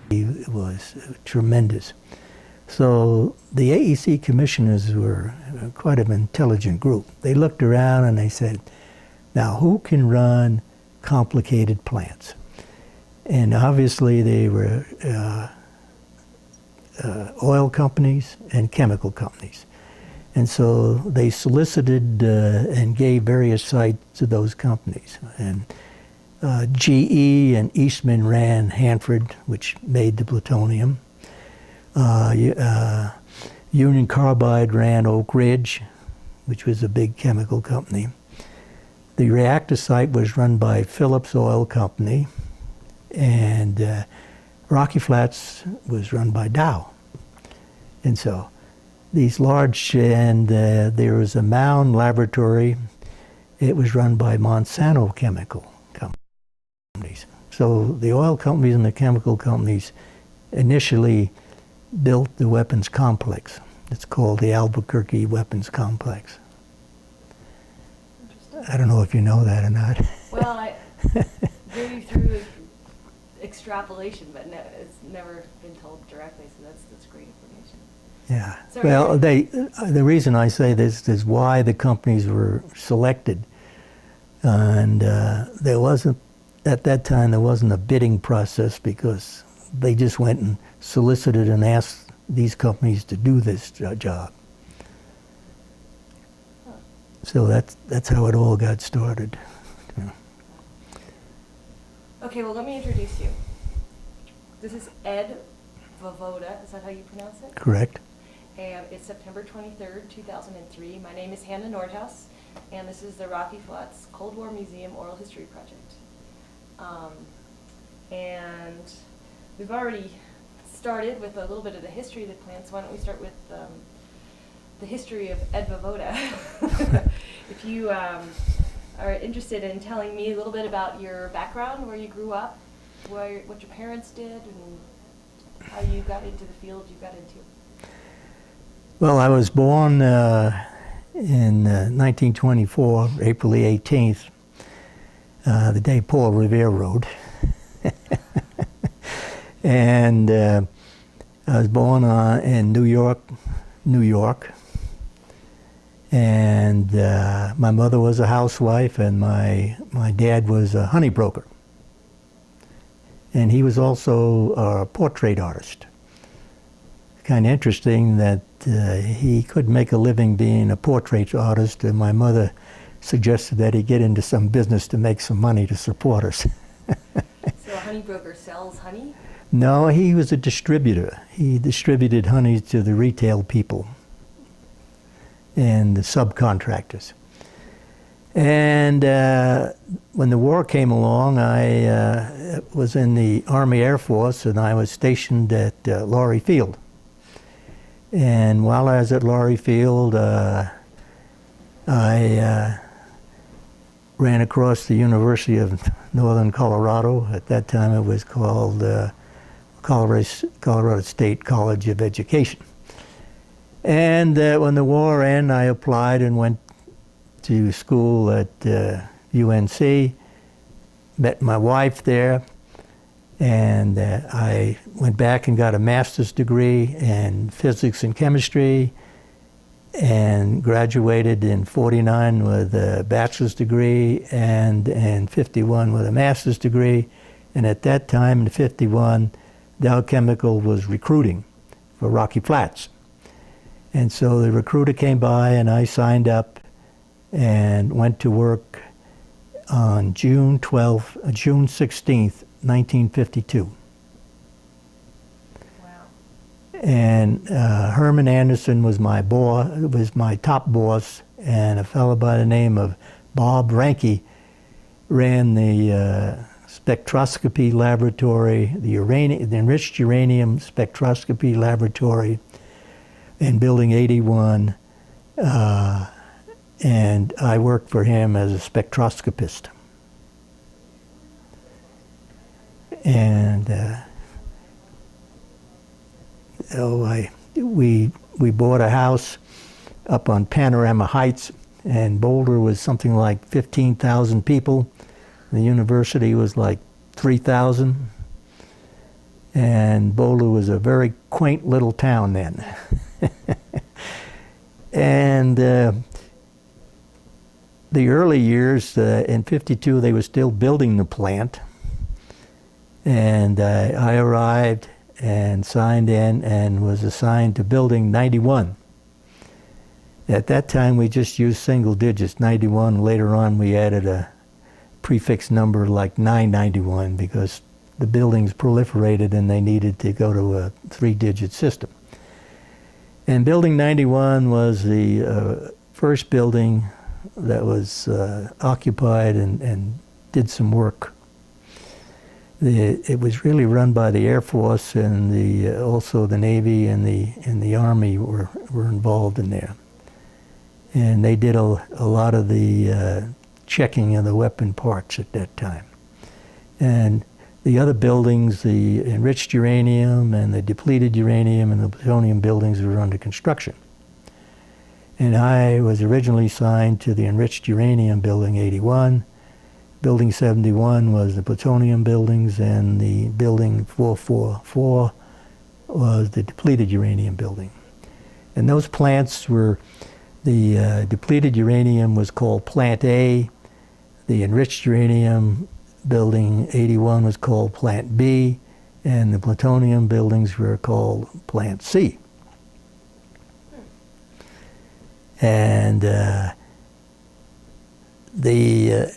It was tremendous. So the AEC commissioners were quite an intelligent group. They looked around and they said, now who can run complicated plants? And obviously they were oil companies and chemical companies. And so they solicited and gave various sites to those companies. And GE and Eastman ran Hanford, which made the plutonium. Union Carbide ran Oak Ridge, which was a big chemical company. The reactor site was run by Phillips Oil Company, and Rocky Flats was run by Dow. And so these large, and there was a Mound laboratory. It was run by Monsanto Chemical companies. So the oil companies and the chemical companies initially built the weapons complex. It's called the Albuquerque Weapons Complex. I don't know if you know that or not. Well, I maybe through extrapolation, but no, it's never been told directly, so that's great information. Yeah. So well, the reason I say this is why the companies were selected. And there wasn't, at that time, there wasn't a bidding process because they just went and solicited and asked these companies to do this job. Huh. So that's how it all got started. Yeah. Okay, well, let me introduce you. This is Ed Vovoda. Is that how you pronounce it? Correct. And it's September 23rd, 2003. My name is Hannah Nordhaus, and this is the Rocky Flats Cold War Museum Oral History Project. And we've already started with a little bit of the history of the plants. Why don't we start with the history of Ed Vovoda? If you are interested in telling me a little bit about your background, where you grew up, what your parents did, and how you got into the field you got into. Well, I was born in 1924, April the 18th, the day Paul Revere wrote. And I was born in New York. And my mother was a housewife, and my dad was a honey broker. And he was also a portrait artist. Kind of interesting that he could make a living being a portrait artist, and my mother suggested that he get into some business to make some money to support us. So a honey broker sells honey? No, he was a distributor. He distributed honey to the retail people and the subcontractors. And when the war came along, I was in the Army Air Force, and I was stationed at Laurie Field. And while I was at Laurie Field, I ran across the University of Northern Colorado. At that time it was called Colorado State College of Education. And when the war ended, I applied and went to school at UNC, met my wife there, and I went back and got a master's degree in physics and chemistry, and graduated in '49 with a bachelor's degree, and in '51 with a master's degree. And at that time, in '51, Dow Chemical was recruiting for Rocky Flats. And so the recruiter came by, and I signed up and went to work on June 16th, 1952. Wow. And Herman Anderson was my top boss, and a fellow by the name of Bob Ranke ran the spectroscopy laboratory, the enriched uranium spectroscopy laboratory in Building 81, and I worked for him as a spectroscopist. And we bought a house up on Panorama Heights, and Boulder was something like 15,000 people. The university was like 3,000. And Bolu was a very quaint little town then. And the early years, in '52, they were still building the plant. And I arrived and signed in and was assigned to building 91. At that time, we just used single digits, 91. Later on, we added a prefix number like 991 because the buildings proliferated and they needed to go to a 3-digit system. And building 91 was the first building that was occupied and did some work. It was really run by the Air Force, and also the Navy and the Army were involved in there. And they did a lot of the checking of the weapon parts at that time. And the other buildings, the enriched uranium and the depleted uranium and the plutonium buildings, were under construction. And I was originally assigned to the enriched uranium building 81. Building 71 was the plutonium buildings, and the building 444 was the depleted uranium building. And those plants were, the depleted uranium was called Plant A, the enriched uranium building 81 was called Plant B, and the plutonium buildings were called Plant C. And the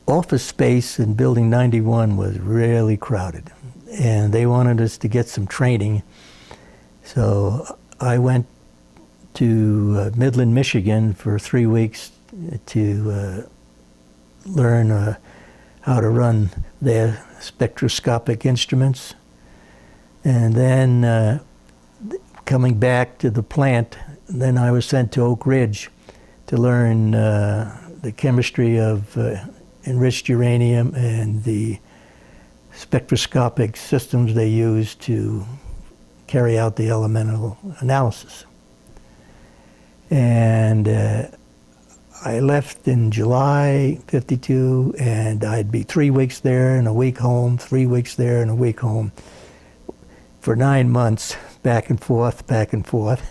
office space in Building 91 was really crowded, and they wanted us to get some training. So I went to Midland, Michigan for 3 weeks to learn how to run their spectroscopic instruments. And then coming back to the plant, then I was sent to Oak Ridge to learn the chemistry of enriched uranium and the spectroscopic systems they use to carry out the elemental analysis. And I left in July '52, and I'd be 3 weeks there and a week home, 3 weeks there and a week home for 9 months, back and forth, back and forth.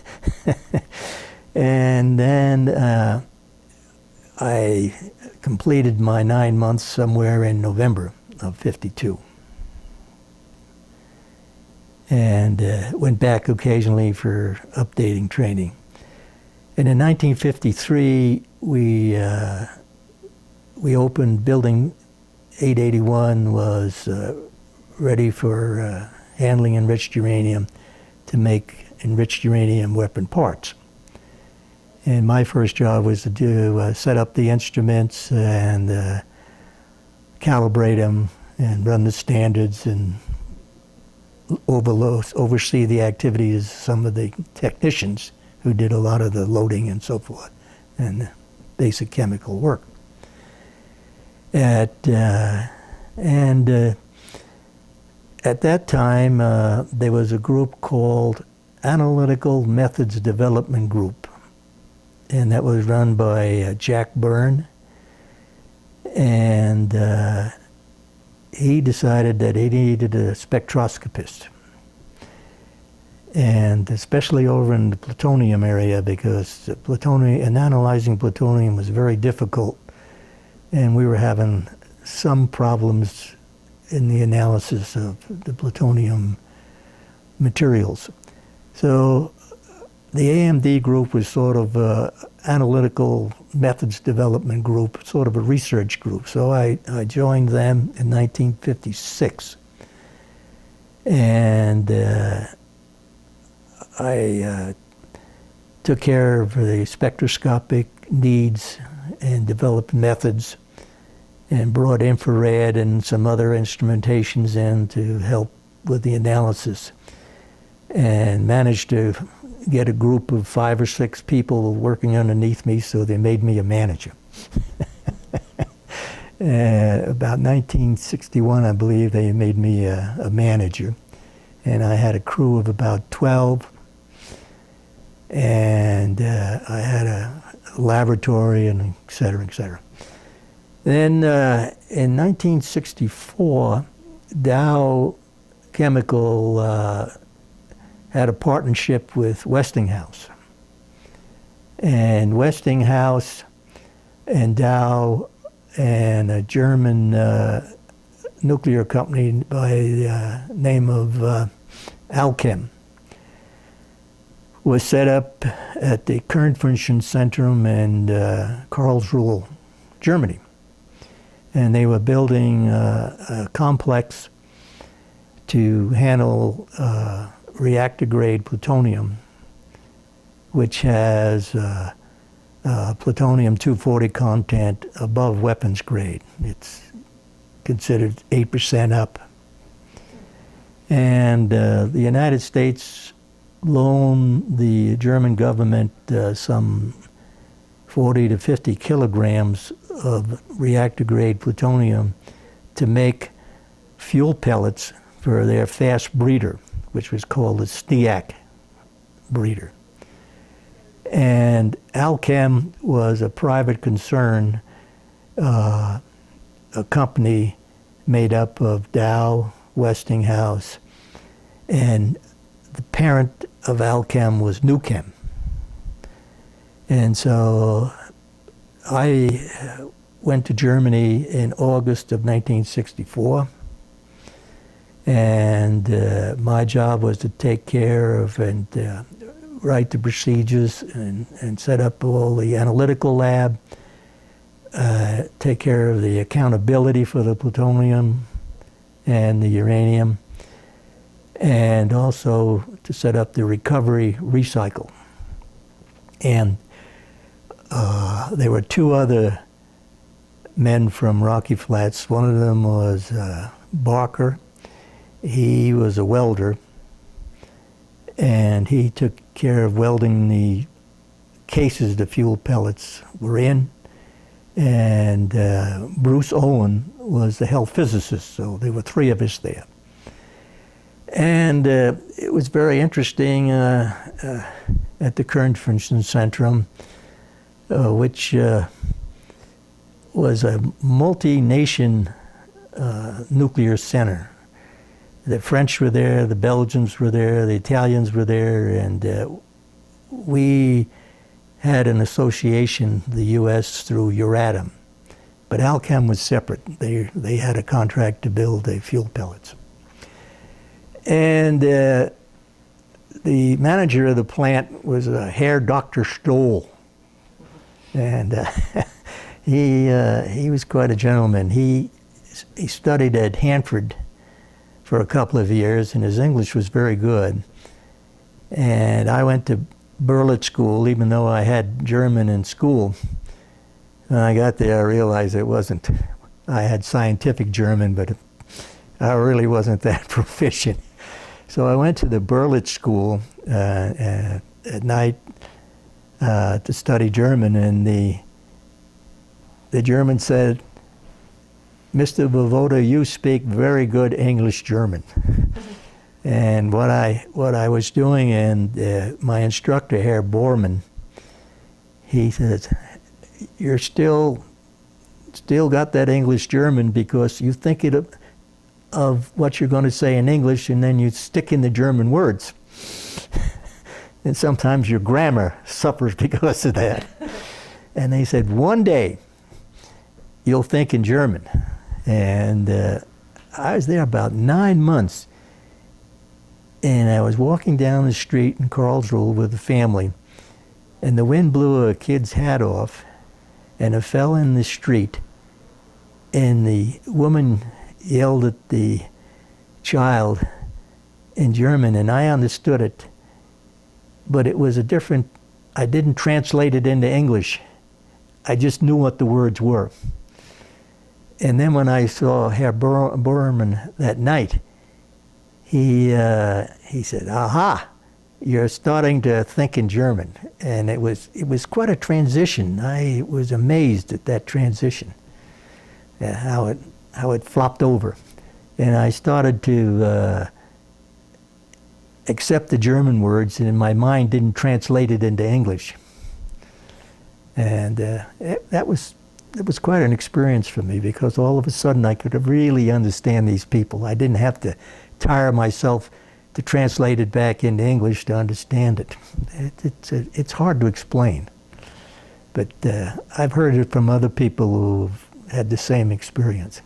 And then I completed my 9 months somewhere in November of '52. And went back occasionally for updating training. And in 1953, we opened Building 881, was ready for handling enriched uranium to make enriched uranium weapon parts. And my first job was to set up the instruments and calibrate them and run the standards and oversee the activities of some of the technicians who did a lot of the loading and so forth, and basic chemical work. At that time, there was a group called Analytical Methods Development Group, and that was run by Jack Byrne. And he decided that he needed a spectroscopist, and especially over in the plutonium area, because plutonium and analyzing plutonium was very difficult, and we were having some problems in the analysis of the plutonium materials. So the AMD group was sort of an analytical methods development group, sort of a research group. So I joined them in 1956. And I took care of the spectroscopic needs and developed methods and brought infrared and some other instrumentations in to help with the analysis, and managed to get a group of 5 or 6 people working underneath me, so they made me a manager. About 1961, I believe, they made me a manager, and I had a crew of about 12, and I had a laboratory, and et cetera, et cetera. Then in 1964, Dow Chemical had a partnership with Westinghouse. And Westinghouse and Dow and a German nuclear company by the name of Alchem was set up at the Kernforschungszentrum in Karlsruhe, Germany. And they were building a complex to handle reactor-grade plutonium, which has plutonium-240 content above weapons grade. It's considered 8% up. And the United States loaned the German government some 40 to 50 kilograms of reactor-grade plutonium to make fuel pellets for their fast breeder, which was called the STEAC breeder. And Alchem was a private concern, a company made up of Dow, Westinghouse, and the parent of Alchem was Nuchem. And so I went to Germany in August of 1964, and my job was to take care of and write the procedures and set up all the analytical lab, take care of the accountability for the plutonium and the uranium, and also to set up the recovery recycle. And there were two other men from Rocky Flats. One of them was Barker. He was a welder, and he took care of welding the cases the fuel pellets were in. And Bruce Owen was the health physicist, so there were three of us there. And it was very interesting at the Kernforschungszentrum, which was a multi-nation nuclear center. The French were there, the Belgians were there, the Italians were there, and we had an association, the U.S., through Euratom. But Alchem was separate. They had a contract to build the fuel pellets. And the manager of the plant was Herr Dr. Stoll. And he was quite a gentleman. He studied at Hanford for a couple of years, and his English was very good. And I went to Berlitz School, even though I had German in school. When I got there, I realized it wasn't. I had scientific German, but I really wasn't that proficient. So I went to the Berlitz School at night to study German, and the German said, "Mr. Vovoda, you speak very good English German." And what I was doing, and my instructor, Herr Bormann, he said, "You're still got that English German because you think of what you're going to say in English, and then you stick in the German words. And sometimes your grammar suffers because of that." And they said, "One day you'll think in German." And I was there about 9 months, and I was walking down the street in Karlsruhe with the family, and the wind blew a kid's hat off, and it fell in the street, and the woman yelled at the child in German, and I understood it, but it was I didn't translate it into English. I just knew what the words were. And then when I saw Herr Bormann that night, he said, "Aha, you're starting to think in German." And it was quite a transition. I was amazed at that transition, how it flopped over. And I started to accept the German words, and my mind didn't translate it into English. And that was it was quite an experience for me, because all of a sudden I could really understand these people. I didn't have to tire myself to translate it back into English to understand it. It's hard to explain. But I've heard it from other people who've had the same experience.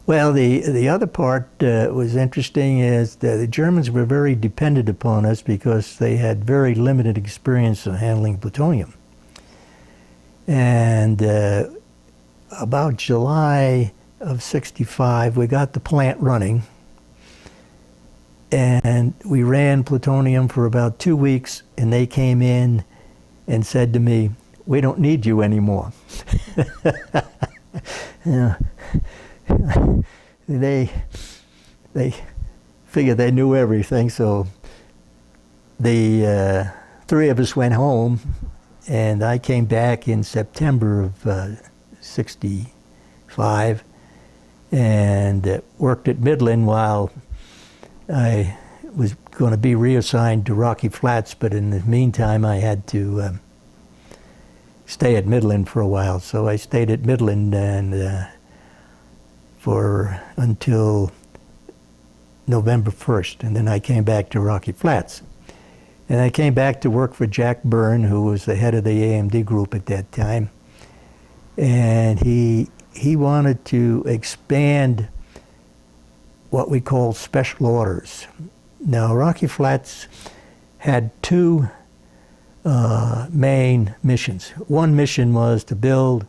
Well, the other part was interesting is that the Germans were very dependent upon us because they had very limited experience of handling plutonium. And about July of '65, we got the plant running, and we ran plutonium for about 2 weeks, and they came in and said to me, "We don't need you anymore." Yeah. They figured they knew everything, so the three of us went home, and I came back in September of '65 and worked at Midland while I was going to be reassigned to Rocky Flats, but in the meantime I had to stay at Midland for a while. So I stayed at Midland and until November 1st, and then I came back to Rocky Flats. And I came back to work for Jack Byrne, who was the head of the AMD group at that time. And he wanted to expand what we call special orders. Now, Rocky Flats had two main missions. One mission was to build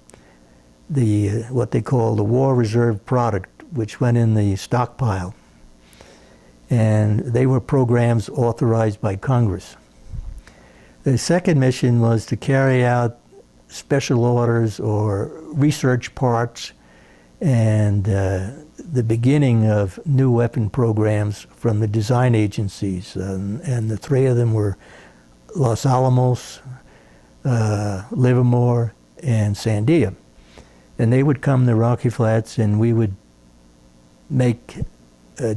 what they call the War Reserve product, which went in the stockpile. And they were programs authorized by Congress. The second mission was to carry out special orders or research parts and the beginning of new weapon programs from the design agencies. And the three of them were Los Alamos, Livermore, and Sandia. And they would come to Rocky Flats, and we would make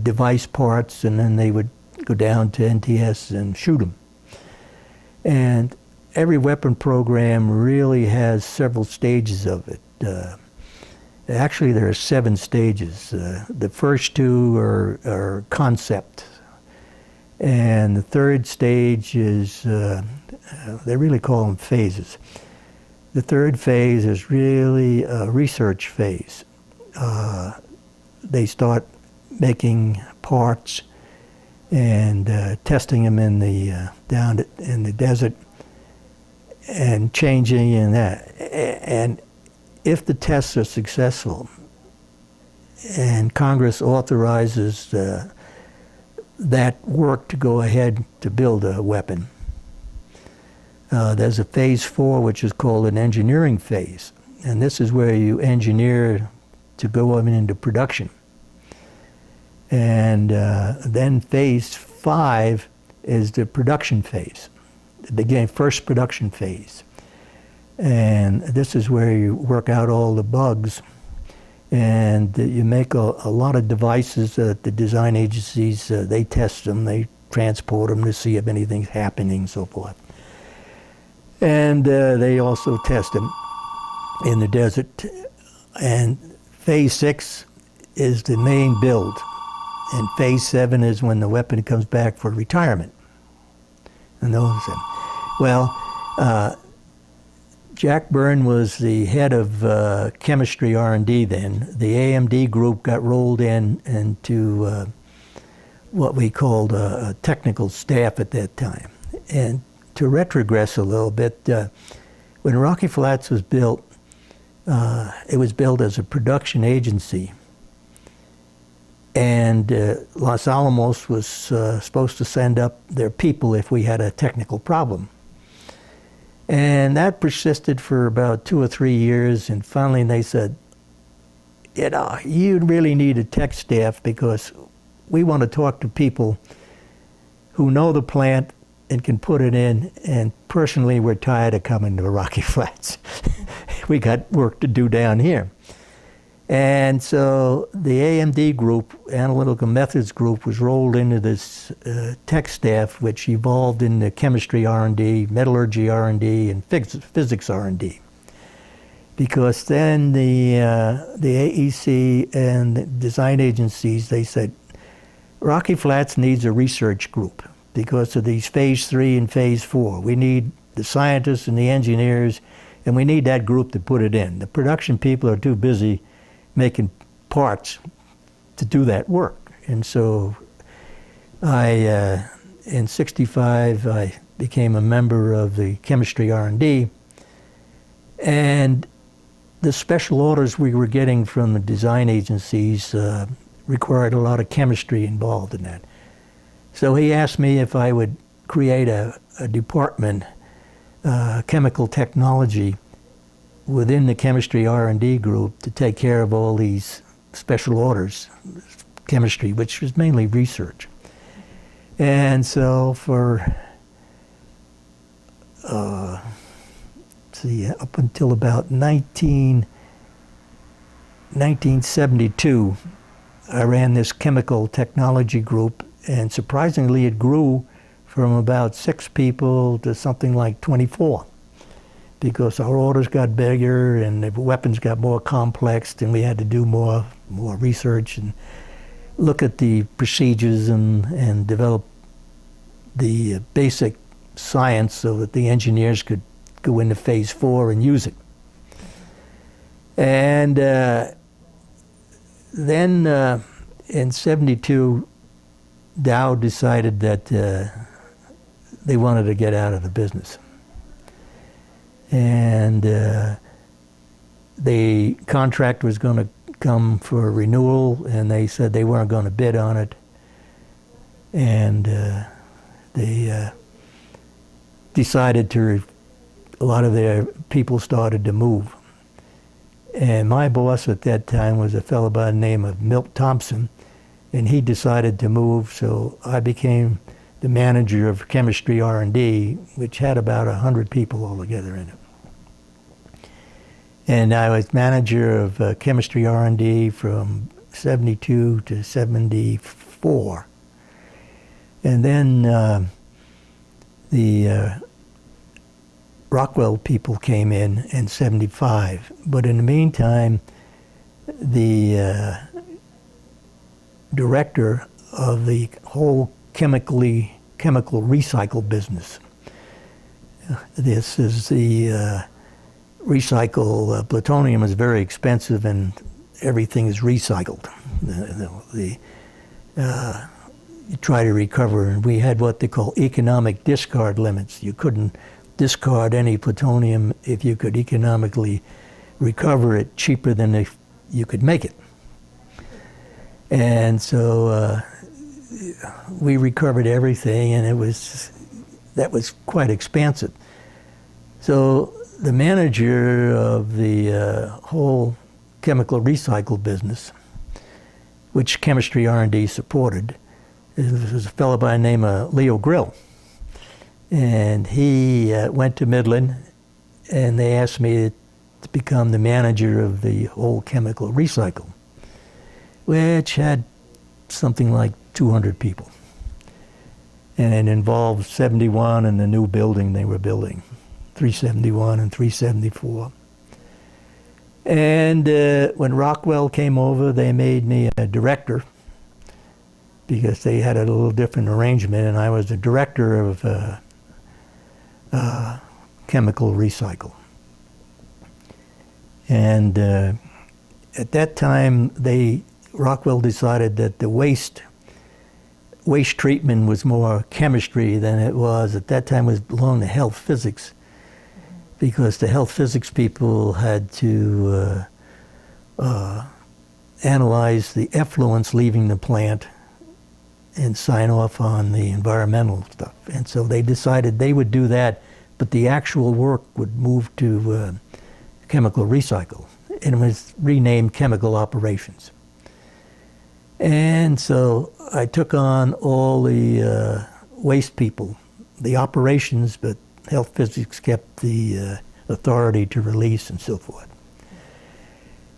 device parts, and then they would go down to NTS and shoot them. And every weapon program really has several stages of it. Actually, there are 7 stages. The first 2 are concept. And the third stage is, they really call them phases. The third phase is really a research phase. They start making parts and testing them in down in the desert and changing and that. And if the tests are successful and Congress authorizes that work to go ahead to build a weapon, there's a phase 4, which is called an engineering phase. And this is where you engineer to go into production. And then phase 5 is the production phase, the first production phase. And this is where you work out all the bugs, and you make a lot of devices that the design agencies, they test them, they transport them to see if anything's happening and so forth. And they also test them in the desert. And phase 6 is the main build. And phase 7 is when the weapon comes back for retirement. And those, well, Jack Byrne was the head of chemistry R&D then. The AMD group got rolled into what we called a technical staff at that time. And to retrogress a little bit, when Rocky Flats was built, it was built as a production agency. And Los Alamos was supposed to send up their people if we had a technical problem. And that persisted for about 2 or 3 years, and finally they said, you really need a tech staff because we want to talk to people who know the plant and can put it in, and personally we're tired of coming to Rocky Flats. We got work to do down here. And so the AMD group, Analytical Methods group, was rolled into this tech staff, which evolved into chemistry R&D, metallurgy R&D, and physics R&D. because then the AEC and the design agencies, they said, Rocky Flats needs a research group because of these phase 3 and phase 4. We need the scientists and the engineers, and we need that group to put it in. The production people are too busy making parts to do that work. And so in '65, I became a member of the chemistry R&D, and the special orders we were getting from the design agencies required a lot of chemistry involved in that. So he asked me if I would create a department, chemical technology, within the chemistry R&D group to take care of all these special orders, chemistry, which was mainly research. And so for, up until about 1972, I ran this chemical technology group, and surprisingly it grew from about 6 people to something like 24, because our orders got bigger and the weapons got more complex, and we had to do more research and look at the procedures and develop the basic science so that the engineers could go into phase 4 and use it. And then in '72, Dow decided that they wanted to get out of the business. And the contract was going to come for renewal, and they said they weren't going to bid on it. And they decided to, a lot of their people started to move. And my boss at that time was a fellow by the name of Milt Thompson, and he decided to move, so I became the manager of chemistry R&D, which had about 100 people altogether in it. And I was manager of chemistry R&D from '72 to '74. And then the Rockwell people came in '75. But in the meantime, the director of the whole chemical recycle business, this is the recycle, plutonium is very expensive and everything is recycled. You try to recover, and we had what they call economic discard limits. You couldn't discard any plutonium if you could economically recover it cheaper than if you could make it. And so we recovered everything, and that was quite expansive. So the manager of the whole chemical recycle business, which chemistry R&D supported, was a fellow by the name of Leo Grill. And he went to Midland, and they asked me to become the manager of the whole chemical recycle, which had something like 200 people. And it involved 71 and the new building they were building, 371 and 374. And when Rockwell came over, they made me a director, because they had a little different arrangement, and I was the director of chemical recycle. And at that time, Rockwell decided that the waste treatment was more chemistry than it was. At that time, it belonged to health physics, because the health physics people had to analyze the effluents leaving the plant and sign off on the environmental stuff. And so they decided they would do that, but the actual work would move to chemical recycle. And it was renamed chemical operations. And so I took on all the waste people, the operations, but health physics kept the authority to release and so forth.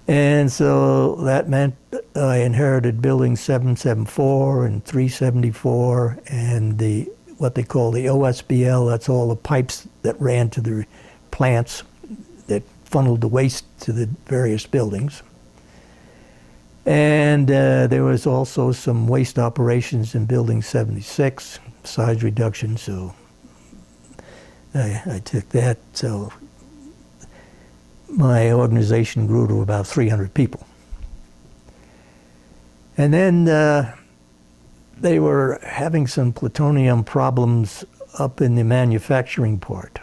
And so that meant I inherited buildings 774 and 374 and what they call the OSBL, that's all the pipes that ran to the plants that funneled the waste to the various buildings. And there was also some waste operations in Building 76, size reduction, so I took that. So my organization grew to about 300 people. And then they were having some plutonium problems up in the manufacturing part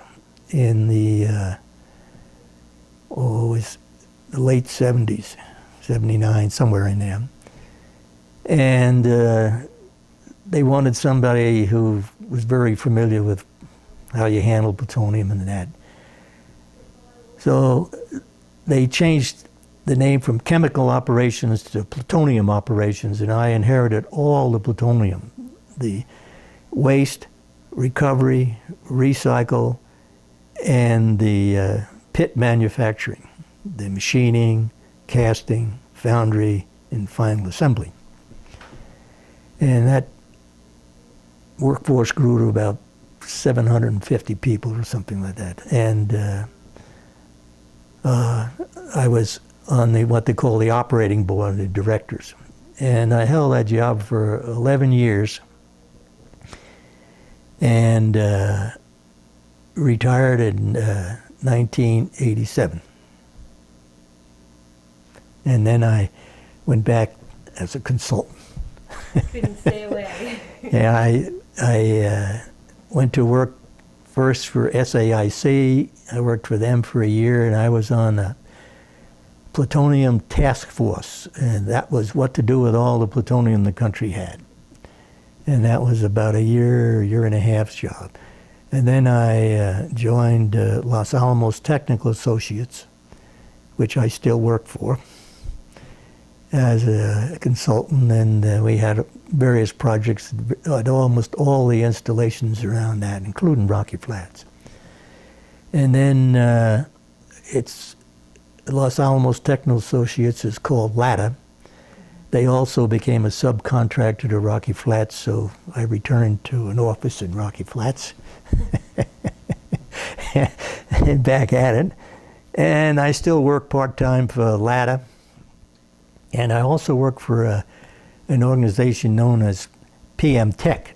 in the, it was the late 70s, 79, somewhere in there. And they wanted somebody who was very familiar with how you handle plutonium and that. So they changed the name from chemical operations to plutonium operations, and I inherited all the plutonium, the waste, recovery, recycle, and the pit manufacturing, the machining, casting, foundry, and final assembly. And that workforce grew to about 750 people or something like that. And I was on what they call the operating board, the directors. And I held that job for 11 years and retired in 1987. And then I went back as a consultant. Couldn't stay away. Yeah, I went to work first for SAIC. I worked for them for a year, and I was on a plutonium task force, and that was what to do with all the plutonium the country had. And that was about a year and a half's job. And then I joined Los Alamos Technical Associates, which I still work for, as a consultant, and we had various projects at almost all the installations around that, including Rocky Flats. And then it's Los Alamos Technical Associates is called LATA. They also became a subcontractor to Rocky Flats, so I returned to an office in Rocky Flats and back at it. And I still work part-time for LATA. And I also work for an organization known as PM Tech.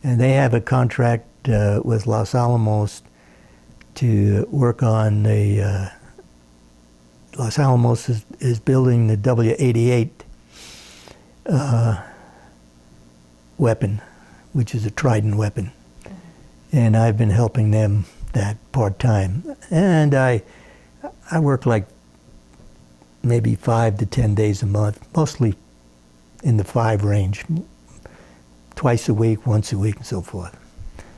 And they have a contract with Los Alamos to work on the, Los Alamos is building the W-88 weapon, which is a Trident weapon. And I've been helping them that part-time. And I work like maybe 5 to 10 days a month, mostly in the 5 range, twice a week, once a week, and so forth.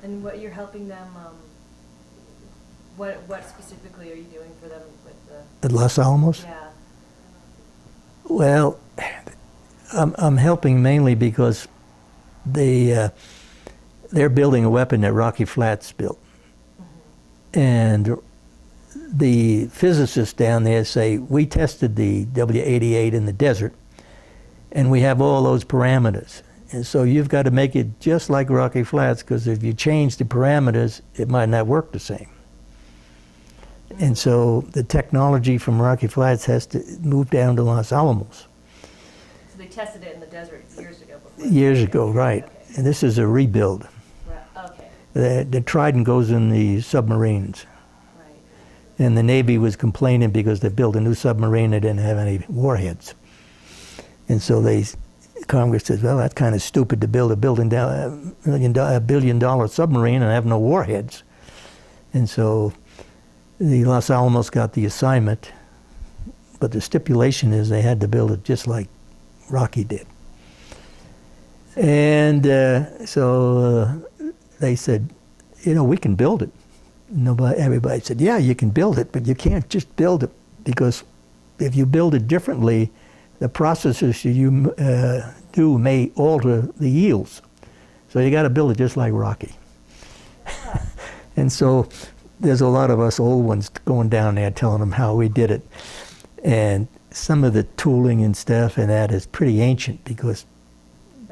And what you're helping them, what specifically are you doing for them with the? At Los Alamos? Yeah. Well, I'm helping mainly because they're building a weapon that Rocky Flats built. Mm-hmm. And the physicists down there say, we tested the W-88 in the desert, and we have all those parameters. And so you've got to make it just like Rocky Flats, because if you change the parameters, it might not work the same. And so the technology from Rocky Flats has to move down to Los Alamos. So they tested it in the desert years ago. Years ago, right. Okay. And this is a rebuild. Right. Okay. The Trident goes in the submarines. Right. And the Navy was complaining because they built a new submarine that didn't have any warheads. And so Congress says, well, that's kind of stupid to build a $1 billion submarine and have no warheads. And so the Los Alamos got the assignment, but the stipulation is they had to build it just like Rocky did. And so they said, we can build it. Everybody said, yeah, you can build it, but you can't just build it, because if you build it differently, the processes you do may alter the yields. So you got to build it just like Rocky. And so there's a lot of us old ones going down there telling them how we did it. And some of the tooling and stuff and that is pretty ancient, because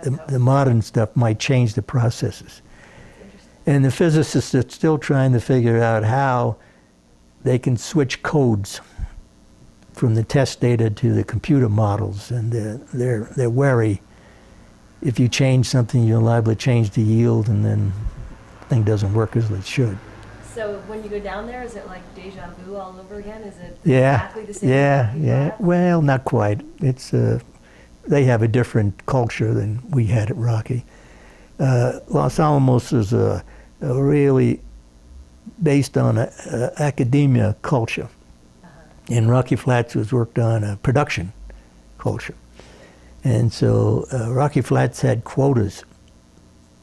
the modern stuff might change the processes. And the physicists are still trying to figure out how they can switch codes from the test data to the computer models, and they're wary. If you change something, you're liable to change the yield, and then the thing doesn't work as it should. So when you go down there, is it like deja vu all over again? Is it Yeah, exactly the same? yeah, as yeah. Rocky Well, not quite. It's they have a different culture than we had at Rocky. Los Alamos is a really based on a academia culture, and Rocky Flats was worked on a production culture. And so Rocky Flats had quotas.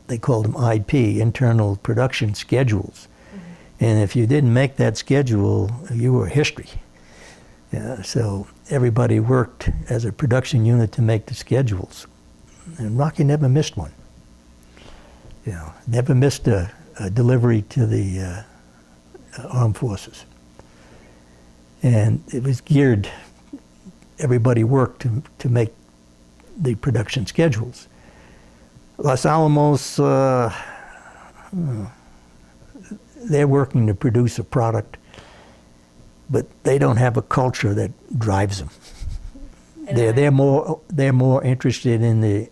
They called them IP, internal production schedules. And if you didn't make that schedule, you were history. So everybody worked as a production unit to make the schedules. And Rocky never missed one. Never missed a delivery to the armed forces. And it was geared, everybody worked to make the production schedules. Los Alamos, they're working to produce a product, but they don't have a culture that drives them. They're more interested in the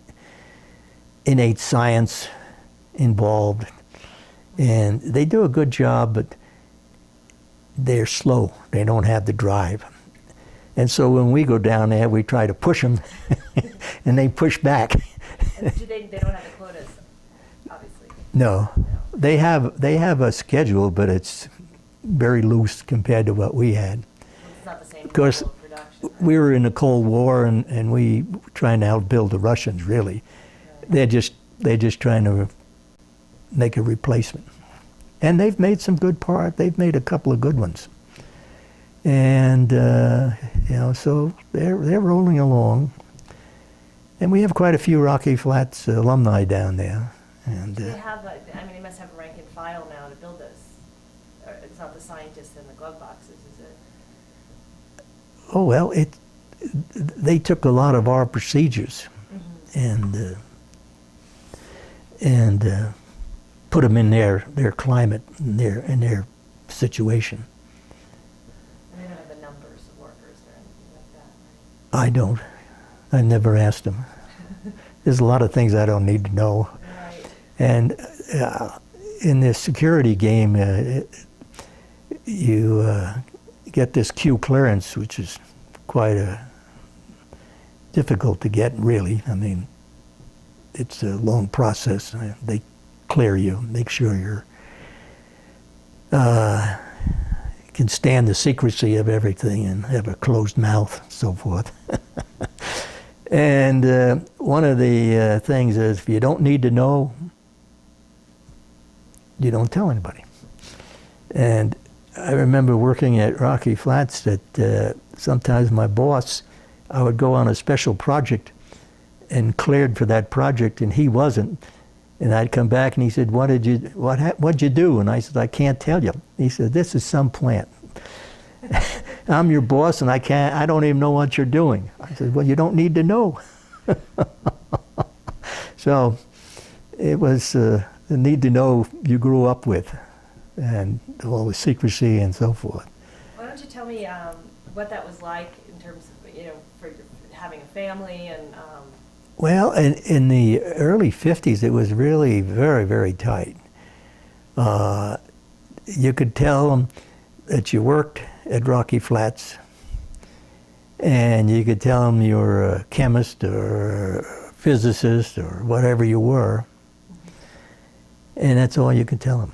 innate science involved, and they do a good job, but they're slow. They don't have the drive. And so when we go down there, we try to push them, and they push back. And they don't have the quotas, obviously. No. They have a schedule, but it's very loose compared to what we had. It's not the same Of course, level of production. Right? we were in the Cold War, and we were trying to outbuild the Russians, really. They're just trying to make a replacement. And they've made some good parts. They've made a couple of good ones. And, so they're rolling along. And we have quite a few Rocky Flats alumni down there. And They have, they must have a rank and file now to build this. Or it's not the scientists in the glove boxes, is it? oh well, they took a lot of our procedures and put them in their climate, in their situation. And they don't have the numbers of workers or anything like that, right? I don't. I never asked them. There's a lot of things I don't need to know. Right. And in this security game, you get this Q clearance, which is quite difficult to get, really. I mean, it's a long process. They clear you, make sure you can stand the secrecy of everything and have a closed mouth, and so forth. And one of the things is, if you don't need to know, you don't tell anybody. And I remember working at Rocky Flats that sometimes my boss, I would go on a special project and cleared for that project, and he wasn't. And I'd come back and he said, what'd you do? And I said, I can't tell you. He said, this is some plant. I'm your boss and I don't even know what you're doing. I said, well, you don't need to know. So it was the need to know you grew up with, and all the secrecy and so forth. Why don't you tell me what that was like in terms of, for having a family and... Well, in the early 50s, it was really very, very tight. You could tell them that you worked at Rocky Flats, and you could tell them you were a chemist or a physicist or whatever you were, and that's all you could tell them.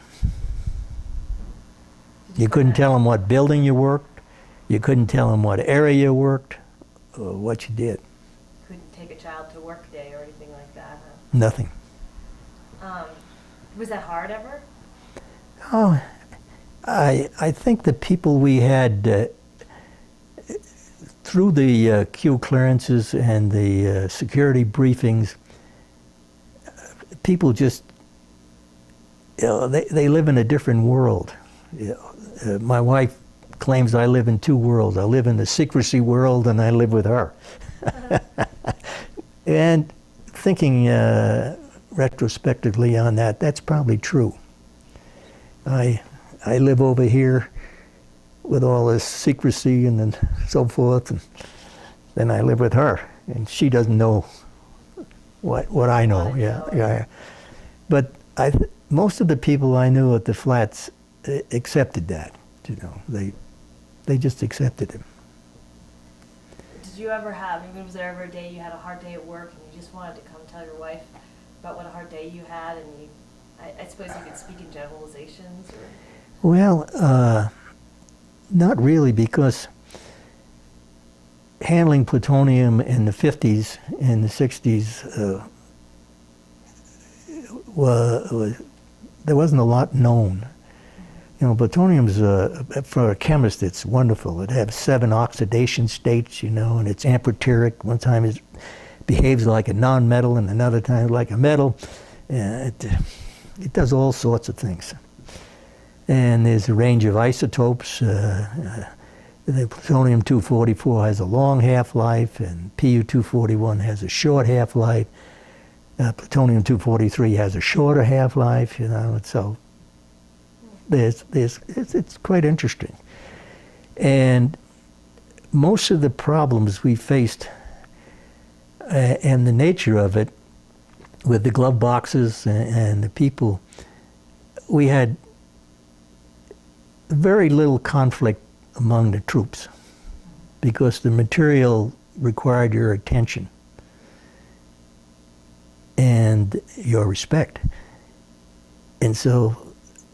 You couldn't tell them what building you worked. You couldn't tell them what area you worked or what you did. Couldn't take a child to work day or anything like that, huh? Nothing. Was that hard ever? Oh, I think the people we had through the Q clearances and the security briefings, people just, they live in a different world. My wife claims I live in two worlds. I live in the secrecy world and I live with her. And thinking retrospectively on that, that's probably true. I live over here with all this secrecy and then so forth. And then I live with her, and she doesn't know what I know. What I Yeah, know. yeah. But most of the people I knew at the flats accepted that. You know, they just accepted it. Did you ever have, I mean, was there ever a day you had a hard day at work and you just wanted to come tell your wife about what a hard day you had, and you, I suppose you could speak in generalizations? Or? Well, not really, because handling plutonium in the 50s and the 60s there wasn't a lot known. You know, plutonium's, for a chemist, it's wonderful. It has 7 oxidation states, you know, and it's amphoteric. One time it behaves like a non-metal, and another time like a metal. It does all sorts of things. And there's a range of isotopes. The plutonium-244 has a long half-life, and Pu-241 has a short half-life. Plutonium-243 has a shorter half-life, you know, and so it's quite interesting. And most of the problems we faced and the nature of it with the glove boxes and the people, we had very little conflict among the troops because the material required your attention and your respect. And so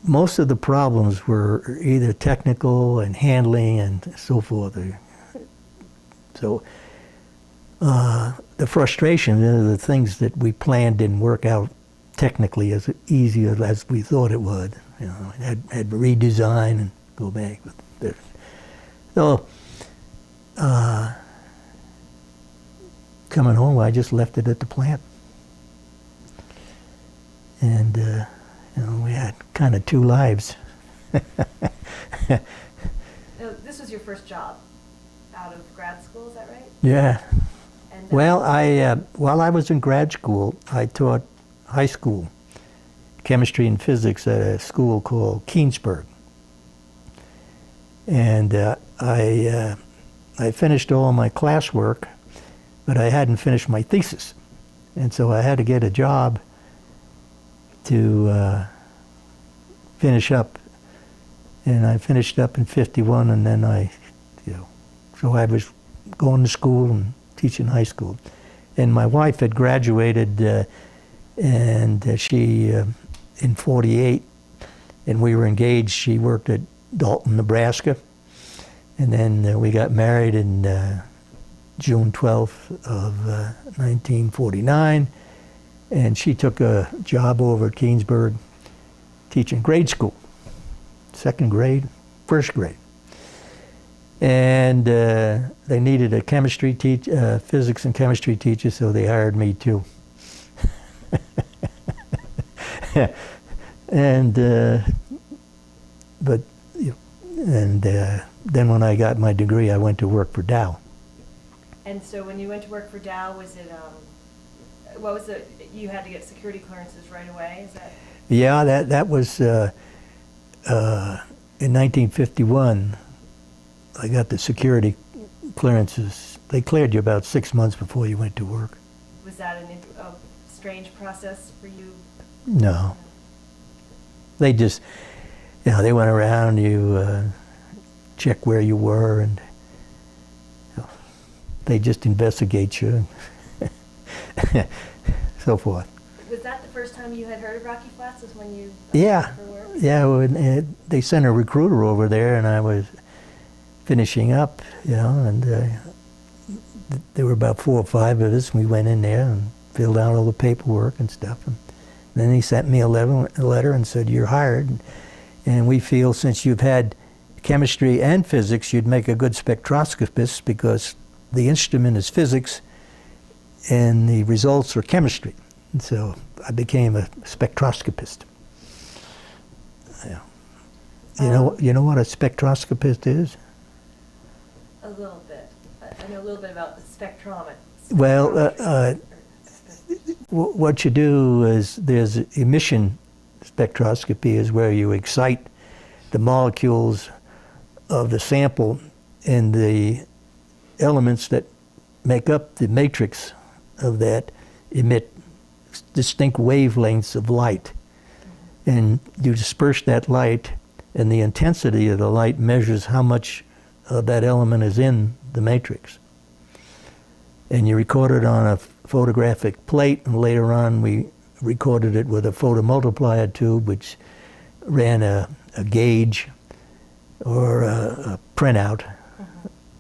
most of the problems were either technical and handling and so forth. So the frustration, the things that we planned didn't work out technically as easy as we thought it would. You know, had to redesign and go back. So coming home, I just left it at the plant. And you know, we had kind of 2 lives. No, this was your first job out of grad school, is that right? Yeah. And, Well, while I was in grad school, I taught high school chemistry and physics at a school called Keensburg. And I finished all my classwork, but I hadn't finished my thesis. And so I had to get a job to finish up. And I finished up in '51, and then so I was going to school and teaching high school. And my wife had graduated, and she, in '48, and we were engaged. She worked at Dalton, Nebraska. And then we got married in June 12th of 1949. And she took a job over at Keensburg teaching grade school, 2nd grade, 1st grade. And they needed a chemistry physics and chemistry teacher, so they hired me too. And then when I got my degree, I went to work for Dow. And so when you went to work for Dow, was it, what was the, you had to get security clearances right away, is that? Yeah, that was in 1951. I got the security clearances. They cleared you about 6 months before you went to work. Was that a strange process for you? No. They just, you know, they went around, you check where you were, and you know, they just investigate you, and so forth. Was that the first time you had heard of Rocky Flats, was when you Yeah, for work? yeah. They sent a recruiter over there, and I was finishing up, you know, and there were about 4 or 5 of us. We went in there and filled out all the paperwork and stuff. And then he sent me a letter and said, "You're hired, and we feel since you've had chemistry and physics, you'd make a good spectroscopist because the instrument is physics and the results are chemistry." And so I became a spectroscopist. Yeah. You know what a spectroscopist is? A little bit. I know a little bit about the spectrometer. Well, what you do is there's emission spectroscopy is where you excite the molecules of the sample, and the elements that make up the matrix of that emit distinct wavelengths of light. And you disperse that light, and the intensity of the light measures how much of that element is in the matrix. And you record it on a photographic plate, and later on we recorded it with a photomultiplier tube, which ran a gauge or a printout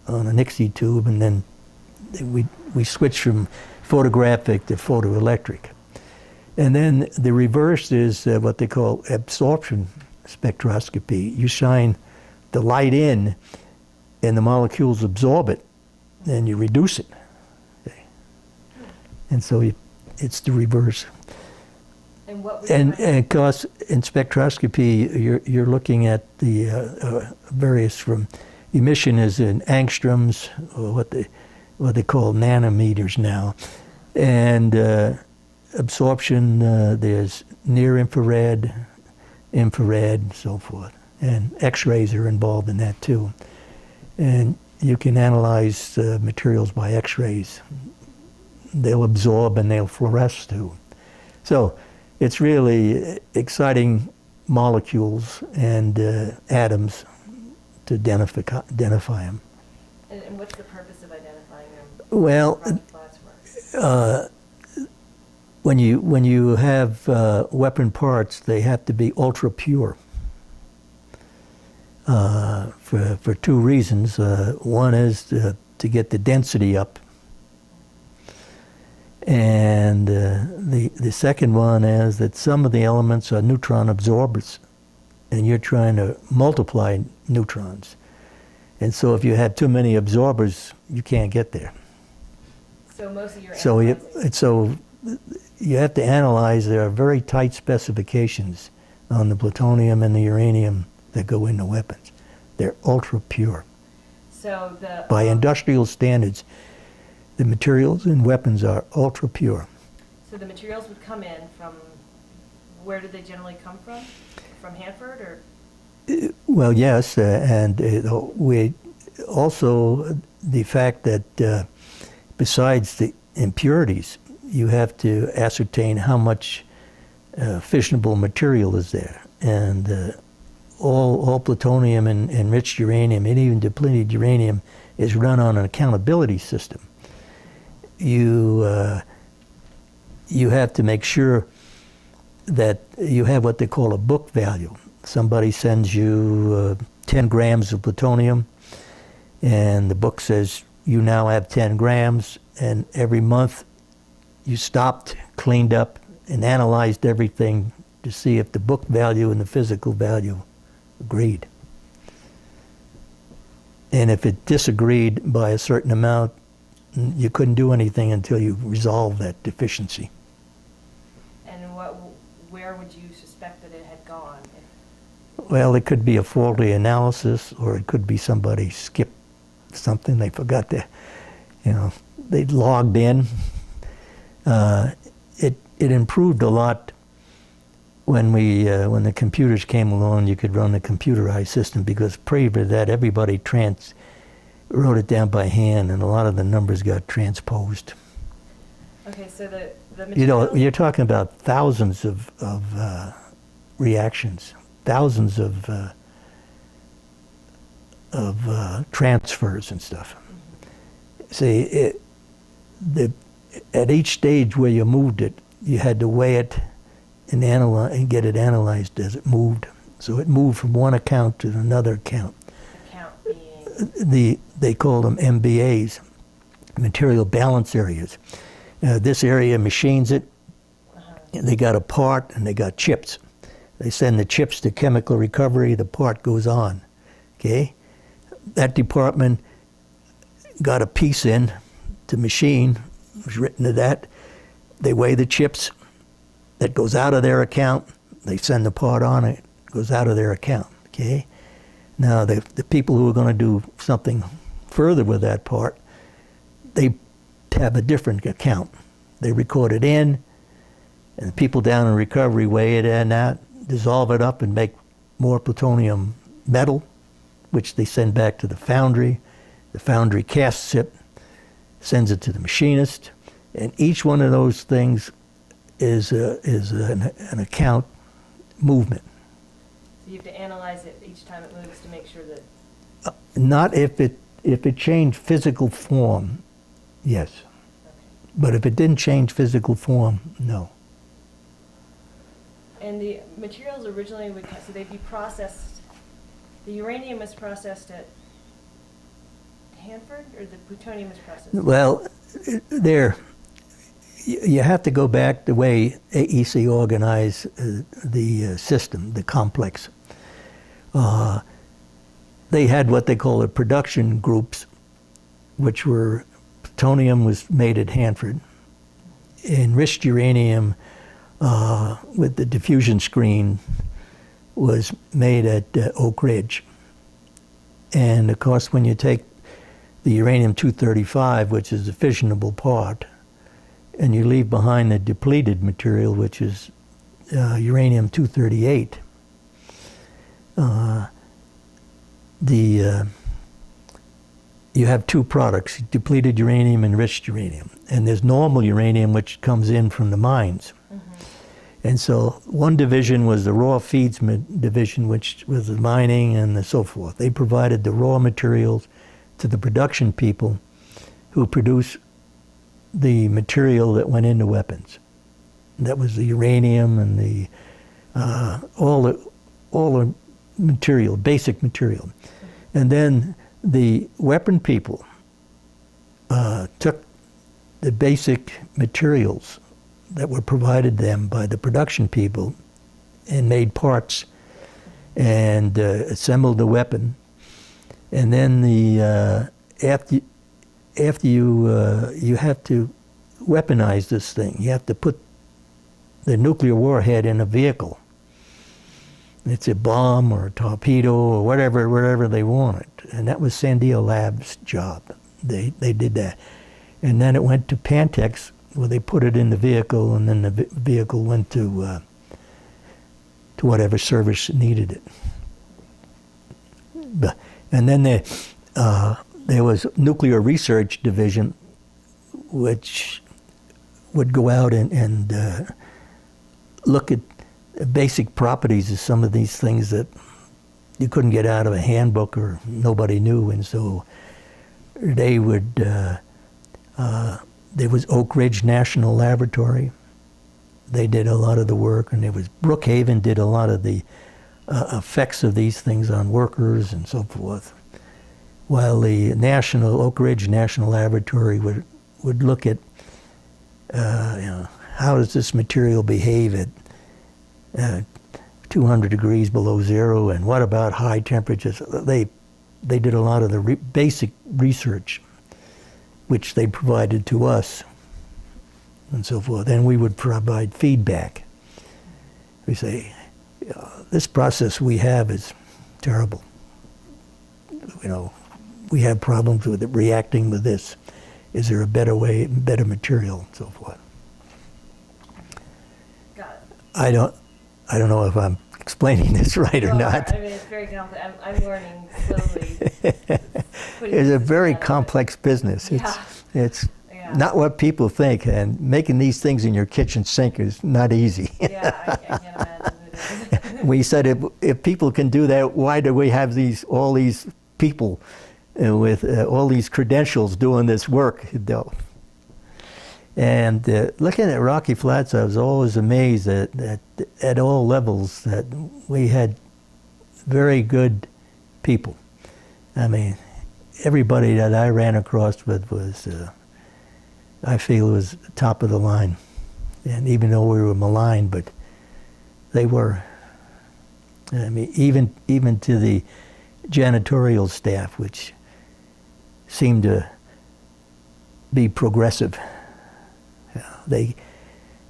on a Nixie tube, and then we switched from photographic to photoelectric. And then the reverse is what they call absorption spectroscopy. You shine the light in, and the molecules absorb it, and you reduce it. Okay. And so it's the reverse. And what would And of course, in spectroscopy, you're looking at the various from emission is in angstroms, or what they call nanometers now, and absorption, there's near infrared, infrared, so forth, and X-rays are involved in that too. And you can analyze materials by X-rays. They'll absorb and they'll fluoresce too. So it's really exciting molecules and atoms to identify them. And what's the purpose of identifying them? Well, when you have weapon parts, they have to be ultra pure for two reasons. One is to get the density up, and the second one is that some of the elements are neutron absorbers, and you're trying to multiply neutrons. And so if you have too many absorbers, you can't get there. So most of your So you have to analyze. There are very tight specifications on the plutonium and the uranium that go into weapons. They're ultra pure. So by industrial standards, the materials in weapons are ultra pure. So the materials would come in from, where do they generally come from? From Hanford, or? Well, yes, and we also the fact that besides the impurities, you have to ascertain how much fissionable material is there, and all plutonium and enriched uranium, and even depleted uranium, is run on an accountability system. You have to make sure that you have what they call a book value. Somebody sends you 10 grams of plutonium, and the book says you now have 10 grams, and every month you stopped, cleaned up, and analyzed everything to see if the book value and the physical value agreed. And if it disagreed by a certain amount, you couldn't do anything until you resolved that deficiency. And where would you suspect that it had gone? Well, it could be a faulty analysis, or it could be somebody skipped something. They forgot to, they logged in. It improved a lot when when the computers came along. You could run a computerized system, because prior to that, everybody wrote it down by hand, and a lot of the numbers got transposed. Okay, so the materials... You're talking about thousands of reactions, thousands of transfers and stuff. Mm-hmm. See, at each stage where you moved it, you had to weigh it and analyze and get it analyzed as it moved. So it moved from one account to another account. Account being? They call them MBAs, material balance areas. This area machines it. And they got a part, and they got chips. They send the chips to chemical recovery. The part goes on. Okay, that department got a piece in to machine. It was written to that. They weigh the chips. That goes out of their account. They send the part on it. Goes out of their account. Okay. Now the people who are going to do something further with that part, they have a different account. They record it in, and the people down in recovery weigh it in, out, dissolve it up, and make more plutonium metal, which they send back to the foundry. The foundry casts it, sends it to the machinist, and each one of those things is an account movement. So you have to analyze it each time it moves to make sure that. Not if it changed physical form, yes. Okay. But if it didn't change physical form, no. And the materials originally would, so they'd be processed, the uranium was processed at Hanford, or the plutonium was processed? Well, you have to go back the way AEC organized the system, the complex. They had what they call the production groups, which were plutonium was made at Hanford. Enriched uranium with the diffusion screen was made at Oak Ridge. And of course, when you take the uranium-235, which is the fissionable part, and you leave behind the depleted material, which is uranium-238, you have two products, depleted uranium, enriched uranium. And there's normal uranium, which comes in from the mines. And so one division was the raw feeds division, which was the mining and so forth. They provided the raw materials to the production people who produce the material that went into weapons. That was the uranium and the all the material, basic material. And then the weapon people took the basic materials that were provided them by the production people and made parts and assembled the weapon. And then after you have to weaponize this thing. You have to put the nuclear warhead in a vehicle. It's a bomb or a torpedo or whatever they want it. And that was Sandia Labs' job. They did that. And then it went to Pantex, where they put it in the vehicle, and then the vehicle went to whatever service needed it. And then there was Nuclear Research Division, which would go out and look at basic properties of some of these things that you couldn't get out of a handbook or nobody knew. And so they would, there was Oak Ridge National Laboratory. They did a lot of the work, and there was Brookhaven did a lot of the effects of these things on workers and so forth. While the Oak Ridge National Laboratory would look at, how does this material behave at 200 degrees below zero, and what about high temperatures? They did a lot of the basic research, which they provided to us, and so forth. And we would provide feedback. We say, this process we have is terrible. We have problems with it reacting with this. Is there a better way, better material, and so forth? Got it. I don't know if I'm explaining this right or not. I mean, it's very complex. I'm learning slowly. It's a very complex business. It's not what people think, and making these things in your kitchen sink is not easy. Yeah, I can't imagine it is. We said if people can do that, why do we have all these people with all these credentials doing this work? And looking at Rocky Flats, I was always amazed that at all levels that we had very good people. I mean, everybody that I ran across with was, I feel, was top of the line. And even though we were maligned, but they were. I mean, even to the janitorial staff, which seemed to be progressive. They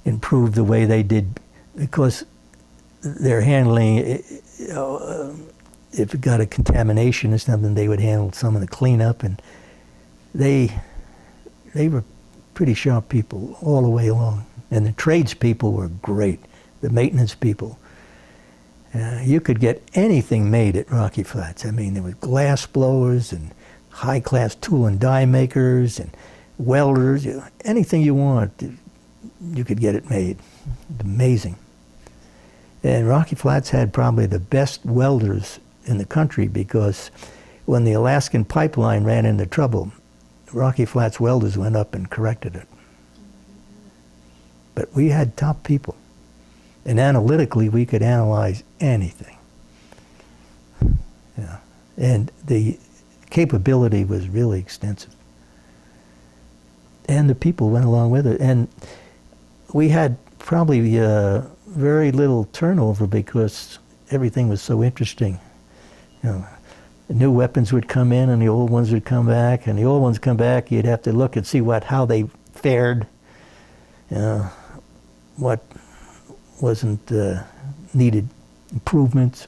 improved the way they did, because they're handling, if it got a contamination or something, they would handle some of the cleanup, and they were pretty sharp people all the way along. And the tradespeople were great, the maintenance people. You could get anything made at Rocky Flats. I mean, there was glass blowers and high-class tool and die makers and welders. Anything you want, you could get it made. Amazing. And Rocky Flats had probably the best welders in the country, because when the Alaskan pipeline ran into trouble, Rocky Flats welders went up and corrected it. But we had top people. And analytically, we could analyze anything. Yeah. And the capability was really extensive. And the people went along with it. And we had probably very little turnover because everything was so interesting. You know, the new weapons would come in and the old ones would come back, and the old ones come back, you'd have to look and see how they fared, what wasn't needed improvements.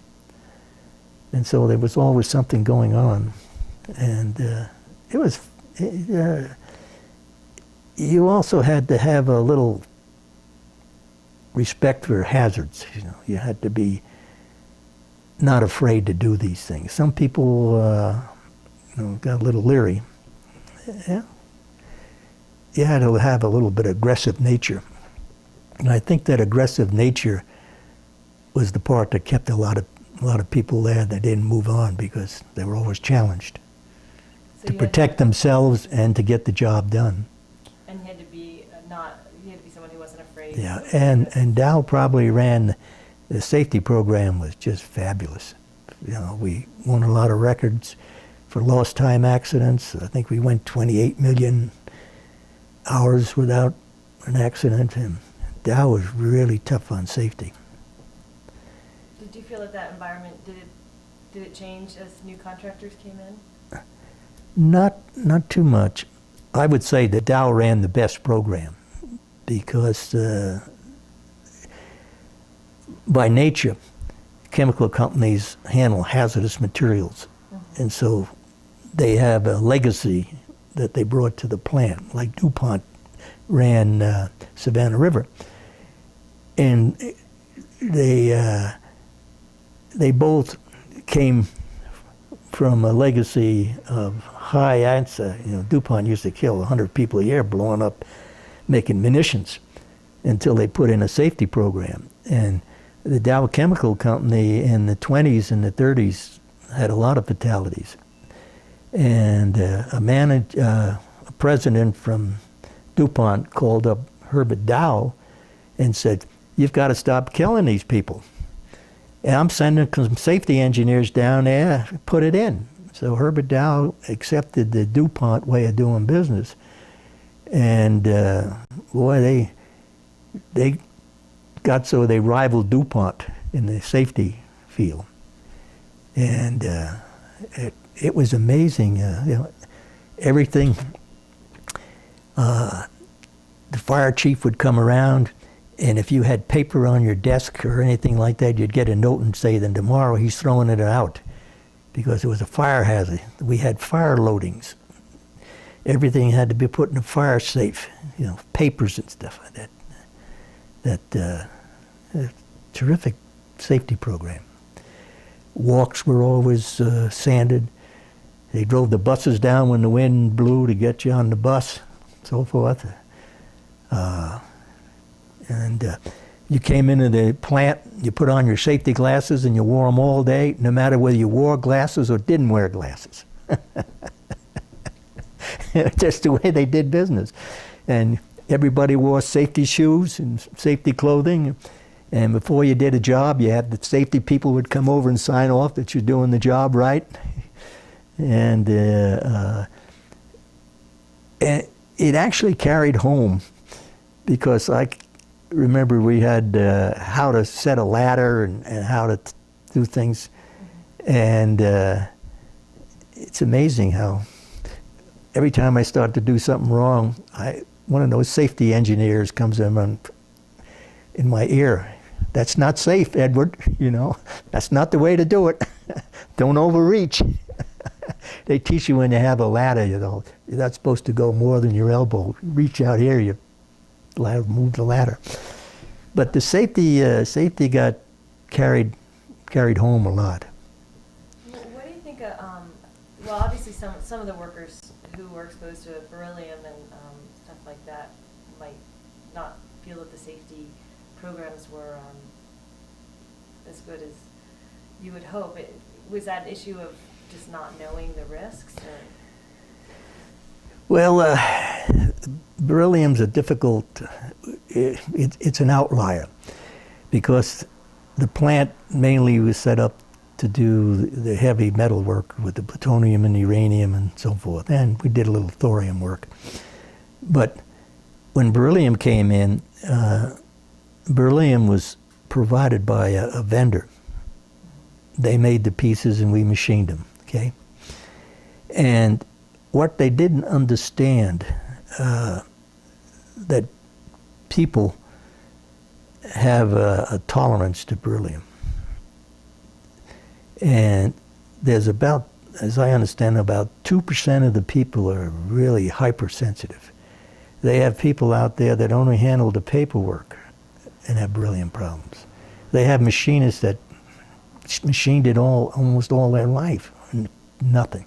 And so there was always something going on. And you also had to have a little respect for hazards. You know, you had to be not afraid to do these things. Some people, got a little leery. Yeah. You had to have a little bit of aggressive nature. And I think that aggressive nature was the part that kept a lot of people there that didn't move on, because they were always challenged to protect themselves and to get the job done. And you had to be someone who wasn't afraid. Yeah, and Dow probably ran the safety program was just fabulous. You know, we won a lot of records for lost time accidents. I think we went 28 million hours without an accident, and Dow was really tough on safety. Did you feel that environment, did it change as new contractors came in? Not too much. I would say that Dow ran the best program, because by nature, chemical companies handle hazardous materials. Mm-hmm. And so they have a legacy that they brought to the plant, like DuPont ran Savannah River. And they both came from a legacy of high ANSA. You know, DuPont used to kill 100 people a year blowing up, making munitions, until they put in a safety program. And the Dow Chemical Company in the 20s and the 30s had a lot of fatalities. And a president from DuPont called up Herbert Dow and said, "You've got to stop killing these people. And I'm sending some safety engineers down there, put it in." So Herbert Dow accepted the DuPont way of doing business. And boy, they got so they rivaled DuPont in the safety field. And it was amazing. Everything, the fire chief would come around, and if you had paper on your desk or anything like that, you'd get a note and say, "Then tomorrow he's throwing it out," because it was a fire hazard. We had fire loadings. Everything had to be put in a fire safe, papers and stuff like that. A terrific safety program. Walks were always sanded. They drove the buses down when the wind blew to get you on the bus, so forth. And you came into the plant, you put on your safety glasses and you wore them all day, no matter whether you wore glasses or didn't wear glasses. Just the way they did business. And everybody wore safety shoes and safety clothing. And before you did a job, you had the safety people would come over and sign off that you're doing the job right. And it actually carried home, because I remember we had how to set a ladder and how to do things. And it's amazing how every time I start to do something wrong, one of those safety engineers comes in my ear. "That's not safe, Edward, That's not the way to do it. Don't overreach." They teach you when you have a ladder, you're not supposed to go more than your elbow. Reach out here, you move the ladder. But the safety got carried carried home a lot. What do you think? Well, obviously, some of the workers who were exposed to beryllium and stuff like that might not feel that the safety programs were as good as you would hope. Was that an issue of just not knowing the risks? Or? Well, beryllium's a difficult. It's an outlier because the plant mainly was set up to do the heavy metal work with the plutonium and uranium and so forth, and we did a little thorium work. But when beryllium came in, beryllium was provided by a vendor. They made the pieces and we machined them, okay? And what they didn't understand, that people have a tolerance to beryllium. And there's about, as I understand, about 2% of the people are really hypersensitive. They have people out there that only handle the paperwork and have beryllium problems. They have machinists that machined it almost all their life, and nothing.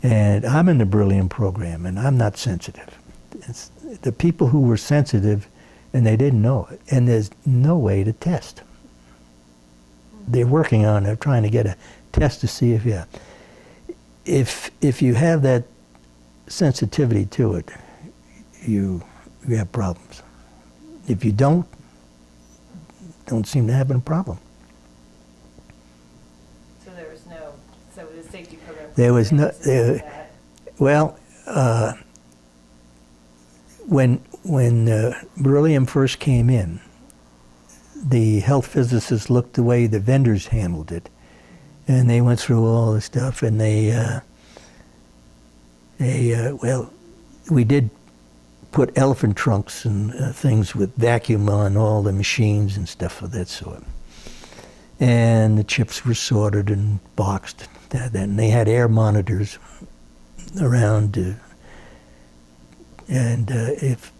And I'm in the beryllium program, and I'm not sensitive. It's the people who were sensitive, and they didn't know it, and there's no way to test. They're working on it, trying to get a test to see if you have that sensitivity to it, you have problems. If you don't seem to have a problem. So there was no, so the safety program. There was no. Well, when beryllium first came in, the health physicists looked the way the vendors handled it, and they went through all the stuff, and well, we did put elephant trunks and things with vacuum on all the machines and stuff of that sort. And the chips were sorted and boxed. Then they had air monitors around, and if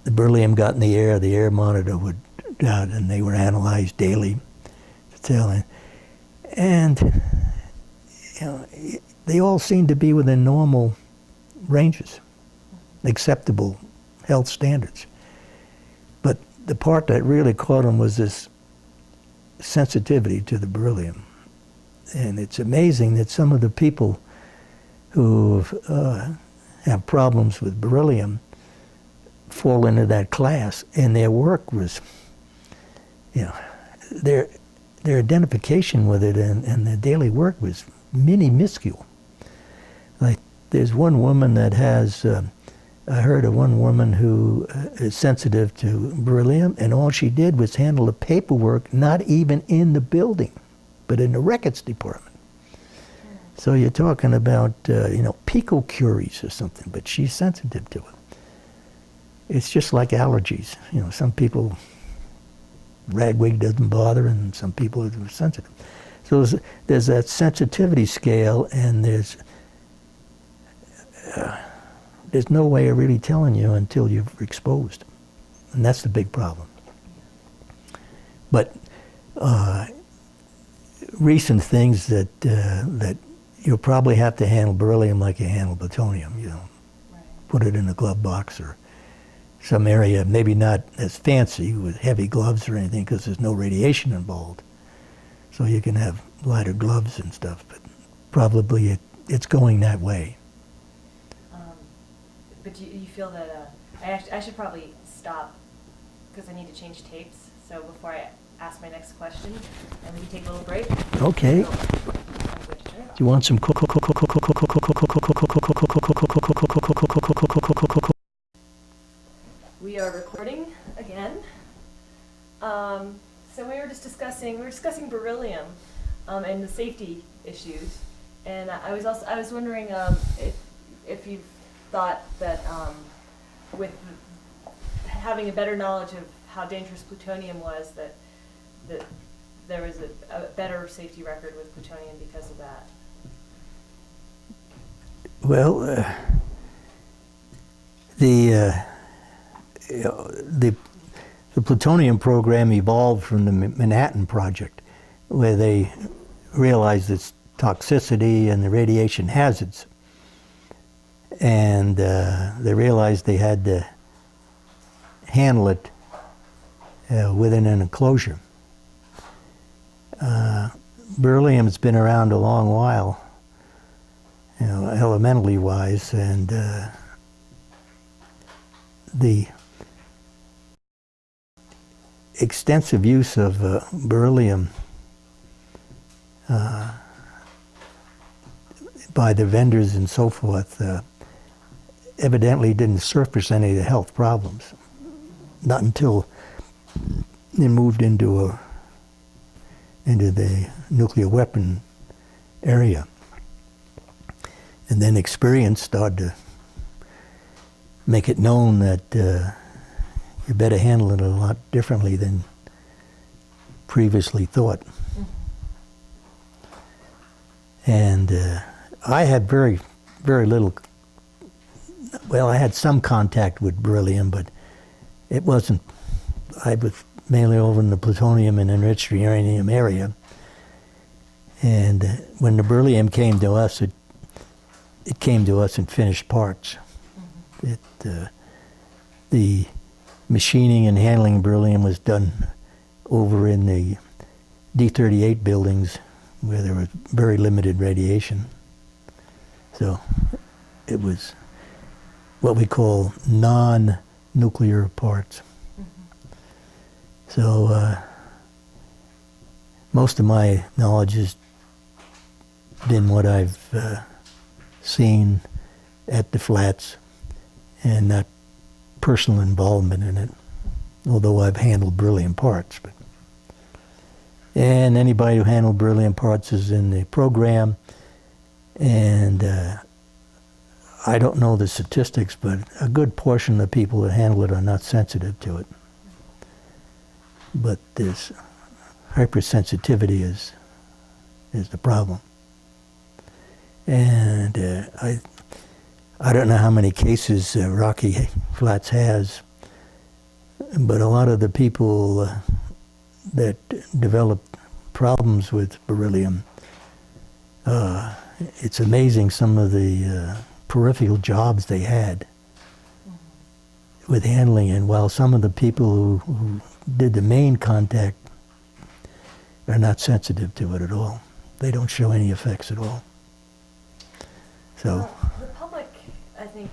the beryllium got in the air monitor would out, and they were analyzed daily to tell. And you know, they all seemed to be within normal ranges, acceptable health standards. But the part that really caught them was this sensitivity to the beryllium. And it's amazing that some of the people who have problems with beryllium fall into that class, and their work was, you know, their identification with it and their daily work was minuscule. Like, there's one woman that has, I heard of one woman who is sensitive to beryllium, and all she did was handle the paperwork, not even in the building, but in the records department. So you're talking about, picocuries or something, but she's sensitive to it. It's just like allergies. You know, some people, ragweed doesn't bother, and some people are sensitive. So there's that sensitivity scale, and there's no way of really telling you until you're exposed. And that's the big problem. But recent things that you'll probably have to handle beryllium like you handle plutonium, you know. Right. Put it in a glove box or some area, maybe not as fancy with heavy gloves or anything because there's no radiation involved. So you can have lighter gloves and stuff, but probably it's going that way. But you feel that, I should probably stop because I need to change tapes. So before I ask my next question, and we can take a little break. Okay. So, do you want some We are recording again. So we were discussing beryllium and the safety issues, and I was wondering if you thought that with having a better knowledge of how dangerous plutonium was, that there was a better safety record with plutonium because of that. Well, the plutonium program evolved from the Manhattan Project, where they realized its toxicity and the radiation hazards. And they realized they had to handle it within an enclosure. Beryllium's been around a long while, you know, elementally wise, and the extensive use of beryllium by the vendors and so forth evidently didn't surface any of the health problems. Not until they moved into the nuclear weapon area. And then experience started to make it known that you better handle it a lot differently than previously thought. And I had very, very little, well, I had some contact with beryllium, but it wasn't, I was mainly over in the plutonium and enriched uranium area. And when the beryllium came to us, it came to us in finished parts. The machining and handling beryllium was done over in the D-38 buildings where there was very limited radiation. So it was what we call non-nuclear parts. So most of my knowledge has been what I've seen at the flats and not personal involvement in it, although I've handled beryllium parts. And anybody who handled beryllium parts is in the program, and I don't know the statistics, but a good portion of the people that handle it are not sensitive to it. But this hypersensitivity is the problem. And I don't know how many cases Rocky Flats has, but a lot of the people that developed problems with beryllium, it's amazing some of the peripheral jobs they had with handling it, while some of the people who did the main contact are not sensitive to it at all. They don't show any effects at all. So the public, I think,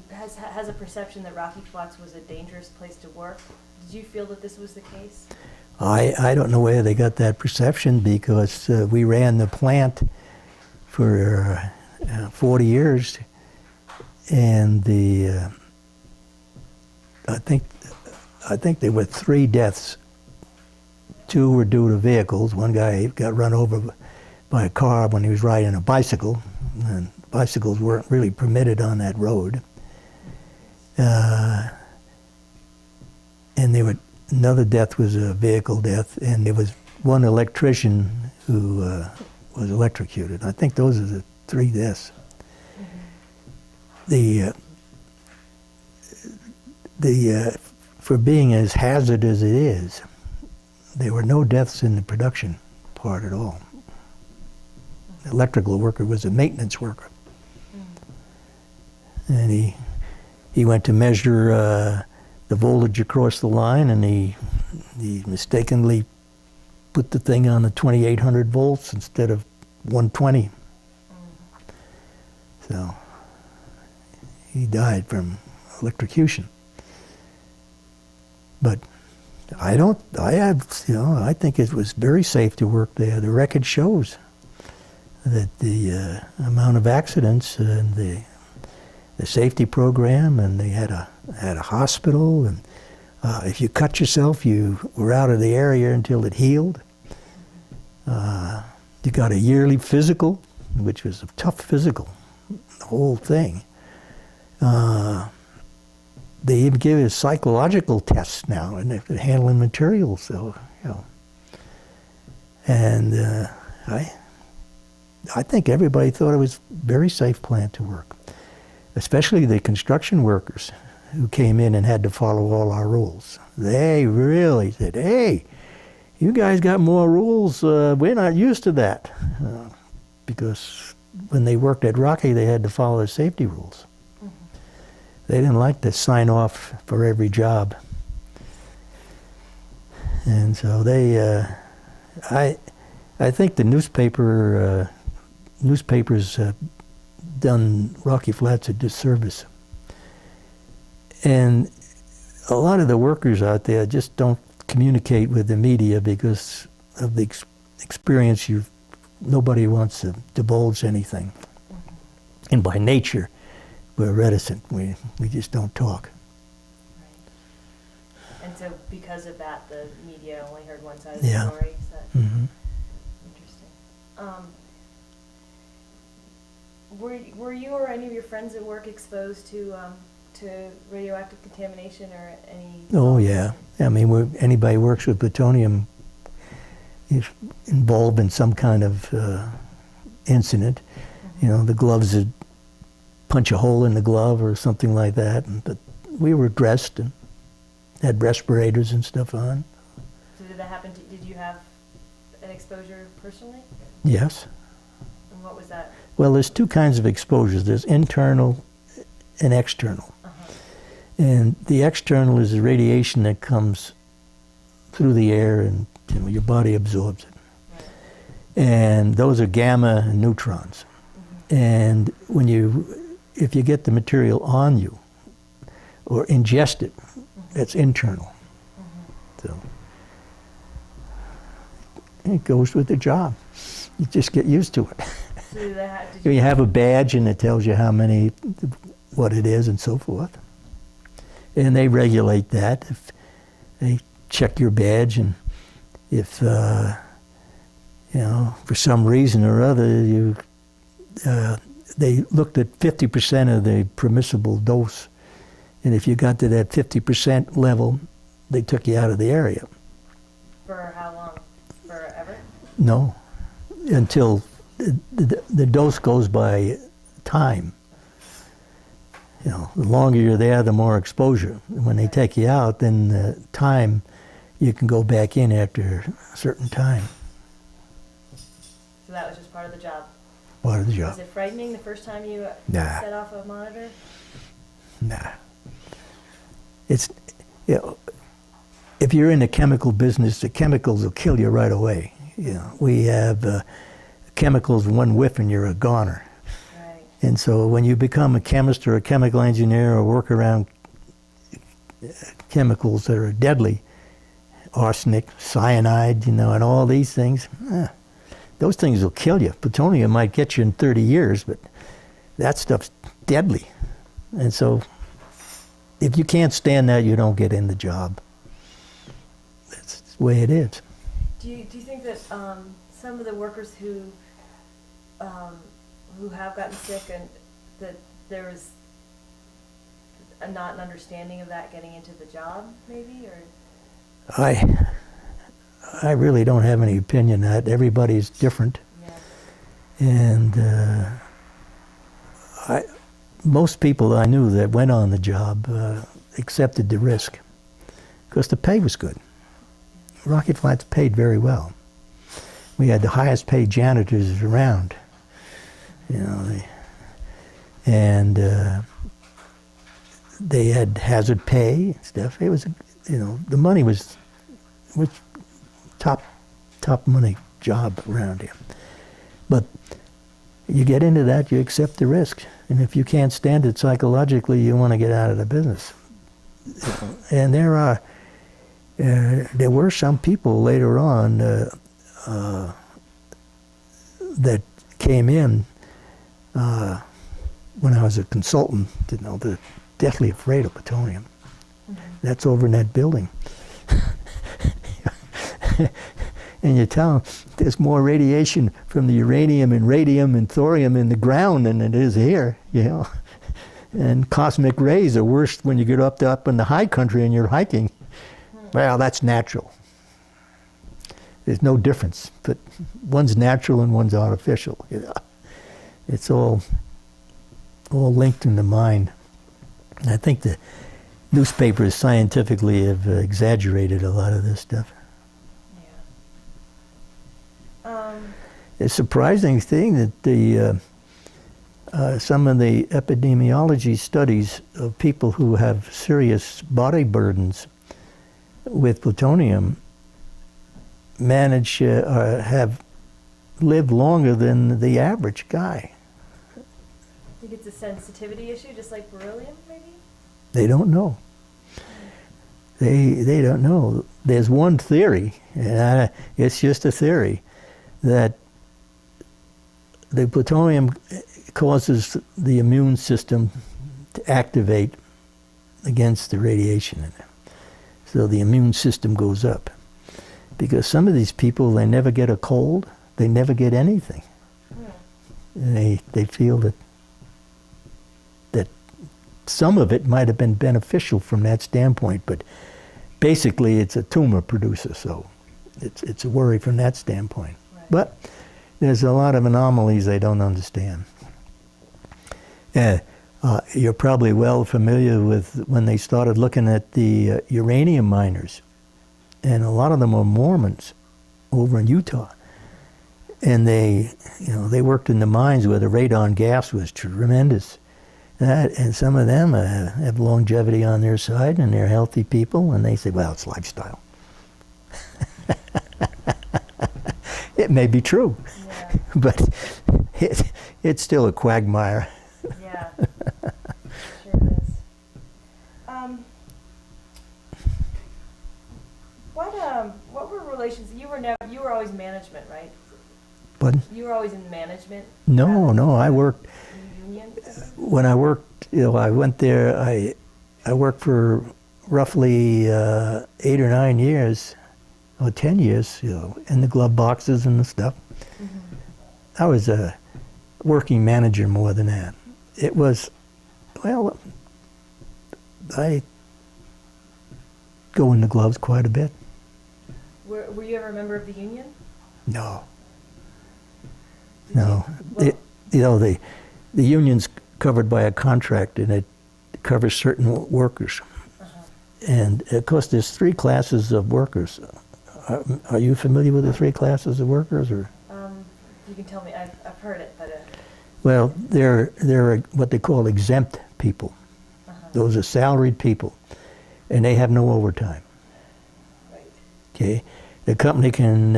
has a perception that Rocky Flats was a dangerous place to work. Did you feel that this was the case? I don't know where they got that perception, because we ran the plant for 40 years, and I think there were 3 deaths. 2 were due to vehicles. One guy got run over by a car when he was riding a bicycle, and bicycles weren't really permitted on that road. And another death was a vehicle death, and there was one electrician who was electrocuted. I think those are the 3 deaths. For being as hazardous as it is, there were no deaths in the production part at all. The electrical worker was a maintenance worker. And he went to measure the voltage across the line, and he mistakenly put the thing on the 2800 volts instead of 120. So he died from electrocution. But I think it was very safe to work there. The record shows that the amount of accidents and the safety program, and they had a hospital, and if you cut yourself, you were out of the area until it healed. You got a yearly physical, which was a tough physical, the whole thing. They even give us psychological tests now, and they're handling materials. So, you know, and I think everybody thought it was a very safe plant to work, especially the construction workers who came in and had to follow all our rules. They really said, "Hey, you guys got more rules. We're not used to that. Because when they worked at Rocky, they had to follow the safety rules. Mhm. They didn't like to sign off for every job. And so I think the newspapers have done Rocky Flats a disservice. And a lot of the workers out there just don't communicate with the media because of the experience nobody wants to divulge anything. Mhm. And by nature, we're reticent. We just don't talk. Right. And so because of that, the media only heard one side of Yeah. the story. Is that Hmm. interesting? Were you or any of your friends at work exposed to radioactive contamination or any? Oh yeah. I mean, anybody who works with plutonium is involved in some kind of incident. Mhm. You know, the gloves would punch a hole in the glove or something like that. But we were dressed and had respirators and stuff on. So did that happen? Did you have an exposure personally? Yes. And what was that? Well, there's two kinds of exposures. There's internal and external. Uh-huh. And the external is the radiation that comes through the air and your body absorbs it. Right. And those are gamma and neutrons. Mhm. And if you get the material on you or ingest it, that's internal. Mhm. So it goes with the job. You just get used to it. So did You have a badge and it tells you what it is and so forth. And they regulate that. If they check your badge, and if for some reason or other they looked at 50% of the permissible dose, and if you got to that 50% level, they took you out of the area. For how long? Forever? No, until the dose goes by time. You know, the longer you're there, the more exposure. When they take you out, then the time, you can go back in after a certain time. So that was just part of the job. Part of the Was job. it frightening the first time you Nah. set off a monitor? Nah. It's, if you're in the chemical business, the chemicals will kill you right away. You know, we have chemicals, one whiff and you're a goner. Right. And so when you become a chemist or a chemical engineer or work around chemicals that are deadly, arsenic, cyanide, and all these things, those things will kill you. Plutonium might get you in 30 years, but that stuff's deadly. And so if you can't stand that, you don't get in the job. That's the way it is. Do you think that some of the workers who have gotten sick, and that there was not an understanding of that getting into the job, maybe, or? I really don't have any opinion on that. Everybody's different. Yeah. And most people I knew that went on the job accepted the risk because the pay was good. Rocky Flats paid very well. We had the highest paid janitors around, and they had hazard pay and stuff. It was, the money was top money job around here. But you get into that, you accept the risk. And if you can't stand it psychologically, you want to get out of the business. And there were some people later on that came in when I was a consultant, they're deathly afraid of plutonium. Mm-hmm. That's over in that building. And you tell them there's more radiation from the uranium and radium and thorium in the ground than it is here, And cosmic rays are worse when you get up in the high country and you're hiking. Well, that's natural. There's no difference, but one's natural and one's artificial. It's all linked in the mind. And I think the newspapers scientifically have exaggerated a lot of this stuff. Yeah. a surprising thing that some of the epidemiology studies of people who have serious body burdens with plutonium have lived longer than the average guy. I think it's a sensitivity issue, just like beryllium, maybe? They don't know. They don't know. There's one theory, and it's just a theory, that the plutonium causes the immune system to activate against the radiation in it. So the immune system goes up. Because some of these people, they never get a cold, they never get anything. And they feel that some of it might have been beneficial from that standpoint, but basically it's a tumor producer, so it's a worry from that standpoint. Right. But there's a lot of anomalies they don't understand. You're probably well familiar with when they started looking at the uranium miners, and a lot of them were Mormons over in Utah. And they worked in the mines where the radon gas was tremendous. And some of them have longevity on their side, and they're healthy people, and they say, well, it's lifestyle. It may be true, Yeah. but it's still a quagmire. Yeah. Sure it is. What were relations? You were always management, right? But You were always in management? no, I worked. In the union? When I worked, I went there, I worked for roughly 8 or 9 years, or 10 years, in the glove boxes and the stuff. Mm-hmm. I was a working manager more than that. It was, well, I go in the gloves quite a bit. Were you ever a member of the union? No. Did No. you? Well, The union's covered by a contract, and it covers certain workers. uh-huh. And of course, there's 3 classes of workers. Are you familiar with the 3 classes of workers, or? You can tell me. I've heard it, but. Well, they're what they call exempt people. Uh-huh. Those are salaried people, and they have no overtime. Right. Okay, the company can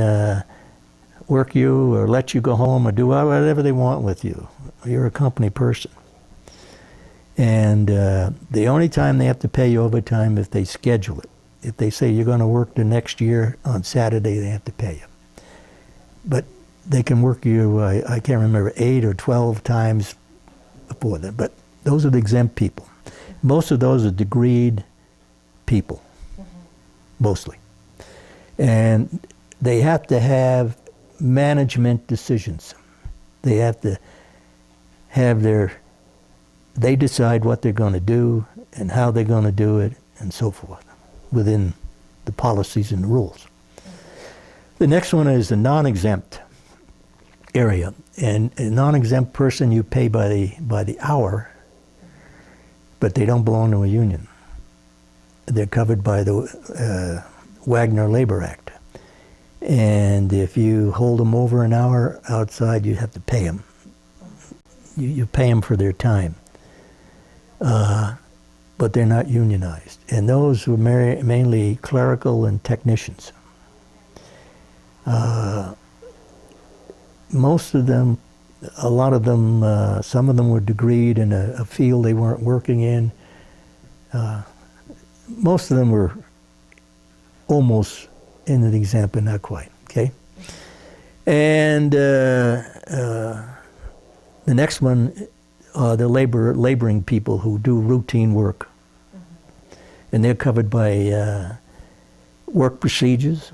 work you or let you go home or do whatever they want with you. You're a company person. And the only time they have to pay you overtime if they schedule it. If they say you're going to work the next year on Saturday, they have to pay you. But they can work you, I can't remember, 8 or 12 times before that. But those are the exempt people. Most of those are degreed people, mostly. And they have to have management decisions. They have to have they decide what they're going to do and how they're going to do it and so forth within the policies and the rules. The next one is the non-exempt area. And a non-exempt person you pay by the hour, but they don't belong to a union. They're covered by the Wagner Labor Act. And if you hold them over an hour outside, you have to pay them. You pay them for their time. But they're not unionized. And those were mainly clerical and technicians. Most of them, a lot of them, some of them were degreed in a field they weren't working in. Most of them were almost in an exempt, but not quite, okay? And the next one are the laboring people who do routine work. And they're covered by work procedures,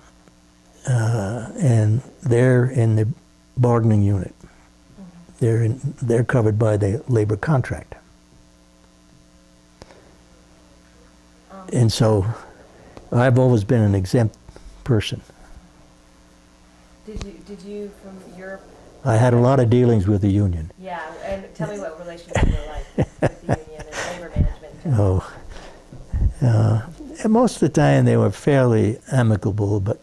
and they're in the bargaining unit. They're covered by the labor contract. And so I've always been an exempt person. Did you from Europe? I had a lot of dealings with the union. Yeah, and tell me what relationships were like with the union and labor management. In general. And most of the time they were fairly amicable, but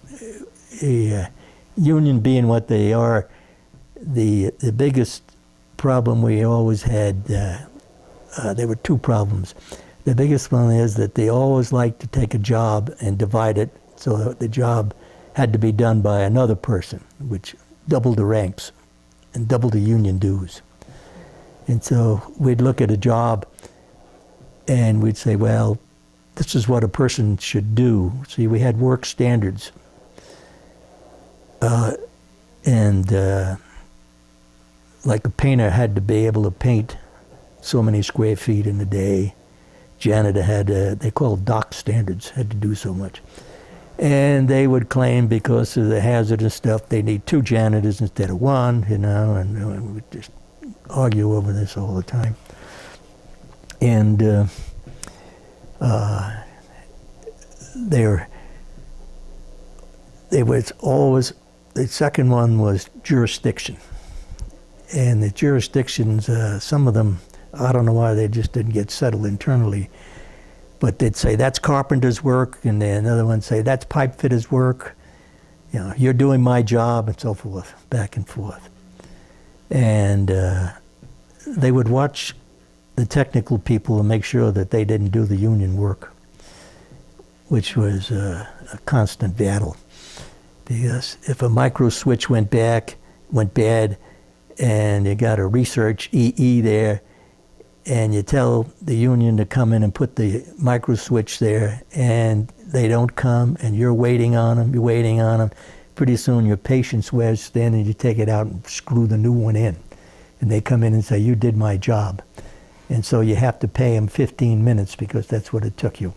a union being what they are, the biggest problem we always had, there were two problems. The biggest one is that they always liked to take a job and divide it so that the job had to be done by another person, which doubled the ranks and doubled the union dues. And so we'd look at a job and we'd say, well, this is what a person should do. See, we had work standards. Like a painter had to be able to paint so many square feet in a day. Janitor had, they called dock standards, had to do so much. And they would claim because of the hazardous stuff, they need 2 janitors instead of 1, you know, and we'd just argue over this all the time. And there was always, the second one was jurisdiction. And the jurisdictions, some of them, I don't know why they just didn't get settled internally, but they'd say that's carpenter's work, and then another one say that's pipe fitter's work. You know, you're doing my job, and so forth, back and forth. And they would watch the technical people and make sure that they didn't do the union work, which was a constant battle. Because if a micro switch went bad, and you got a research EE there, and you tell the union to come in and put the micro switch there, and they don't come, and you're waiting on them, pretty soon your patience wears thin, and you take it out and screw the new one in. And they come in and say, you did my job. And so you have to pay them 15 minutes because that's what it took you.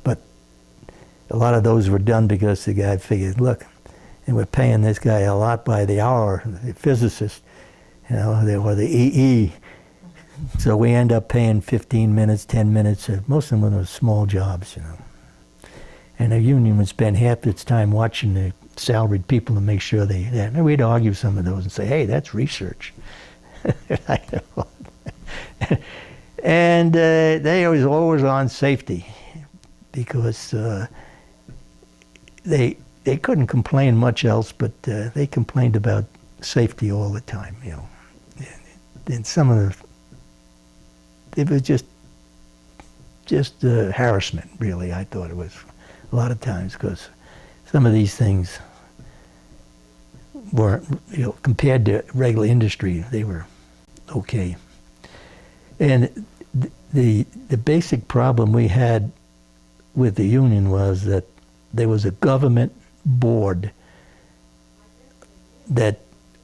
But a lot of those were done because the guy figured, look, and we're paying this guy a lot by the hour, the physicist, you know, or the EE. So we end up paying 15 minutes, 10 minutes. Most of them were small jobs, you know. And the union would spend half its time watching the salaried people to make sure and we'd argue some of those and say, hey, that's research. And they was always on safety because they couldn't complain much else, but they complained about safety all the time, you know. And some of it was just harassment, really. I thought it was a lot of times because some of these things weren't, you know, compared to regular industry, they were okay. And the basic problem we had with the union was that there was a government board that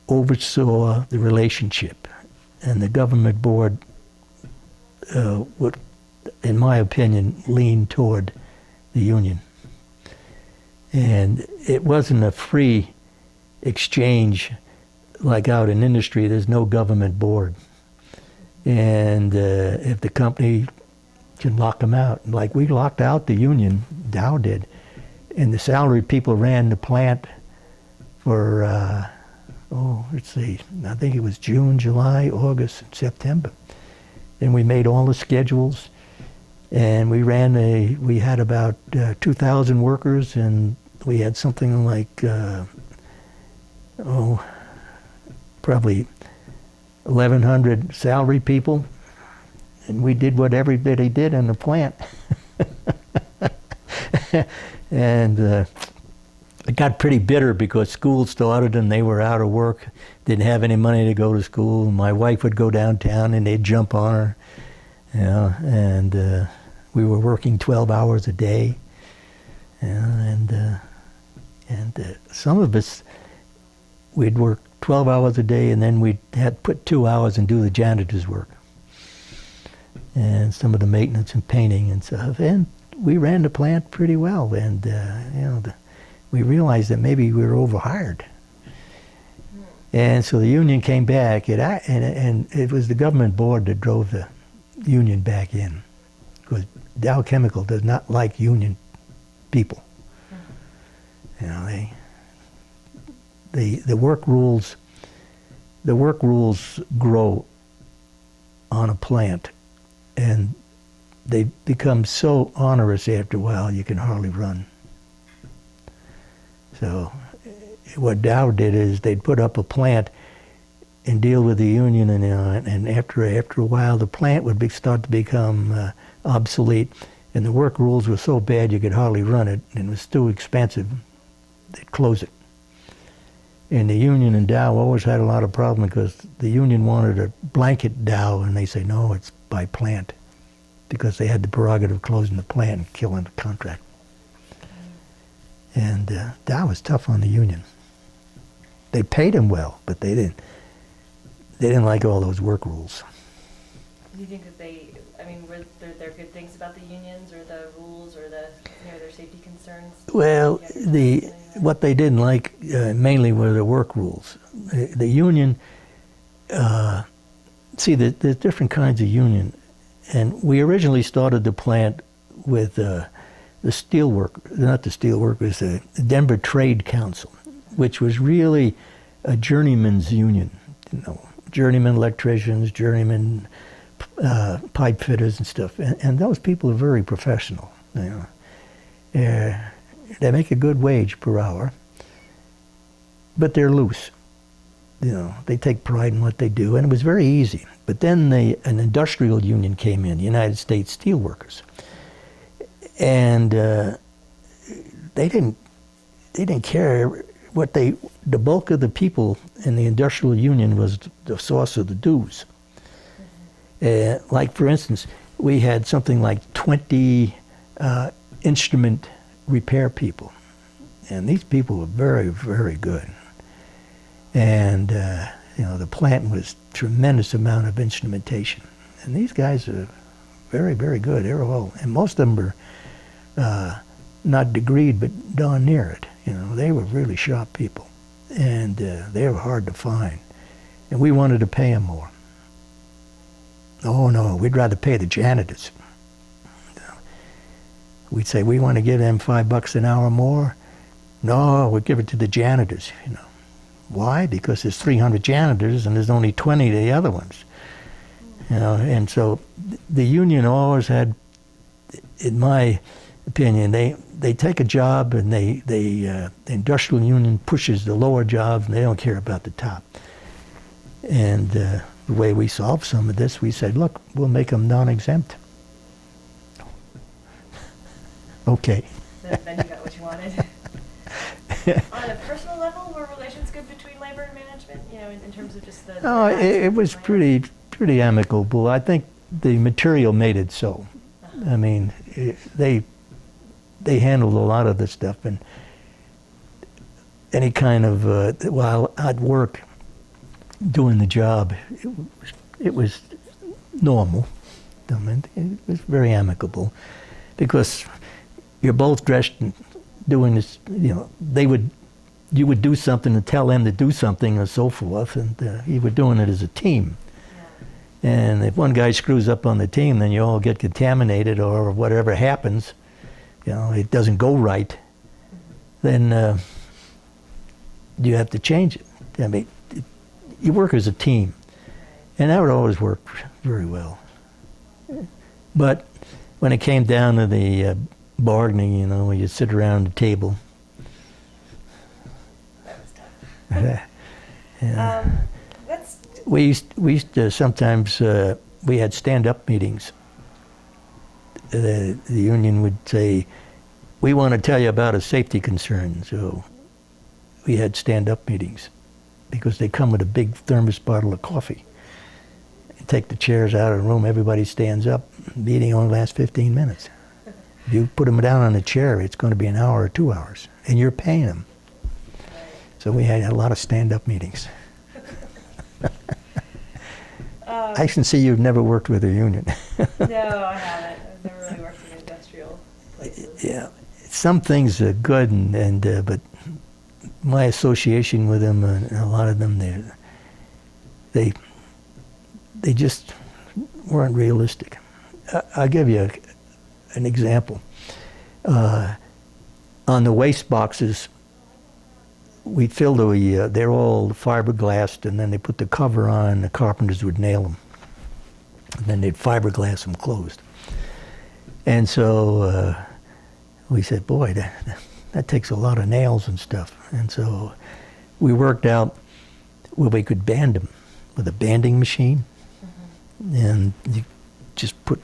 oversaw the relationship, and the government board would, in my opinion, lean toward the union. And it wasn't a free exchange like out in industry. There's no government board. And if the company can lock them out, like we locked out the union, Dow did, and the salaried people ran the plant for, let's see, I think it was June, July, August, and September. And we made all the schedules, and we had about 2,000 workers, and we had something like, probably 1,100 salaried people, and we did what everybody did in the plant. And it got pretty bitter because school started and they were out of work, didn't have any money to go to school. My wife would go downtown and they'd jump on her, you know, and we were working 12 hours a day, you know, and some of us, we'd work 12 hours a day and then we'd had put 2 hours and do the janitor's work and some of the maintenance and painting and stuff. And we ran the plant pretty well, and you know, we realized that maybe we were overhired. And so the union came back, and it was the government board that drove the union back in, because Dow Chemical does not like union people. You know, the work rules grow on a plant, and they become so onerous after a while you can hardly run. So what Dow did is they'd put up a plant and deal with the union, and after a while the plant would start to become obsolete, and the work rules were so bad you could hardly run it, and it was too expensive. They'd close it. And the union and Dow always had a lot of problems because the union wanted to blanket Dow, and they say, no, it's by plant, because they had the prerogative of closing the plant and killing the contract. And Dow was tough on the union. They paid him well, but they didn't like all those work rules. Do you think that were there good things about the unions or the rules or the, their safety concerns? Well, what they didn't like mainly were the work rules. The union, there's different kinds of union, and we originally started the plant with the Denver Trade Council, which was really a journeyman's union, journeyman electricians, journeyman pipe fitters and stuff, and those people are very professional. They make a good wage per hour, but they're loose. They take pride in what they do, and it was very easy. But then an industrial union came in, the United States Steelworkers, and they didn't care the bulk of the people in the industrial union was the source of the dues. Like, for instance, we had something like 20 instrument repair people, and these people were very, very good. And the plant was a tremendous amount of instrumentation, and these guys are very, very good. They were all, and most of them were not degreed, but darn near it. They were really sharp people, and they were hard to find. And we wanted to pay them more. Oh no, we'd rather pay the janitors. We'd say, we want to give them $5 an hour more. No, we'd give it to the janitors. Why? Because there's 300 janitors and there's only 20 of the other ones. And so the union always had, in my opinion, they take a job and the industrial union pushes the lower jobs and they don't care about the top. And the way we solved some of this, we said, look, we'll make them non-exempt. Okay. Then you got what you wanted. On a personal level, were relations good between labor and management? In terms of just the. No, it was pretty amicable. I think the material made it so. I mean, they handled a lot of the stuff, and any kind of while I'd work doing the job, it was normal. I mean, it was very amicable because you're both dressed and doing this. You would do something and tell them to do something and so forth, and you were doing it as a team. Yeah. And if one guy screws up on the team, then you all get contaminated, or whatever happens, it doesn't go right, then you have to change it. I mean, you work as a team, and that would always work very well. But when it came down to the bargaining, when you sit around the table. That was tough. We used to sometimes, we had stand-up meetings. The union would say, we want to tell you about a safety concern. So we had stand-up meetings because they come with a big thermos bottle of coffee. You take the chairs out of the room, everybody stands up. The meeting only lasts 15 minutes. If you put them down on a chair, it's going to be an hour or 2 hours, and you're paying them. So we had a lot of stand-up meetings. I can see you've never worked with a union. No, I haven't. I've never really worked in industrial places. Yeah, some things are good, but my association with them, a lot of them, they just weren't realistic. I'll give you an example. On the waste boxes, we filled they're all fiberglassed, and then they put the cover on, the carpenters would nail them. And then they'd fiberglass them closed. And so we said, boy, that takes a lot of nails and stuff. And so we worked out where we could band them with a banding machine, and you just put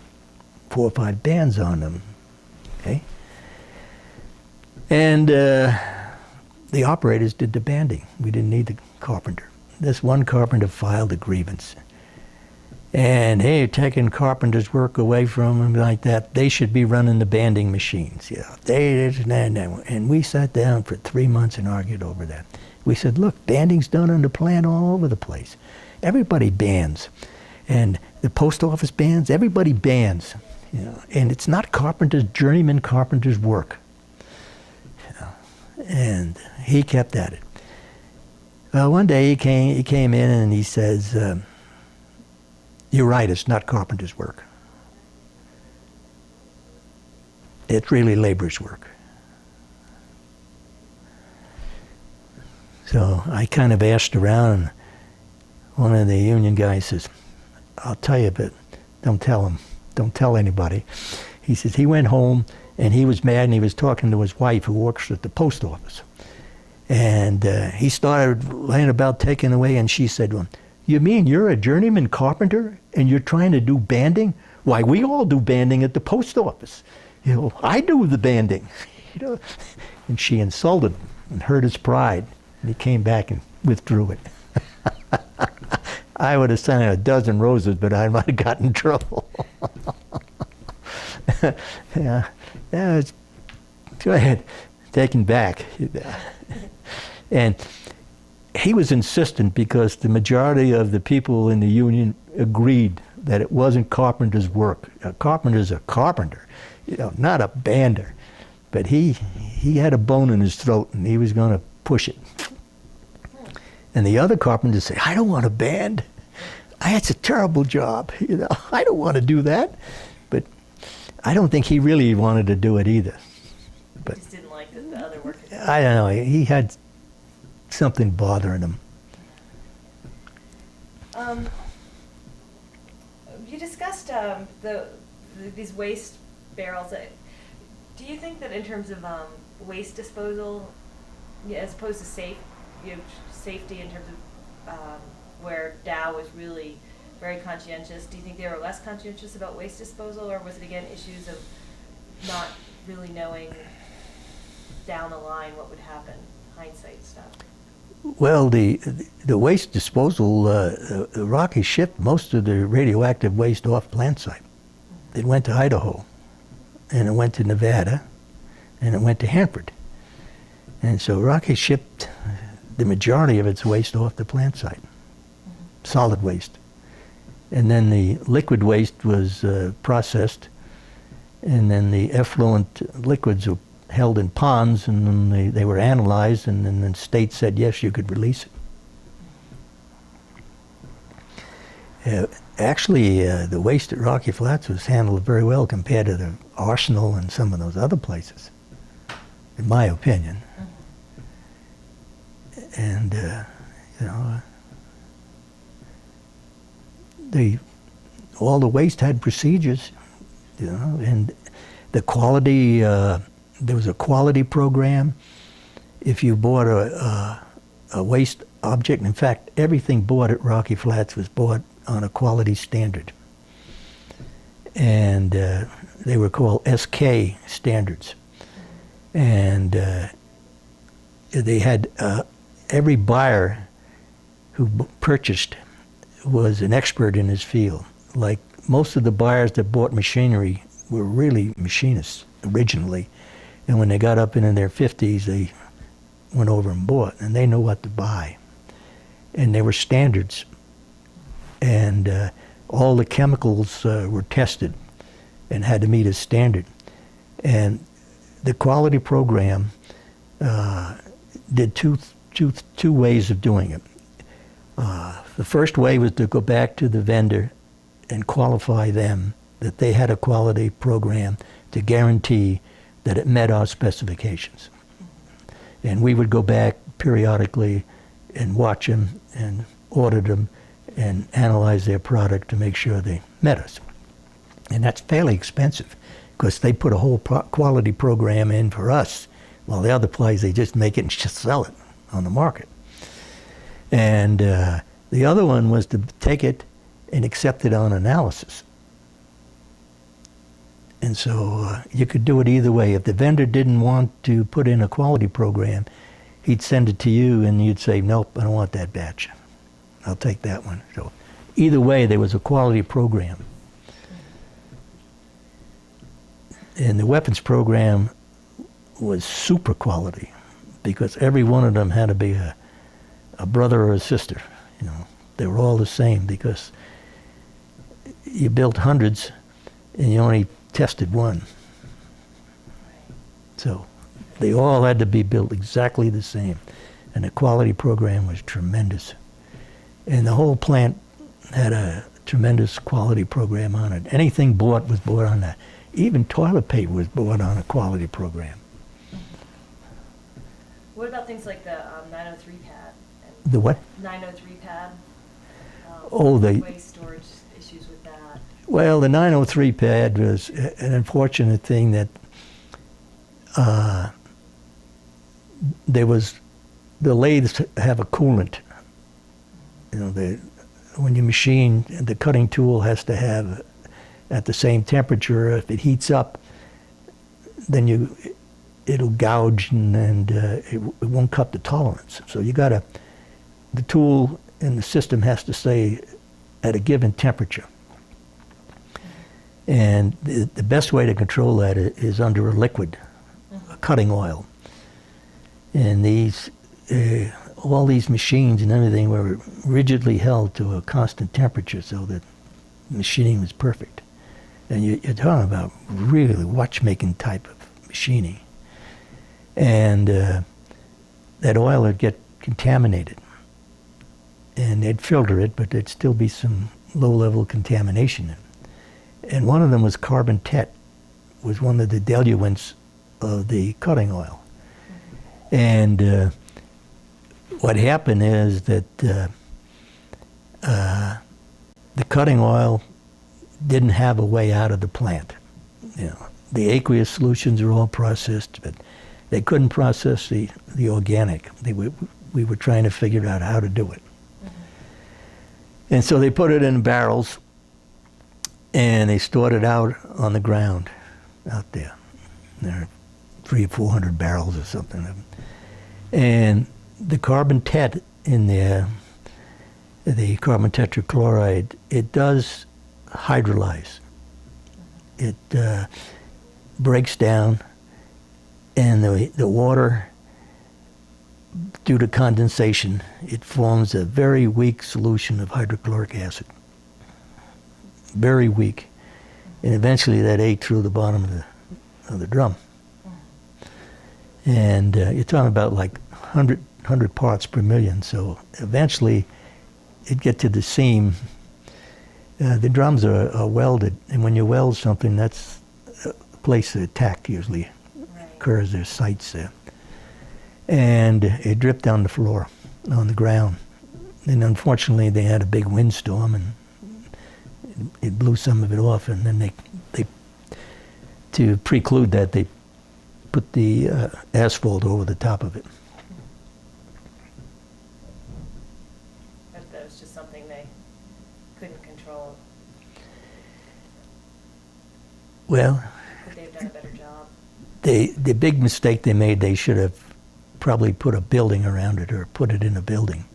4 or 5 bands on them, okay? And the operators did the banding. We didn't need the carpenter. This one carpenter filed a grievance. And hey, taking carpenter's work away from them like that, they should be running the banding machines. You know, and we sat down for 3 months and argued over that. We said, look, banding's done in the plant all over the place. Everybody bands. And the post office bands, everybody bands. You know, and it's not carpenter's, journeyman carpenter's work. You know, and he kept at it. Well, one day he came in and he says, you're right, it's not carpenter's work. It's really labor's work. So I kind of asked around, and one of the union guys says, I'll tell you, but don't tell him. Don't tell anybody. He says he went home and he was mad and he was talking to his wife who works at the post office. And he started laying about taking away, and she said to him, you mean you're a journeyman carpenter and you're trying to do banding? Why, we all do banding at the post office. You know, I do the banding. You know, and she insulted him and hurt his pride, and he came back and withdrew it. I would have sent him a dozen roses, but I might have gotten in trouble. Yeah, it's, go ahead, taken back. And he was insistent because the majority of the people in the union agreed that it wasn't carpenter's work. A carpenter's a carpenter, you know, not a bander. But he had a bone in his throat, and he was going to push it. And the other carpenters say, I don't want to band. That's a terrible job. You know, I don't want to do that. But I don't think he really wanted to do it either. But Just didn't like the other work. I don't know. He had something bothering him. You discussed these waste barrels. Do you think that in terms of waste disposal, as opposed to safety in terms of where Dow was really very conscientious, do you think they were less conscientious about waste disposal, or was it again issues of not really knowing down the line what would happen, hindsight stuff? Well, the waste disposal, Rocky shipped most of the radioactive waste off plant site. It went to Idaho, and it went to Nevada, and it went to Hanford. And so Rocky shipped the majority of its waste off the plant site, solid waste. And then the liquid waste was processed, and then the effluent liquids were held in ponds, and then they were analyzed, and then the state said, yes, you could release it. Actually, the waste at Rocky Flats was handled very well compared to the Arsenal and some of those other places, in my opinion. And, you know, all the waste had procedures, you know, and the quality, there was a quality program. If you bought a waste object, in fact, everything bought at Rocky Flats was bought on a quality standard. And they were called SK standards. And they had every buyer who purchased was an expert in his field. Like most of the buyers that bought machinery were really machinists originally. And when they got up into their 50s, they went over and bought, and they knew what to buy. And there were standards. And all the chemicals were tested and had to meet a standard. And the quality program did two ways of doing it. The first way was to go back to the vendor and qualify them that they had a quality program to guarantee that it met our specifications. And we would go back periodically and watch them and audit them and analyze their product to make sure they met us. And that's fairly expensive because they put a whole quality program in for us, while the other place, they just make it and just sell it on the market. And the other one was to take it and accept it on analysis. And so you could do it either way. If the vendor didn't want to put in a quality program, he'd send it to you and you'd say, nope, I don't want that batch. I'll take that one. So either way, there was a quality program. And the weapons program was super quality because every one of them had to be a brother or a sister. You know, they were all the same because you built hundreds and you only tested one. So they all had to be built exactly the same. And the quality program was tremendous. And the whole plant had a tremendous quality program on it. Anything bought was bought on that. Even toilet paper was bought on a quality program. What about things like the 903 pad? And The what? 903 pad? Oh, the waste storage issues with that. Well, the 903 pad was an unfortunate thing that there was, the lathes have a coolant. You know, when you machine, the cutting tool has to have at the same temperature. If it heats up, then it'll gouge and it won't cut the tolerance. So you gotta, the tool in the system has to stay at a given temperature. And the best way to control that is under a liquid, a cutting oil. And all these machines and everything were rigidly held to a constant temperature so that machining was perfect. And you're talking about really watchmaking type of machining. And that oil would get contaminated. And they'd filter it, but there'd still be some low-level contamination in it. And one of them was carbon tet, was one of the diluents of the cutting oil. And what happened is that the cutting oil didn't have a way out of the plant. You know, the aqueous solutions are all processed, but they couldn't process the organic. We were trying to figure out how to do it. And so they put it in barrels and they stored it out on the ground out there. There are 300 or 400 barrels or something of them. And the carbon tet in there, the carbon tetrachloride, it does hydrolyze. It breaks down, and the water, due to condensation, it forms a very weak solution of hydrochloric acid. Very weak. And eventually that ate through the bottom of the drum. And you're talking about like 100 parts per million. So eventually it get to the seam. The drums are welded, and when you weld something, that's a place of attack usually occurs. There's sites there. And it dripped down the floor, on the ground. And unfortunately, they had a big windstorm, and it blew some of it off. And then they to preclude that, they put the asphalt over the top of it. That was just something they couldn't control. Well, Could they have done a better job? the big mistake they made, they should have probably put a building around it or put it in a building.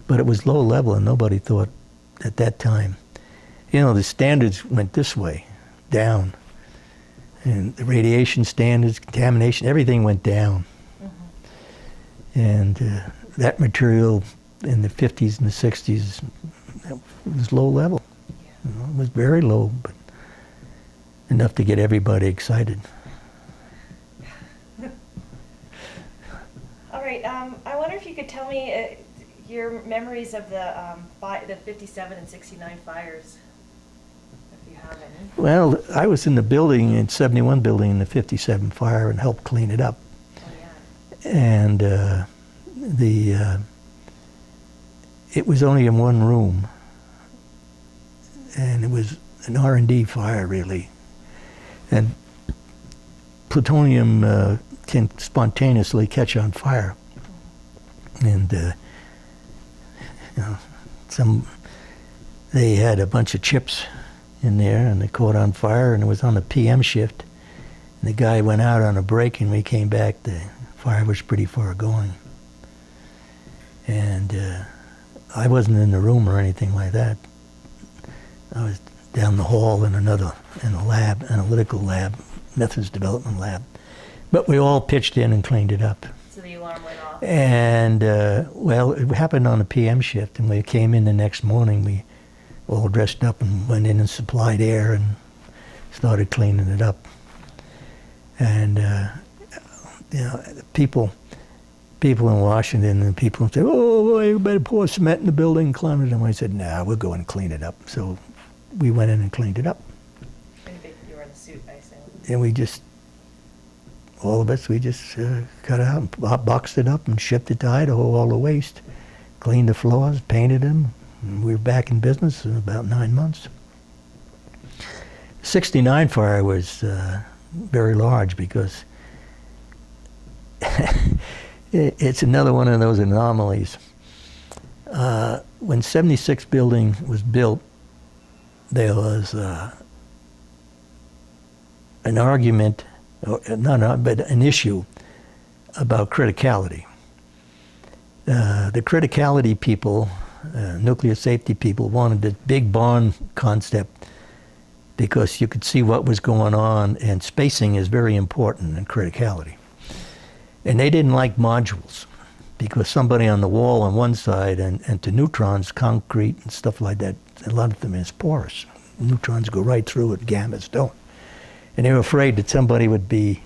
But it was low level and nobody thought at that time. You know, the standards went this way, down. And the radiation standards, contamination, everything went down. And that material in the 50s and the 60s, it was low level. You know, it was very low, but enough to get everybody excited. All right, I wonder if you could tell me your memories of the 57 and 69 fires, if you have any. Well, I was in the building, in 71 building, in the 57 fire and helped clean it up. Oh, yeah. And it was only in one room. And it was an R&D fire, really. And plutonium can spontaneously catch on fire. And They had a bunch of chips in there, and they caught on fire, and it was on a PM shift. And the guy went out on a break, and we came back. The fire was pretty far going. And I wasn't in the room or anything like that. I was down the hall in a lab, analytical lab, methods development lab. But we all pitched in and cleaned it up. So the alarm went off. And, well, it happened on a PM shift, and we came in the next morning. We all dressed up and went in and supplied air and started cleaning it up. And, people in Washington and people say, oh, boy, you better pour cement in the building and clean it. And I said, nah, we'll go and clean it up. So we went in and cleaned it up. And you were in a suit, I assume. And we just, all of us, we just cut it out and boxed it up and shipped it to Idaho, all the waste, cleaned the floors, painted them, and we were back in business in about 9 months. 69 fire was very large because it's another one of those anomalies. When 76 building was built, there was an argument, but an issue about criticality. The criticality people, nuclear safety people, wanted this big barn concept because you could see what was going on, and spacing is very important in criticality. And they didn't like modules because somebody on the wall on one side and to neutrons, concrete and stuff like that, a lot of them is porous. Neutrons go right through it, gammas don't. And they were afraid that somebody would be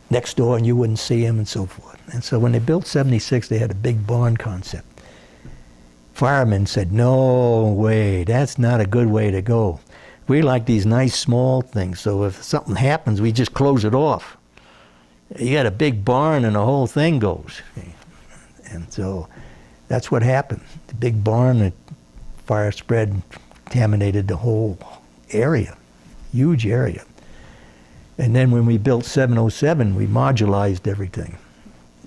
next door and you wouldn't see him and so forth. And so when they built 76, they had a big barn concept. Firemen said, no way, that's not a good way to go. We like these nice small things, so if something happens, we just close it off. You got a big barn and the whole thing goes. And so that's what happened. The big barn, the fire spread, contaminated the whole area, huge area. And then when we built 707, we modularized everything.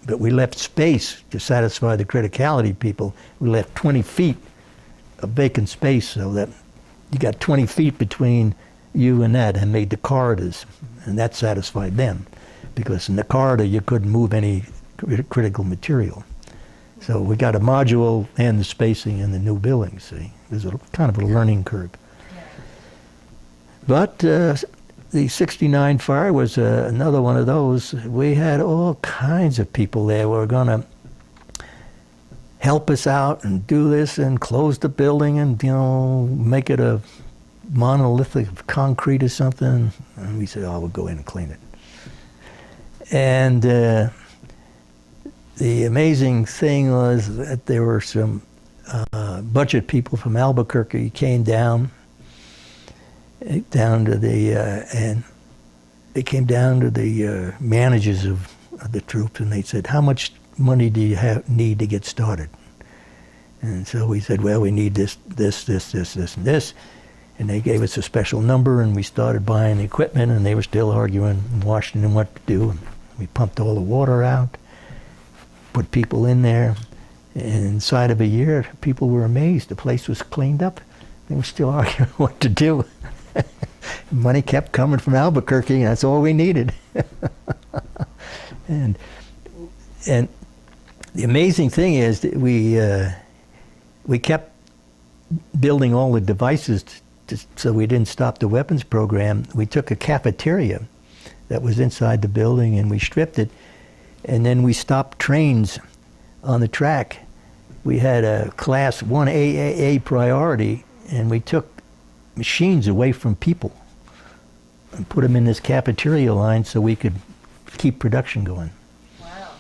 But we left space to satisfy the criticality people. We left 20 feet of vacant space so that you got 20 feet between you and that, and made the corridors, and that satisfied them. Because in the corridor you couldn't move any critical material. So we got a module and the spacing in the new building, see. There's a kind of a learning curve. Yeah. But the 69 fire was another one of those. We had all kinds of people there who were going to help us out and do this and close the building and, make it a monolithic concrete or something. And we said, we'll go in and clean it. And the amazing thing was that there were some budget people from Albuquerque came down to the, and they came down to the managers of the troops, and they said, how much money do you need to get started? And so we said, well, we need this, and this. And they gave us a special number, and we started buying the equipment, and they were still arguing in Washington what to do. And we pumped all the water out, put people in there, and inside of a year, people were amazed. The place was cleaned up. They were still arguing what to do. Money kept coming from Albuquerque, and that's all we needed. and the amazing thing is that we kept building all the devices so we didn't stop the weapons program. We took a cafeteria that was inside the building and we stripped it, and then we stopped trains on the track. We had a class 1AAA priority, and we took machines away from people and put them in this cafeteria line so we could keep production going. Wow.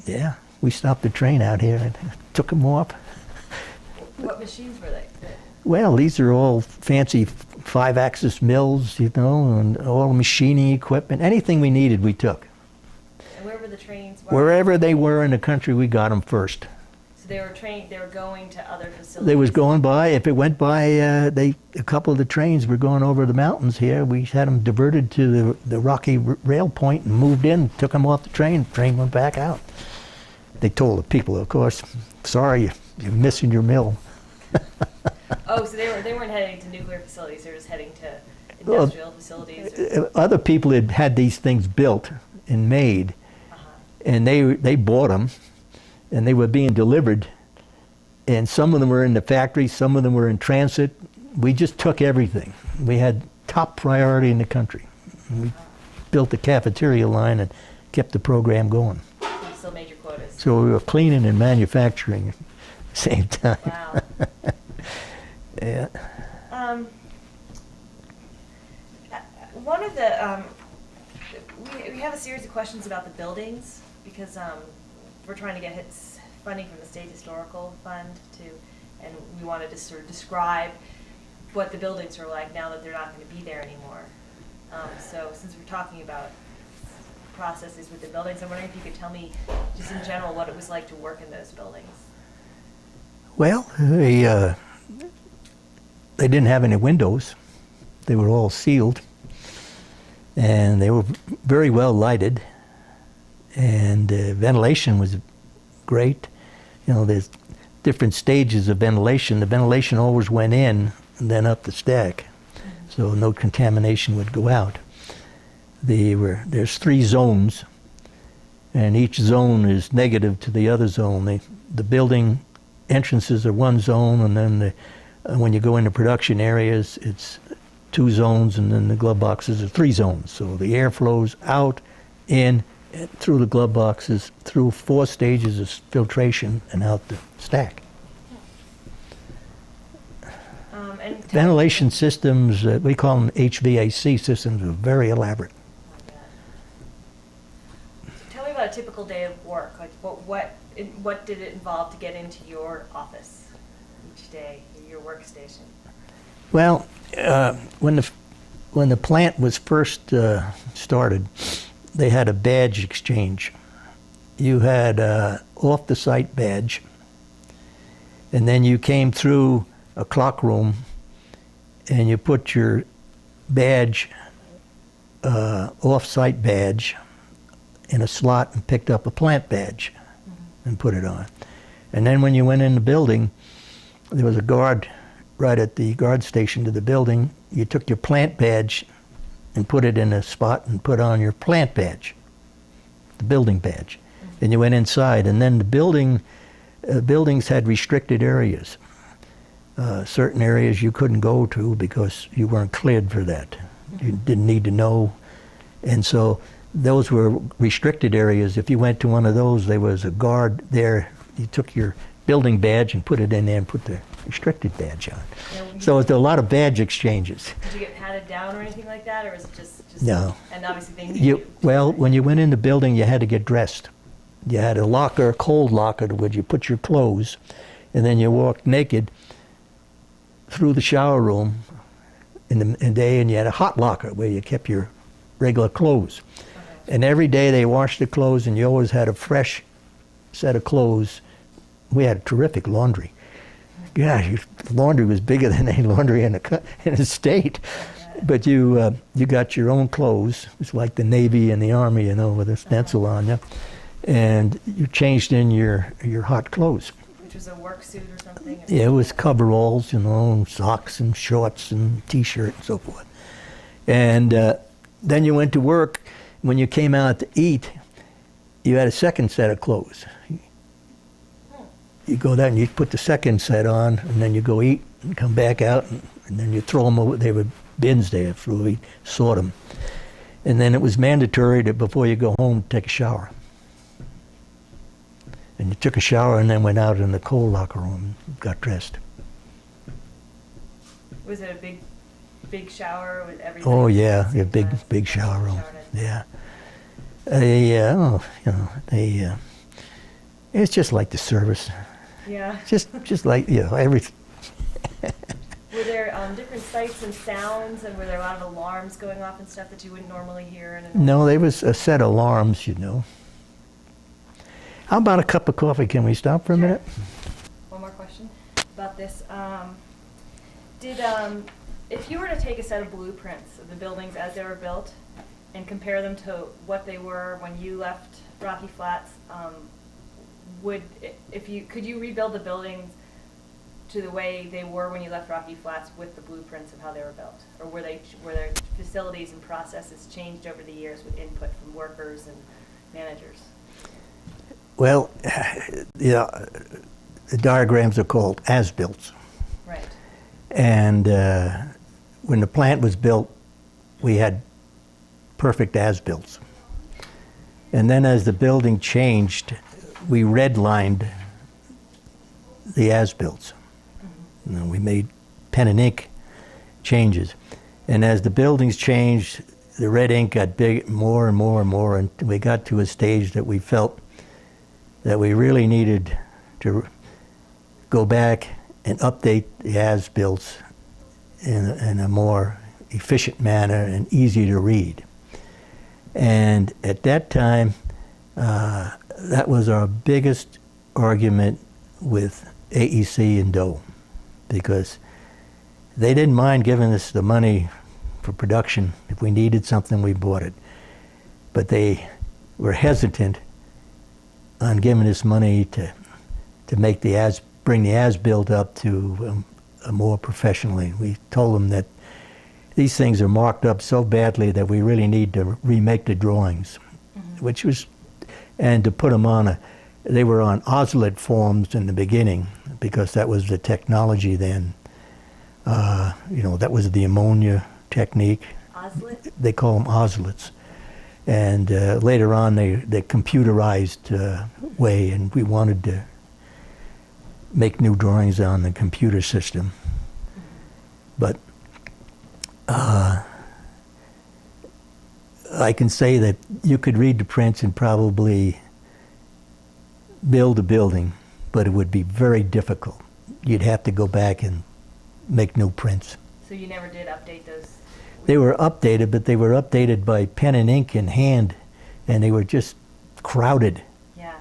Yeah, we stopped the train out here and took them off. What machines were they? Well, these are all fancy 5-axis mills, and all machining equipment. Anything we needed, we took. And where were the trains? Wherever they were in the country, we got them first. So they were going to other facilities? They was going by. If it went by, a couple of the trains were going over the mountains here. We had them diverted to the Rocky Rail Point and moved in, took them off the train went back out. They told the people, of course, sorry, you're missing your mill. Oh, so they weren't heading to nuclear facilities, they were just heading to Well, industrial facilities? Or, Other people had had these things built and made, and they bought them, and they were being delivered, and some of them were in the factory, some of them were in transit. We just took everything. We had top priority in the country. We built the cafeteria line and kept the program going. you still made your quotas? So we were cleaning and manufacturing at the same time. Wow. Yeah. One of the, we have a series of questions about the buildings because we're trying to get funding from the State Historical Fund and we wanted to sort of describe what the buildings are like now that they're not going to be there anymore. So since we're talking about processes with the buildings, I'm wondering if you could tell me just in general what it was like to work in those buildings. Well, they didn't have any windows. They were all sealed. And they were very well lighted. And ventilation was great. You know, there's different stages of ventilation. The ventilation always went in and then up the stack. So no contamination would go out. There's 3 zones, and each zone is negative to the other zone. The building entrances are one zone, and then when you go into production areas, it's 2 zones, and then the glove boxes are 3 zones. So the air flows out, in, through the glove boxes, through 4 stages of filtration, and out the stack. And Ventilation systems, we call them HVAC systems, are very elaborate. tell me about a typical day of work. Like what did it involve to get into your office each day, your workstation? Well, when the plant was first started, they had a badge exchange. You had off the site badge, and then you came through a clock room, and you put your badge, off site badge, in a slot and picked up a plant badge and put it on. And then when you went in the building, there was a guard right at the guard station to the building. You took your plant badge and put it in a spot and put on your plant badge, the building badge. And you went inside. And then the buildings had restricted areas. Certain areas you couldn't go to because you weren't cleared for that. You didn't need to know. And so those were restricted areas. If you went to one of those, there was a guard there. You took your building badge and put it in there and put the restricted badge on. So it's a lot of badge exchanges. Did you get patted down or anything like that, or was it just No. And obviously they knew you. Well, when you went in the building, you had to get dressed. You had a locker, a cold locker, where you put your clothes, and then you walked naked through the shower room in the day, and you had a hot locker where you kept your regular clothes. Okay. And every day they washed the clothes, and you always had a fresh set of clothes. We had a terrific laundry. Gosh, laundry was bigger than any laundry in the state. But you got your own clothes. It's like the Navy and the Army, you know, with a stencil on you. And you changed in your hot clothes. Which was a work suit or something? Yeah, it was coveralls, you know, and socks and shorts and T-shirt and so forth. And then you went to work. When you came out to eat, you had a second set of clothes. You go there and you put the second set on, and then you go eat and come back out, and then you throw them over. They were bins there for we sort them. And then it was mandatory that before you go home, take a shower. And you took a shower and then went out in the cold locker room and got dressed. Was it a big shower with everything? Oh yeah, a big shower room. Yeah. It's just like the service. Yeah. Just like, you know, everything. Were there different sights and sounds, and were there a lot of alarms going off and stuff that you wouldn't normally hear? No, there was a set of alarms, you know. How about a cup of coffee? Can we stop for a minute? One more question about this. If you were to take a set of blueprints of the buildings as they were built and compare them to what they were when you left Rocky Flats, could you rebuild the buildings to the way they were when you left Rocky Flats with the blueprints of how they were built? Or were their facilities and processes changed over the years with input from workers and managers? Well, yeah, the diagrams are called as-built. Right. And when the plant was built, we had perfect as-built. And then as the building changed, we redlined the as-built. You know, we made pen and ink changes. And as the buildings changed, the red ink got big, more and more and more, and we got to a stage that we felt that we really needed to go back and update the as-built in a more efficient manner and easy to read. And at that time, that was our biggest argument with AEC and Doe, because they didn't mind giving us the money for production. If we needed something, we bought it. But they were hesitant on giving us money to make bring the as-built up to a more professionally. We told them that these things are marked up so badly that we really need to remake the drawings, which was, and to put them on they were on oscillate forms in the beginning because that was the technology then. You know, that was the ammonia technique. Oscillate? They call them oscillates. And later on, they computerized way, and we wanted to make new drawings on the computer system. But I can say that you could read the prints and probably build a building, but it would be very difficult. You'd have to go back and make new prints. So you never did update those? They were updated, but they were updated by pen and ink in hand, and they were just crowded. Yeah.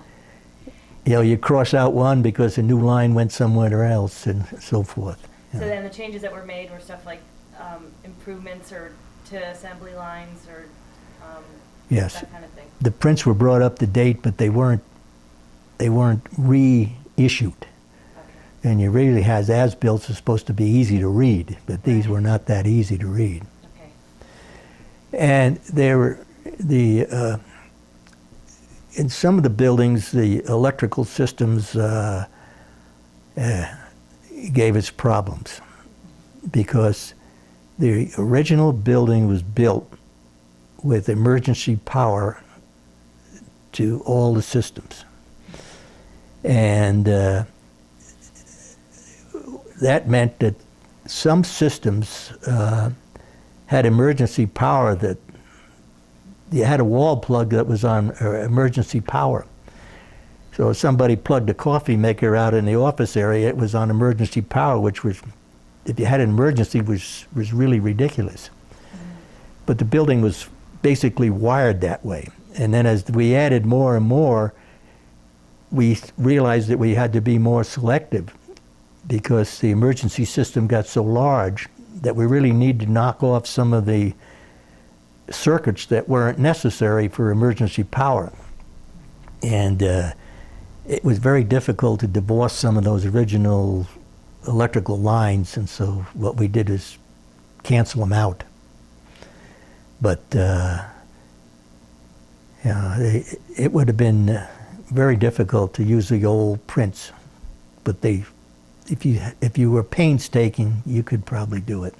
You know, you cross out one because a new line went somewhere else, and so forth. So then the changes that were made were stuff like improvements or to assembly lines or Yes. that kind of thing? The prints were brought up to date, but they weren't reissued. Okay. And you really has as-built are supposed to be easy to read, but these were not that easy to read. Okay. And there were in some of the buildings, the electrical systems gave us problems because the original building was built with emergency power to all the systems. And that meant that some systems had emergency power that you had a wall plug that was on emergency power. So if somebody plugged a coffee maker out in the office area, it was on emergency power, which was, if you had an emergency, was really ridiculous. But the building was basically wired that way. And then as we added more and more, we realized that we had to be more selective because the emergency system got so large that we really need to knock off some of the circuits that weren't necessary for emergency power. And it was very difficult to divorce some of those original electrical lines, and so what we did is cancel them out. But it would have been very difficult to use the old prints, but if you were painstaking, you could probably do it.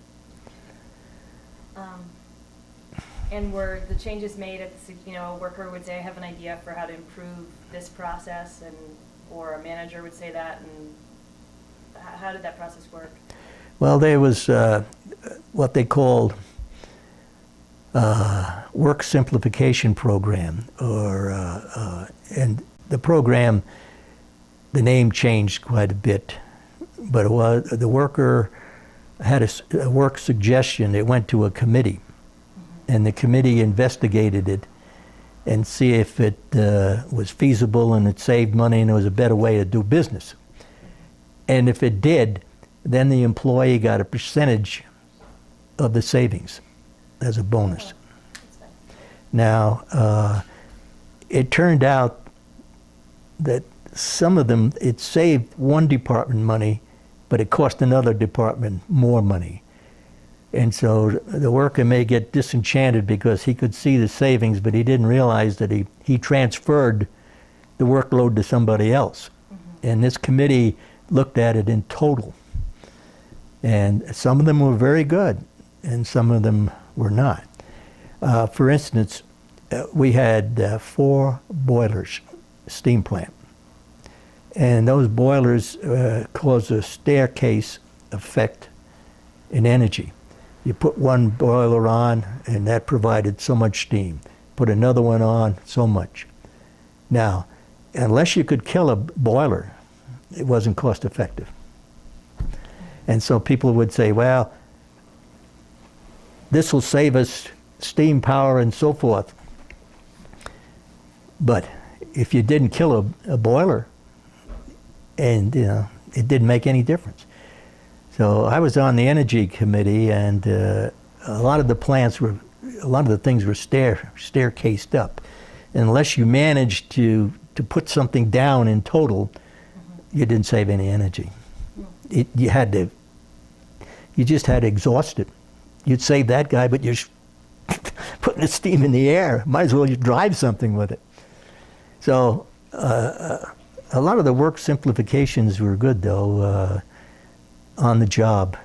And were the changes made at a worker would say, I have an idea for how to improve this process, or a manager would say that, and how did that process work? Well, there was what they called work simplification program, and the program, the name changed quite a bit, but it was, the worker had a work suggestion. It went to a committee, and the committee investigated it and see if it was feasible and it saved money and it was a better way to do business. And if it did, then the employee got a percentage of the savings as a bonus. Now, it turned out that some of them, it saved one department money, but it cost another department more money. And so the worker may get disenchanted because he could see the savings, but he didn't realize that he transferred the workload to somebody else. And this committee looked at it in total. And some of them were very good, and some of them were not. For instance, we had 4 boilers, steam plant. And those boilers cause a staircase effect in energy. You put one boiler on, and that provided so much steam. Put another one on, so much. Now, unless you could kill a boiler, it wasn't cost effective. And so people would say, well, this will save us steam power and so forth. But if you didn't kill a boiler, and it didn't make any difference. So I was on the energy committee, and a lot of the things were staircased up. And unless you managed to put something down in total, you didn't save any energy. You just had to exhaust it. You'd save that guy, but you're putting the steam in the air. Might as well you drive something with it. So a lot of the work simplifications were good, though, on the job.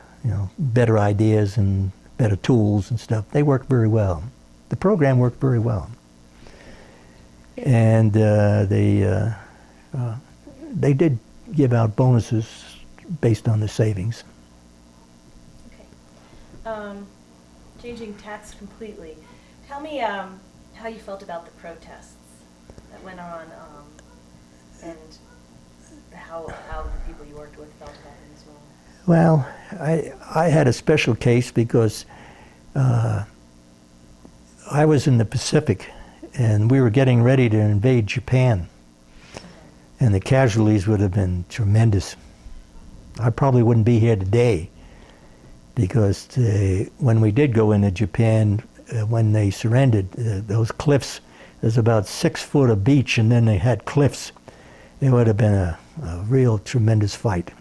Better ideas and better tools and stuff. They worked very well. The program worked very well. And they did give out bonuses based on the savings. Okay. Changing tacks completely. Tell me how you felt about the protests that went on, and how the people you worked with felt about them as well. Well, I had a special case because I was in the Pacific, and we were getting ready to invade Japan. And the casualties would have been tremendous. I probably wouldn't be here today, because when we did go into Japan, when they surrendered, those cliffs, there's about 6 foot of beach, and then they had cliffs. It would have been a real tremendous fight.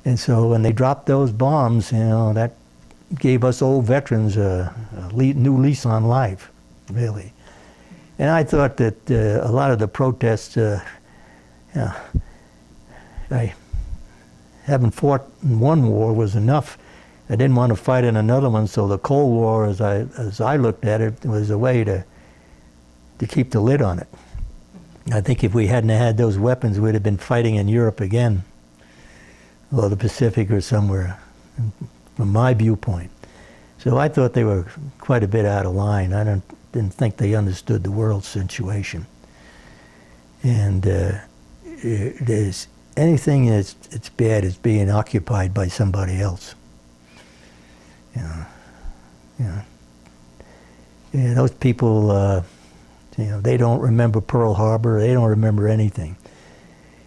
And so when they dropped those bombs, that gave us old veterans a new lease on life, really. And I thought that a lot of the protests, having fought in one war was enough. I didn't want to fight in another one, so the Cold War, as I looked at it, was a way to keep the lid on it. I think if we hadn't had those weapons, we'd have been fighting in Europe again, or the Pacific or somewhere, from my viewpoint. So I thought they were quite a bit out of line. I didn't think they understood the world situation. And there's anything that's bad is being occupied by somebody else. Those people, they don't remember Pearl Harbor. They don't remember anything.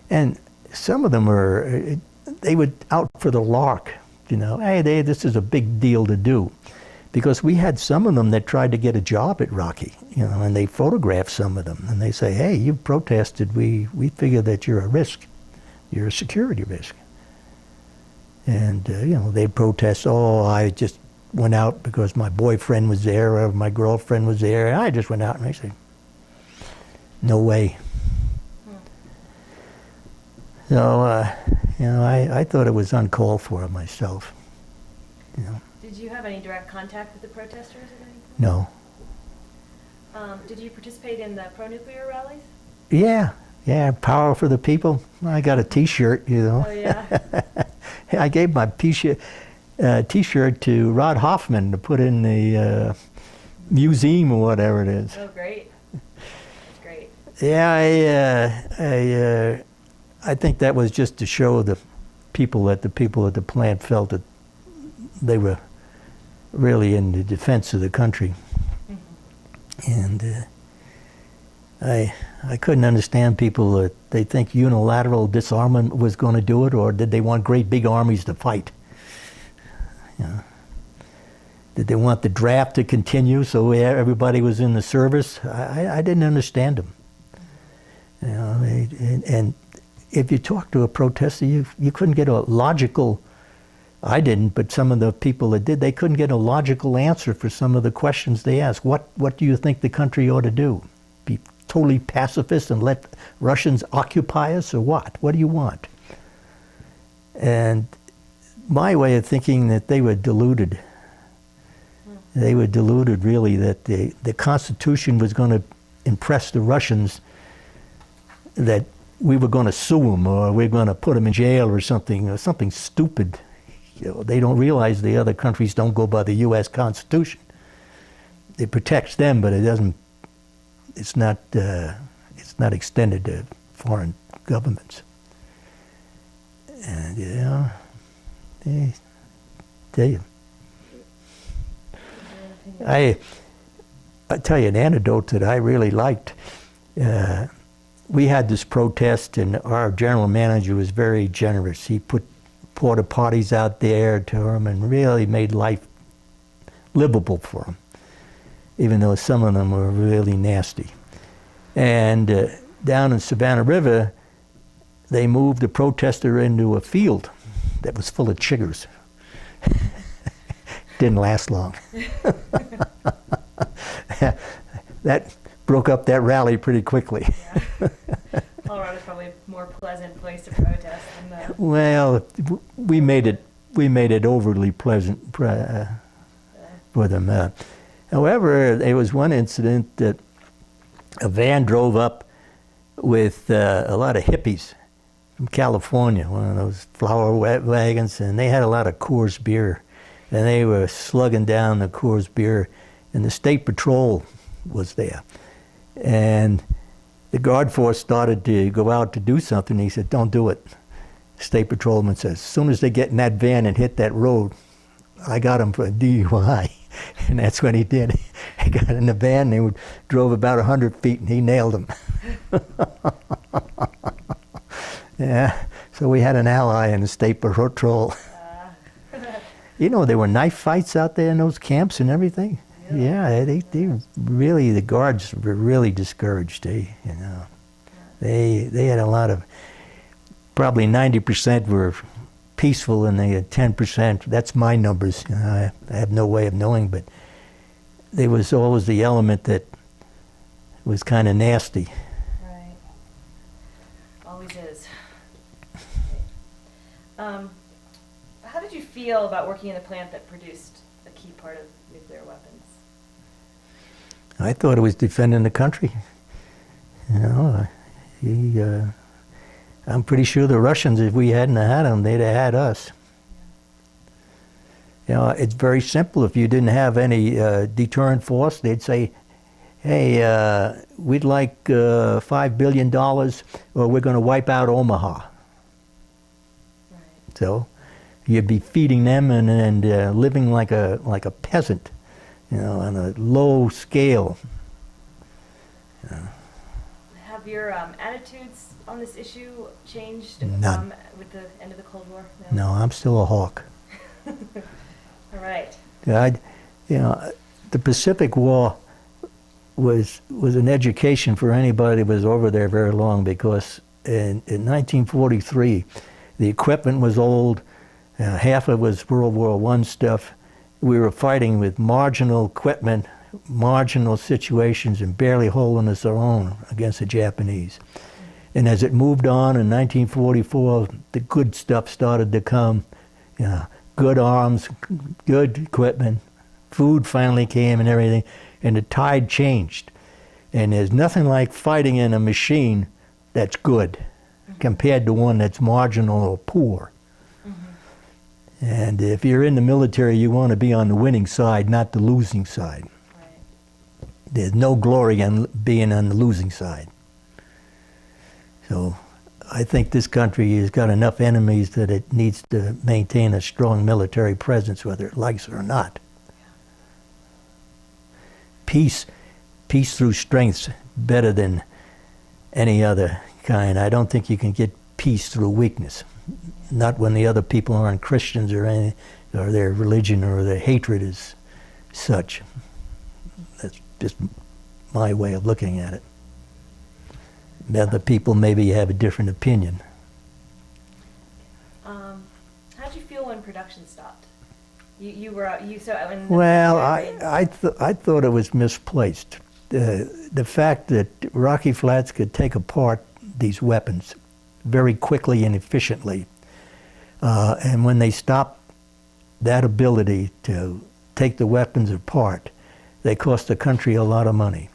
And some of them they were out for the lark. Hey, this is a big deal to do. Because we had some of them that tried to get a job at Rocky, and they photographed some of them. And they say, hey, you protested. We figure that you're a risk. You're a security risk. And, they'd protest, I just went out because my boyfriend was there or my girlfriend was there. And I just went out, and they say, no way. So, I thought it was uncalled for myself. Did you have any direct contact with the protesters at any point? No. Did you participate in the pro-nuclear rallies? Yeah, power for the people. I got a T-shirt, Oh, yeah? I gave my T-shirt to Rod Hoffman to put in the museum or whatever it is. Oh, great. That's great. Yeah, I think that was just to show the people at the plant felt that they were really in the defense of the country. And I couldn't understand people that they think unilateral disarmament was going to do it, or did they want great big armies to fight? Did they want the draft to continue so everybody was in the service? I didn't understand them. You know, and if you talk to a protester, you couldn't get a logical, I didn't, but some of the people that did, they couldn't get a logical answer for some of the questions they asked. What do you think the country ought to do? Be totally pacifist and let Russians occupy us, or what? What do you want? And my way of thinking, that they were deluded. They were deluded, really, that the Constitution was going to impress the Russians that we were going to sue them, or we're going to put them in jail or something stupid. You know, they don't realize the other countries don't go by the U.S. Constitution. It protects them, but it doesn't. It's not extended to foreign governments. And you know, they tell you. I tell you an anecdote that I really liked. We had this protest, and our general manager was very generous. He put porta potties out there to them and really made life livable for them, even though some of them were really nasty. And down in Savannah River, they moved a protester into a field that was full of chiggers. Didn't last long. That broke up that rally pretty quickly. Yeah. Colorado's probably a more pleasant place to protest than the... Well, we made it overly pleasant for them. However, there was one incident that a van drove up with a lot of hippies from California, one of those flower wagons, and they had a lot of Coors beer, and they were slugging down the Coors beer, and the state patrol was there. And the guard force started to go out to do something. He said, "Don't do it." State patrolman says, "As soon as they get in that van and hit that road, I got him for a DUI." And that's what he did. He got in the van, they drove about 100 feet, and he nailed them. Yeah, so we had an ally in the state patrol. You know, there were knife fights out there in those camps and everything. Yeah, they really, the guards were really discouraged. They had a lot of, probably 90% were peaceful, and they had 10%. That's my numbers. You know, I have no way of knowing, but there was always the element that was kind of nasty. Right. Always is. How did you feel about working in a plant that produced a key part of nuclear weapons? I thought it was defending the country. You know, I'm pretty sure the Russians, if we hadn't had them, they'd have had us. You know, it's very simple. If you didn't have any deterrent force, they'd say, "Hey, we'd like $5 billion, or we're going to wipe out Omaha." Right. So you'd be feeding them and living like a peasant, you know, on a low scale. Have your attitudes on this issue changed None. With the end of the Cold War? No, I'm still a hawk. All right. You know, the Pacific War was an education for anybody that was over there very long, because in 1943, the equipment was old. Half of it was World War I stuff. We were fighting with marginal equipment, marginal situations, and barely holding us our own against the Japanese. And as it moved on in 1944, the good stuff started to come. You know, good arms, good equipment, food finally came and everything, and the tide changed. And there's nothing like fighting in a machine that's good compared to one that's marginal or poor. And if you're in the military, you want to be on the winning side, not the losing side. Right. There's no glory in being on the losing side. So I think this country has got enough enemies that it needs to maintain a strong military presence, whether it likes it or not. Peace through strength's better than any other kind. I don't think you can get peace through weakness. Not when the other people aren't Christians or any, or their religion or their hatred is such. That's just my way of looking at it. Other people maybe have a different opinion. How'd you feel when production stopped? You were out, when Well, I thought it was misplaced. The fact that Rocky Flats could take apart these weapons very quickly and efficiently, and when they stopped that ability to take the weapons apart, they cost the country a lot of money.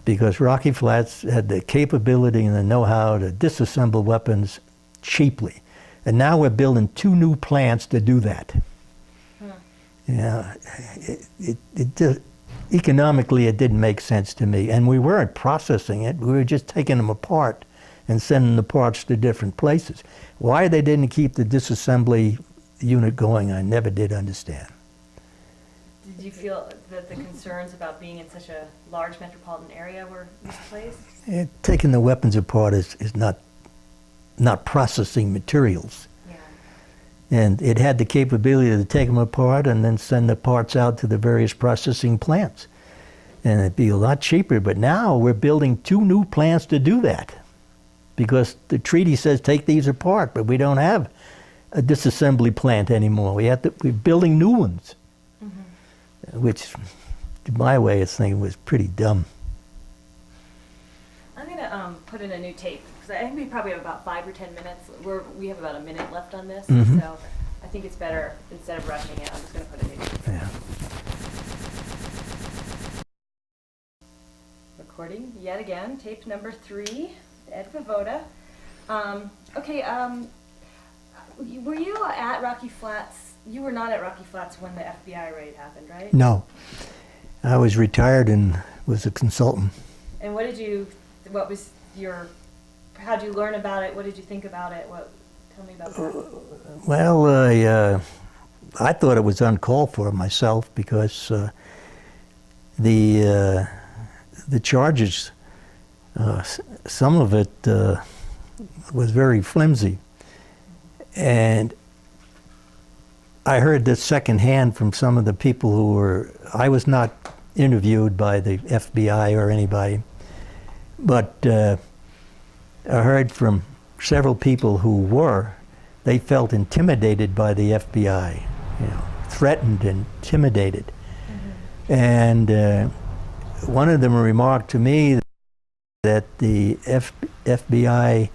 Because Rocky Flats had the capability and the know-how to disassemble weapons cheaply. And now we're building 2 new plants to do that. Yeah, economically it didn't make sense to me. And we weren't processing it, we were just taking them apart and sending the parts to different places. Why they didn't keep the disassembly unit going, I never did understand. Did you feel that the concerns about being in such a large metropolitan area were misplaced? Taking the weapons apart is not processing materials. Yeah. And it had the capability to take them apart and then send the parts out to the various processing plants. And it'd be a lot cheaper, but now we're building 2 new plants to do that. Because the treaty says take these apart, but we don't have a disassembly plant anymore. We're building new ones. Which, to my way of thinking, was pretty dumb. I'm going to put in a new tape, because I think we probably have about 5 or 10 minutes. We have about a minute left on this, so I think it's better, instead of rushing it, I'm just going to put a new tape. Yeah. Recording yet again, tape number 3, Ed Vovoda. Were you at Rocky Flats? You were not at Rocky Flats when the FBI raid happened, right? No. I was retired and was a consultant. And how'd you learn about it? What did you think about it? Tell me about that. Well, I thought it was uncalled for myself because the charges, some of it was very flimsy. And I heard this secondhand from some of the people who were, I was not interviewed by the FBI or anybody, but I heard from several people who were, they felt intimidated by the FBI, threatened and intimidated. And one of them remarked to me that the FBI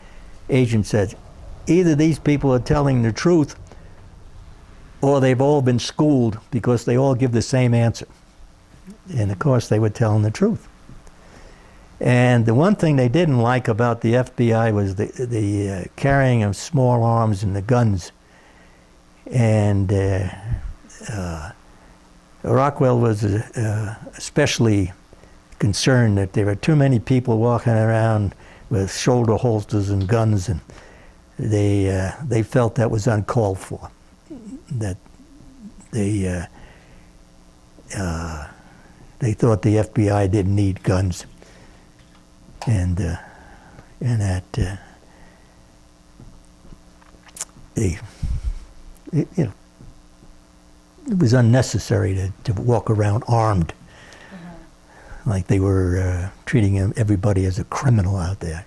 agent said, either these people are telling the truth or they've all been schooled because they all give the same answer. And of course they were telling the truth. And the one thing they didn't like about the FBI was the carrying of small arms and the guns. And Rockwell was especially concerned that there were too many people walking around with shoulder holsters and guns, and they felt that was uncalled for. That they thought the FBI didn't need guns, and that it was unnecessary to walk around armed, like they were treating everybody as a criminal out there.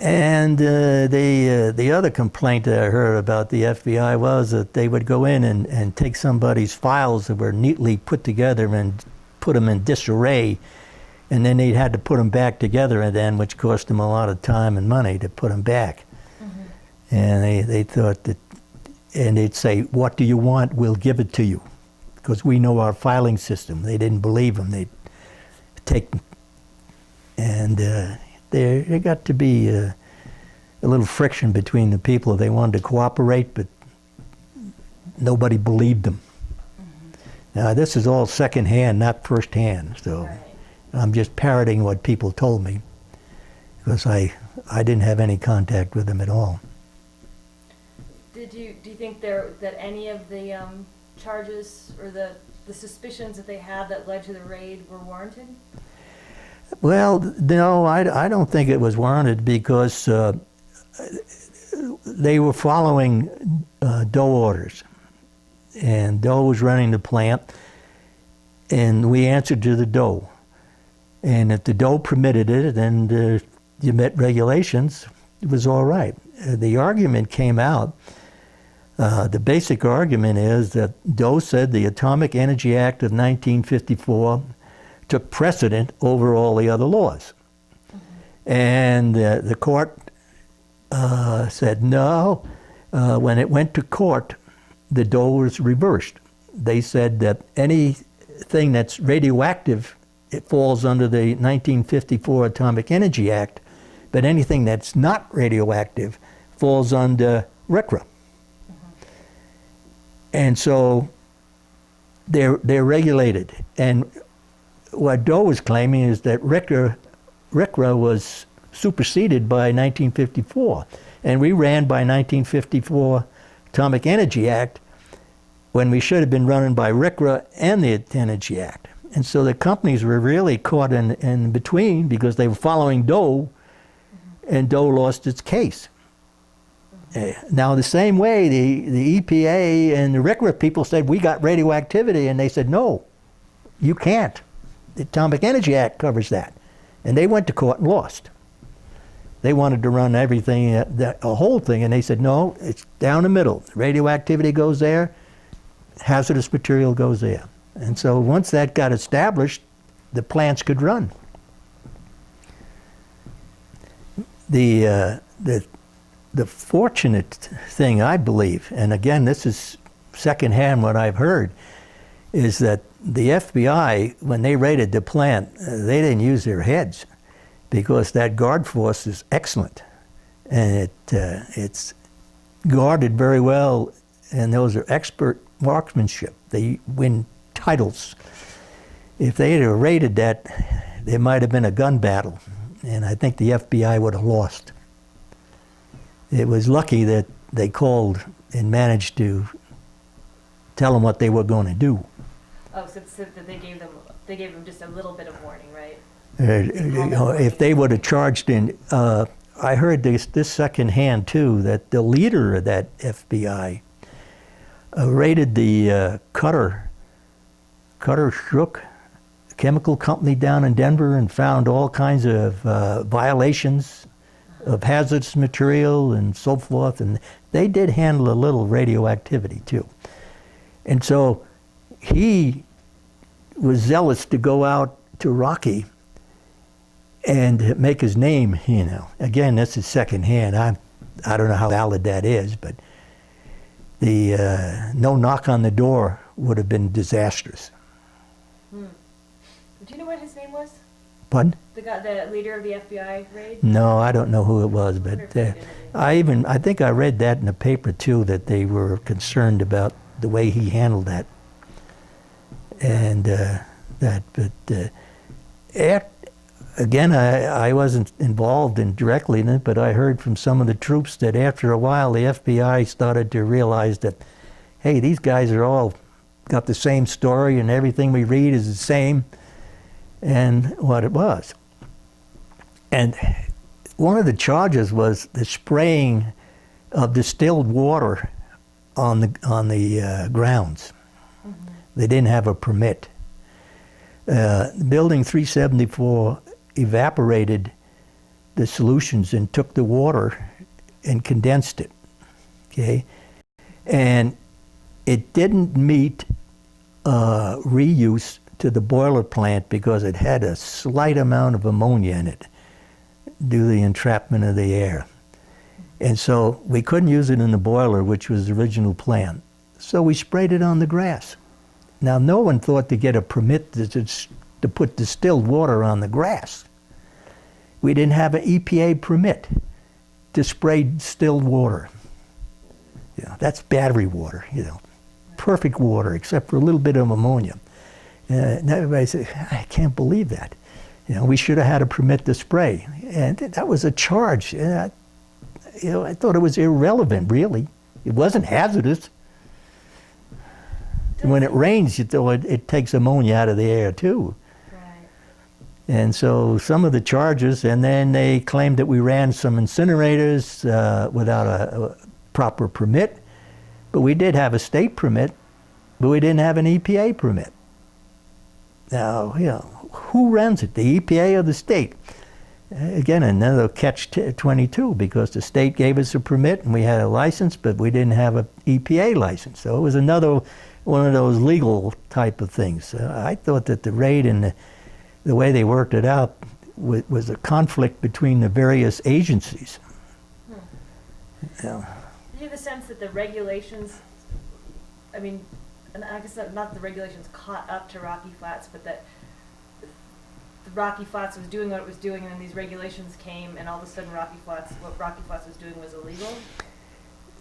And the other complaint that I heard about the FBI was that they would go in and take somebody's files that were neatly put together and put them in disarray, and then they had to put them back together, and then which cost them a lot of time and money to put them back. And they thought that, and they'd say, "What do you want? We'll give it to you," because we know our filing system. They didn't believe them. They'd take them, and there got to be a little friction between the people. They wanted to cooperate, but nobody believed them. Now, this is all secondhand, not firsthand, so I'm just parroting what people told me, because I didn't have any contact with them at all. Do you think that any of the charges or the suspicions that they had that led to the raid were warranted? Well, no, I don't think it was warranted, because they were following Doe orders, and Doe was running the plant, and we answered to the Doe. And if the DOE permitted it and you met regulations, it was all right. The argument came out, the basic argument is that DOE said the Atomic Energy Act of 1954 took precedent over all the other laws. And the court said no. When it went to court, the DOE was reversed. They said that anything that's radioactive, it falls under the 1954 Atomic Energy Act, but anything that's not radioactive falls under RCRA. And so they're regulated. And what DOE was claiming is that RCRA was superseded by 1954. And we ran by 1954 Atomic Energy Act when we should have been running by RCRA and the Energy Act. And so the companies were really caught in between because they were following DOE, and DOE lost its case. Now, the same way, the EPA and the RCRA people said, we got radioactivity, and they said, no, you can't. The Atomic Energy Act covers that. And they went to court and lost. They wanted to run everything, a whole thing, and they said, no, it's down the middle. Radioactivity goes there, hazardous material goes there. And so once that got established, the plants could run. The fortunate thing, I believe, and again, this is secondhand what I've heard, is that the FBI, when they raided the plant, they didn't use their heads because that guard force is excellent. And it's guarded very well, and those are expert marksmanship. They win titles. If they had raided that, there might have been a gun battle, and I think the FBI would have lost. It was lucky that they called and managed to tell them what they were going to do. Oh, so that they gave them just a little bit of warning, right? If they would have charged in, I heard this secondhand too, that the leader of that FBI raided the Cutter Shook chemical company down in Denver and found all kinds of violations of hazardous material and so forth, and they did handle a little radioactivity too. And so he was zealous to go out to Rocky and make his name, you know. Again, this is secondhand. I don't know how valid that is, but the no knock on the door would have been disastrous. Do you know what his name was? Pardon? The leader of the FBI raid? No, I don't know who it was, but I think I read that in the paper too, that they were concerned about the way he handled that. And again, I wasn't involved directly in it, but I heard from some of the troops that after a while the FBI started to realize that, hey, these guys are all got the same story and everything we read is the same, and what it was. And one of the charges was the spraying of distilled water on the grounds. They didn't have a permit. Building 374 evaporated the solutions and took the water and condensed it, okay? And it didn't meet reuse to the boiler plant because it had a slight amount of ammonia in it due to the entrapment of the air. And so we couldn't use it in the boiler, which was the original plan. So we sprayed it on the grass. Now, no one thought to get a permit to put distilled water on the grass. We didn't have an EPA permit to spray distilled water. You know, that's battery water, you know, perfect water except for a little bit of ammonia. And everybody said, I can't believe that. You know, we should have had a permit to spray. And that was a charge. And I thought it was irrelevant, really. It wasn't hazardous. When it rains, it takes ammonia out of the air too. Right. And so some of the charges, and then they claimed that we ran some incinerators without a proper permit. But we did have a state permit, but we didn't have an EPA permit. Now, who runs it, the EPA or the state? Again, another catch-22, because the state gave us a permit and we had a license, but we didn't have an EPA license. So it was another one of those legal type of things. I thought that the rate and the way they worked it out was a conflict between the various agencies. Yeah. Do you have a sense that the regulations, I mean, and I guess not the regulations caught up to Rocky Flats, but that the Rocky Flats was doing what it was doing, and then these regulations came, and all of a sudden what Rocky Flats was doing was illegal?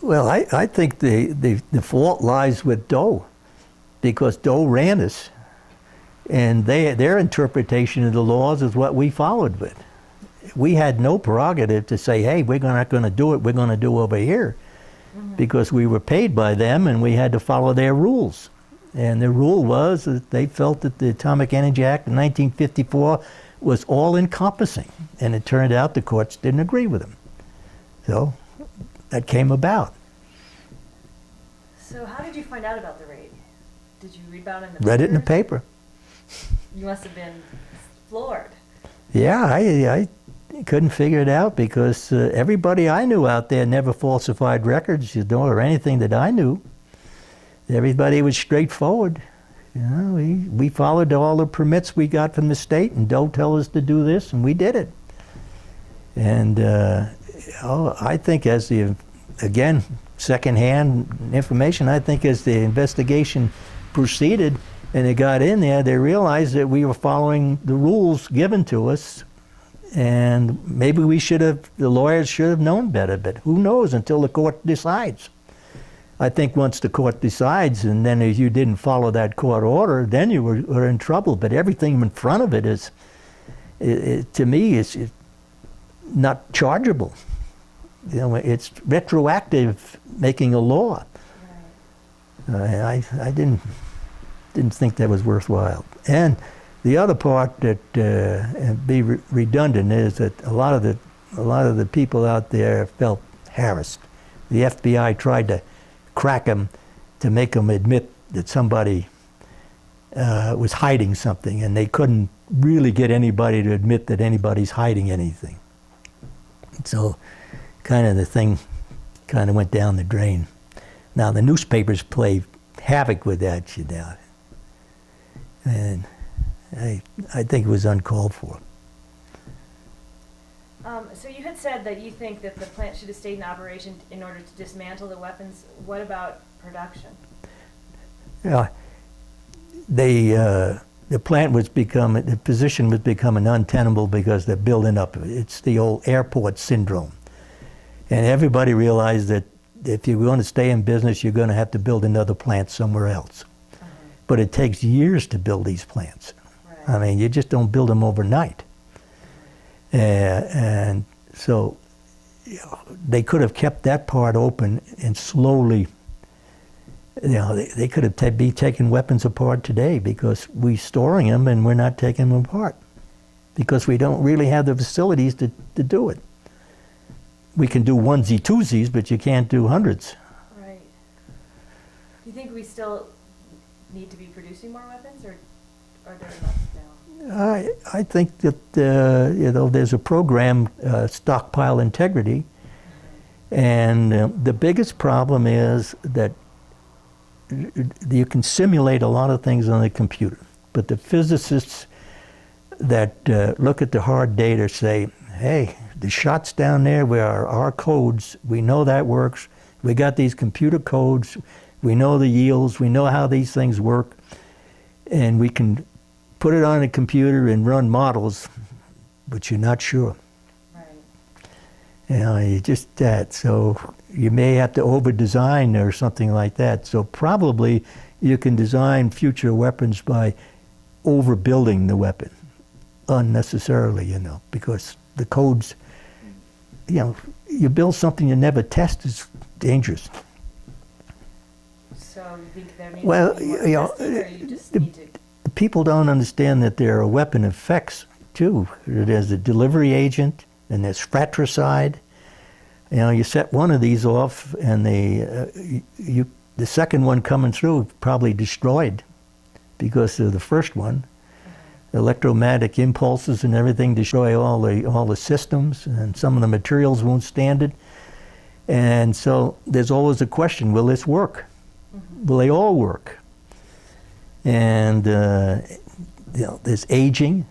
Well, I think the fault lies with Doe, because Doe ran us, and their interpretation of the laws is what we followed with. We had no prerogative to say, hey, we're not going to do it, we're going to do over here, because we were paid by them and we had to follow their rules. And the rule was that they felt that the Atomic Energy Act of 1954 was all-encompassing, and it turned out the courts didn't agree with them. So that came about. So how did you find out about the raid? Did you read about it in the Read it in the papers? paper. You must have been floored. Yeah, I couldn't figure it out, because everybody I knew out there never falsified records, or anything that I knew. Everybody was straightforward. We followed all the permits we got from the state, and Doe told us to do this, and we did it. And I think again, secondhand information, I think as the investigation proceeded and they got in there, they realized that we were following the rules given to us, and maybe the lawyers should have known better, but who knows until the court decides. I think once the court decides, and then if you didn't follow that court order, then you were in trouble. But everything in front of it is, to me, it's not chargeable. It's retroactive making a law. Right. I didn't think that was worthwhile. And the other part that be redundant is that a lot of the people out there felt harassed. The FBI tried to crack them to make them admit that somebody was hiding something, and they couldn't really get anybody to admit that anybody's hiding anything. So kind of the thing kind of went down the drain. Now the newspapers play havoc with that, and I think it was uncalled for. So you had said that you think that the plant should have stayed in operation in order to dismantle the weapons. What about production? Yeah, the position was becoming untenable because they're building up. It's the old airport syndrome. And everybody realized that if you're going to stay in business, you're going to have to build another plant somewhere else. But it takes years to build these plants. Right. I mean, you just don't build them overnight. And so they could have kept that part open and slowly, they could have be taking weapons apart today, because we're storing them and we're not taking them apart because we don't really have the facilities to do it. We can do onesie twosies, but you can't do hundreds. Right. Do you think we still need to be producing more weapons, or are there enough now? I think that there's a program, Stockpile Integrity, and the biggest problem is that you can simulate a lot of things on the computer, but the physicists that look at the hard data say, hey, the shots down there where our codes, we know that works. We got these computer codes. We know the yields. We know how these things work. And we can put it on a computer and run models, but you're not sure. Right. You just that. So you may have to over-design or something like that. So probably you can design future weapons by overbuilding the weapon unnecessarily, because the codes, you build something you never test is dangerous. So you think there needs to be more testing, or you just need to... People don't understand that there are weapon effects too. There's a delivery agent, and there's fratricide. You set one of these off, and the second one coming through probably destroyed because of the first one. electromagnetic impulses and everything destroy all the systems, and some of the materials won't stand it. And so there's always a question, will this work? Will they all work? And there's aging.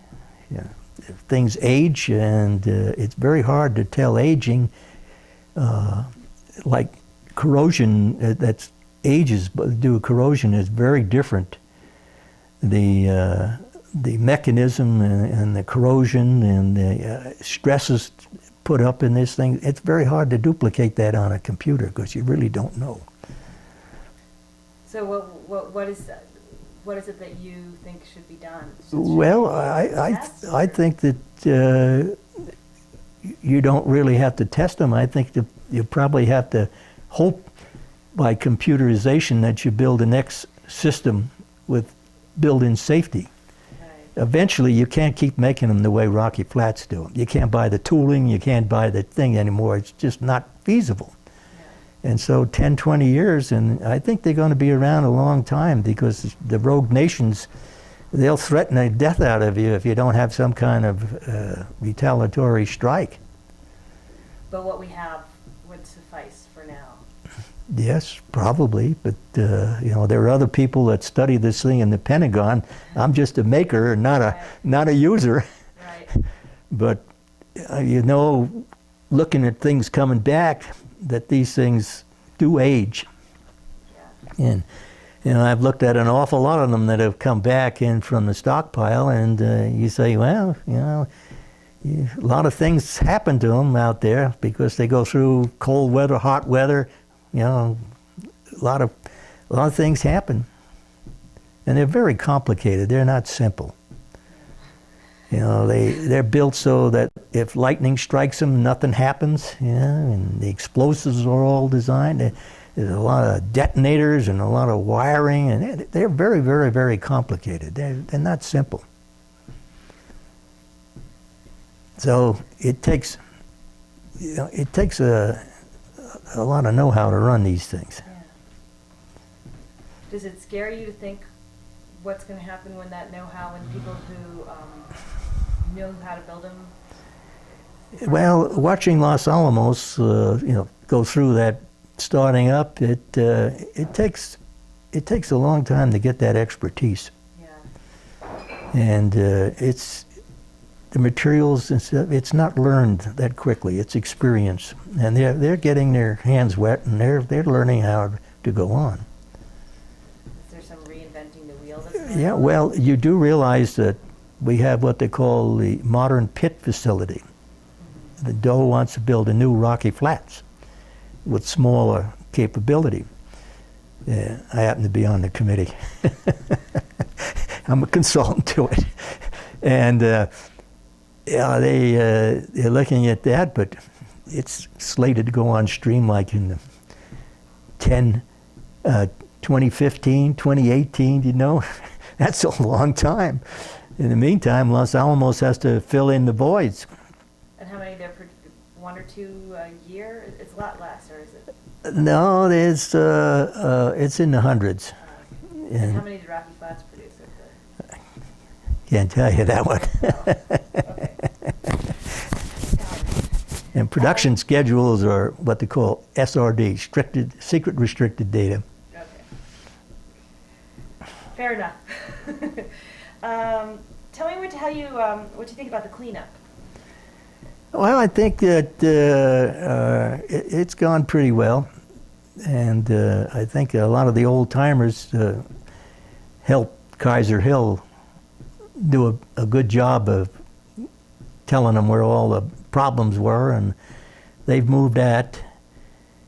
Things age, and it's very hard to tell aging, like corrosion, that's ages, but due to corrosion is very different. The mechanism and the corrosion and the stresses put up in this thing, it's very hard to duplicate that on a computer because you really don't know. So what is it that you think should be done? Well, I think that you don't really have to test them. I think that you probably have to hope by computerization that you build the next system with built-in safety. Right. Eventually, you can't keep making them the way Rocky Flats do them. You can't buy the tooling, you can't buy the thing anymore. It's just not feasible. Yeah. And so 10, 20 years, and I think they're going to be around a long time because the rogue nations, they'll threaten the death out of you if you don't have some kind of retaliatory strike. But what we have would suffice for now. Yes, probably, but there are other people that study this thing in the Pentagon. I'm just a maker and not a user. Right. But looking at things coming back, that these things do age. Yeah. And I've looked at an awful lot of them that have come back in from the stockpile, and you say, well, a lot of things happen to them out there because they go through cold weather, hot weather. A lot of things happen, and they're very complicated. They're not simple. They're built so that if lightning strikes them, nothing happens. And the explosives are all designed. There's a lot of detonators and a lot of wiring, and they're very, very, very complicated. They're not simple. So it takes a lot of know-how to run these things. Yeah. Does it scare you to think what's going to happen when that know-how and people who know how to build them? Well, watching Los Alamos, go through that starting up, it takes a long time to get that expertise. Yeah. And the materials and stuff, it's not learned that quickly. It's experience, and they're getting their hands wet, and they're learning how to go on. Is there some reinventing the wheel that's going Yeah, on? well, you do realize that we have what they call the modern pit facility. The DOE wants to build a new Rocky Flats with smaller capability. I happen to be on the committee. I'm a consultant to it, and they're looking at that, but it's slated to go on stream like in the 2015, 2018, That's a long time. In the meantime, Los Alamos has to fill in the voids. And how many there per 1 or 2 a year? It's a lot less, or is it? No, it's in the hundreds. And how many did Rocky Flats produce? Can't tell you that one. Okay. And production schedules are what they call SRD, secret restricted data. Okay. Fair enough. Tell me what you think about the cleanup. Well, I think that it's gone pretty well, and I think a lot of the old timers helped Kaiser Hill do a good job of telling them where all the problems were, and they've moved that.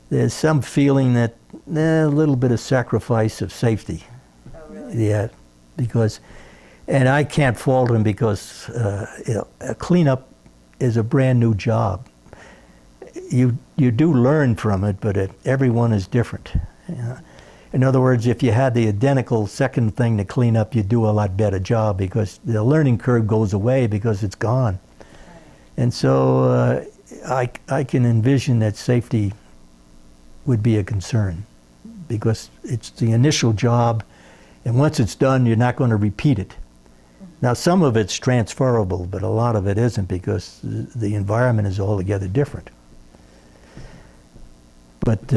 There's some feeling that a little bit of sacrifice of safety. Oh, really? Yeah, because, and I can't fault them because a cleanup is a brand new job. You do learn from it, but everyone is different. In other words, if you had the identical second thing to clean up, you'd do a lot better job because the learning curve goes away because it's gone. And so I can envision that safety would be a concern because it's the initial job, and once it's done, you're not going to repeat it. Now, some of it's transferable, but a lot of it isn't because the environment is altogether different. But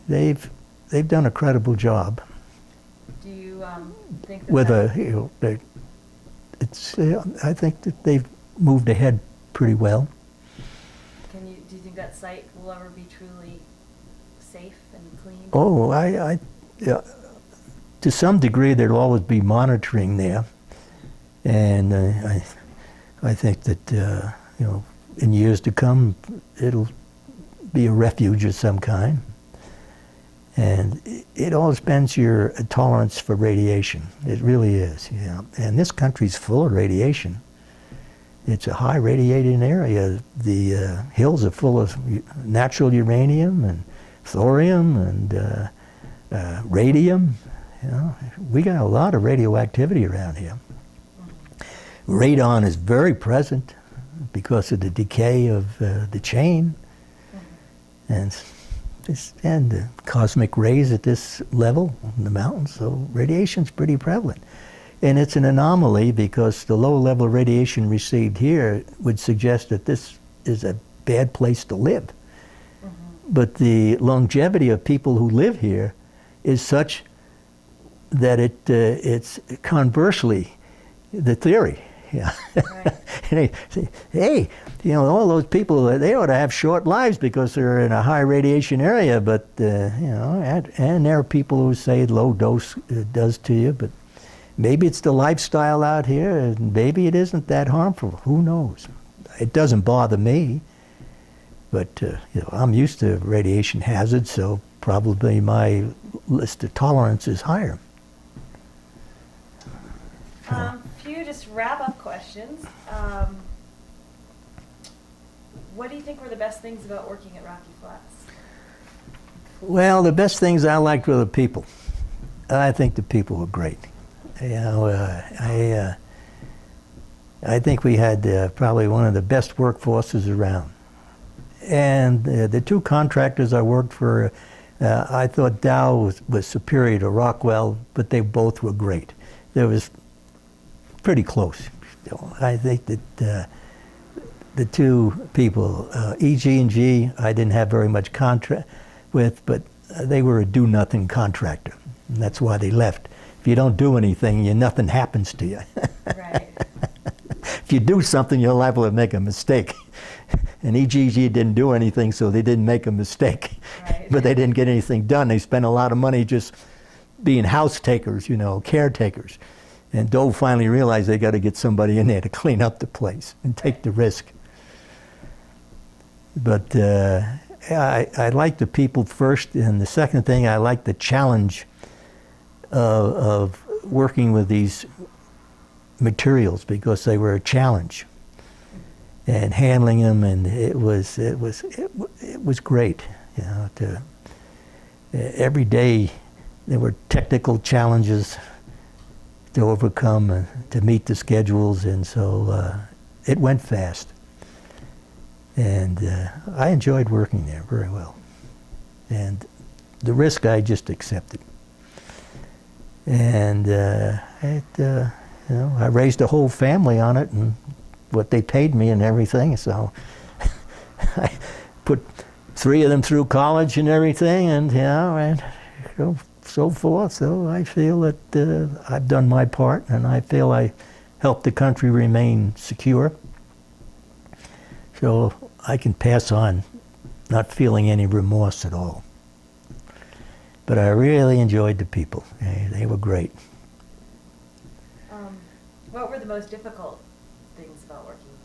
they've done a credible job. Do you think that With that- a, I think that they've moved ahead pretty well. do you think that site will ever be truly safe and clean? Oh, yeah, to some degree, there'll always be monitoring there, and I think that in years to come, it'll be a refuge of some kind. And it all depends your tolerance for radiation. It really is, yeah. And this country's full of radiation. It's a high radiating area. The hills are full of natural uranium and thorium and radium. We got a lot of radioactivity around here. Radon is very present because of the decay of the chain. And the cosmic rays at this level in the mountains, so radiation's pretty prevalent. And it's an anomaly because the low level of radiation received here would suggest that this is a bad place to live. But the longevity of people who live here is such that it's conversely the theory. Yeah. Right. And they say, hey, all those people, they ought to have short lives because they're in a high radiation area, but, and there are people who say low dose does to you, but maybe it's the lifestyle out here, and maybe it isn't that harmful. Who knows? It doesn't bother me, but, I'm used to radiation hazards, so probably my list of tolerance is higher. Few just wrap-up questions. What do you think were the best things about working at Rocky Flats? Well, the best things I liked were the people. I think the people were great. I think we had probably one of the best workforces around. And the two contractors I worked for, I thought Dow was superior to Rockwell, but they both were great. There was pretty close. I think that the two people, EG&G, I didn't have very much contract with, but they were a do-nothing contractor, and that's why they left. If you don't do anything, nothing happens to you. Right. If you do something, you're liable to make a mistake. And EG&G didn't do anything, so they didn't make a mistake. Right. But they didn't get anything done. They spent a lot of money just being house takers, caretakers. And Doe finally realized they got to get somebody in there to clean up the place and take the risk. But I like the people first, and the second thing, I like the challenge of working with these materials because they were a challenge, and handling them, and it was great. Every day there were technical challenges to overcome, to meet the schedules, and so it went fast. And I enjoyed working there very well. And the risk I just accepted. And I raised a whole family on it, and what they paid me and everything. So I put 3 of them through college and everything, and and so forth. So I feel that I've done my part, and I feel I helped the country remain secure. So I can pass on not feeling any remorse at all. But I really enjoyed the people. They were great. What were the most difficult things about working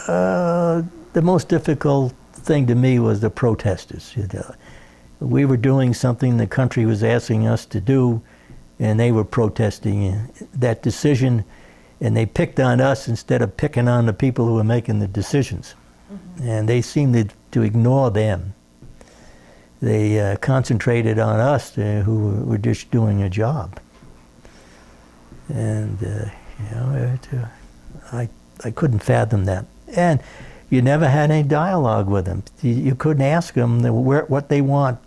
there? The most difficult thing to me was the protesters. We were doing something the country was asking us to do, and they were protesting that decision, and they picked on us instead of picking on the people who were making the decisions. And they seemed to ignore them. They concentrated on us who were just doing a job. And I couldn't fathom that. And you never had any dialogue with them. You couldn't ask them what they want,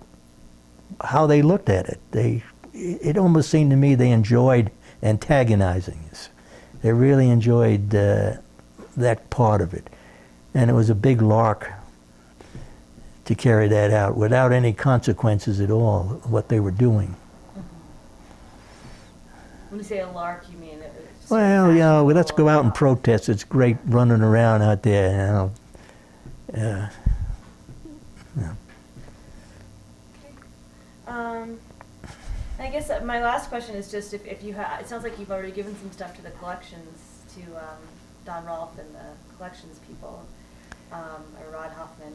how they looked at it. It almost seemed to me they enjoyed antagonizing us. They really enjoyed that part of it. And it was a big lark to carry that out without any consequences at all, what they were doing. When you say a lark, you mean it was Well, you know, let's go out and pro. protest. It's great running around out there, you know. Yeah. I guess my last question is just if you have, it sounds like you've already given some stuff to the collections, to Don Rolfe and the collections people, or Rod Hoffman.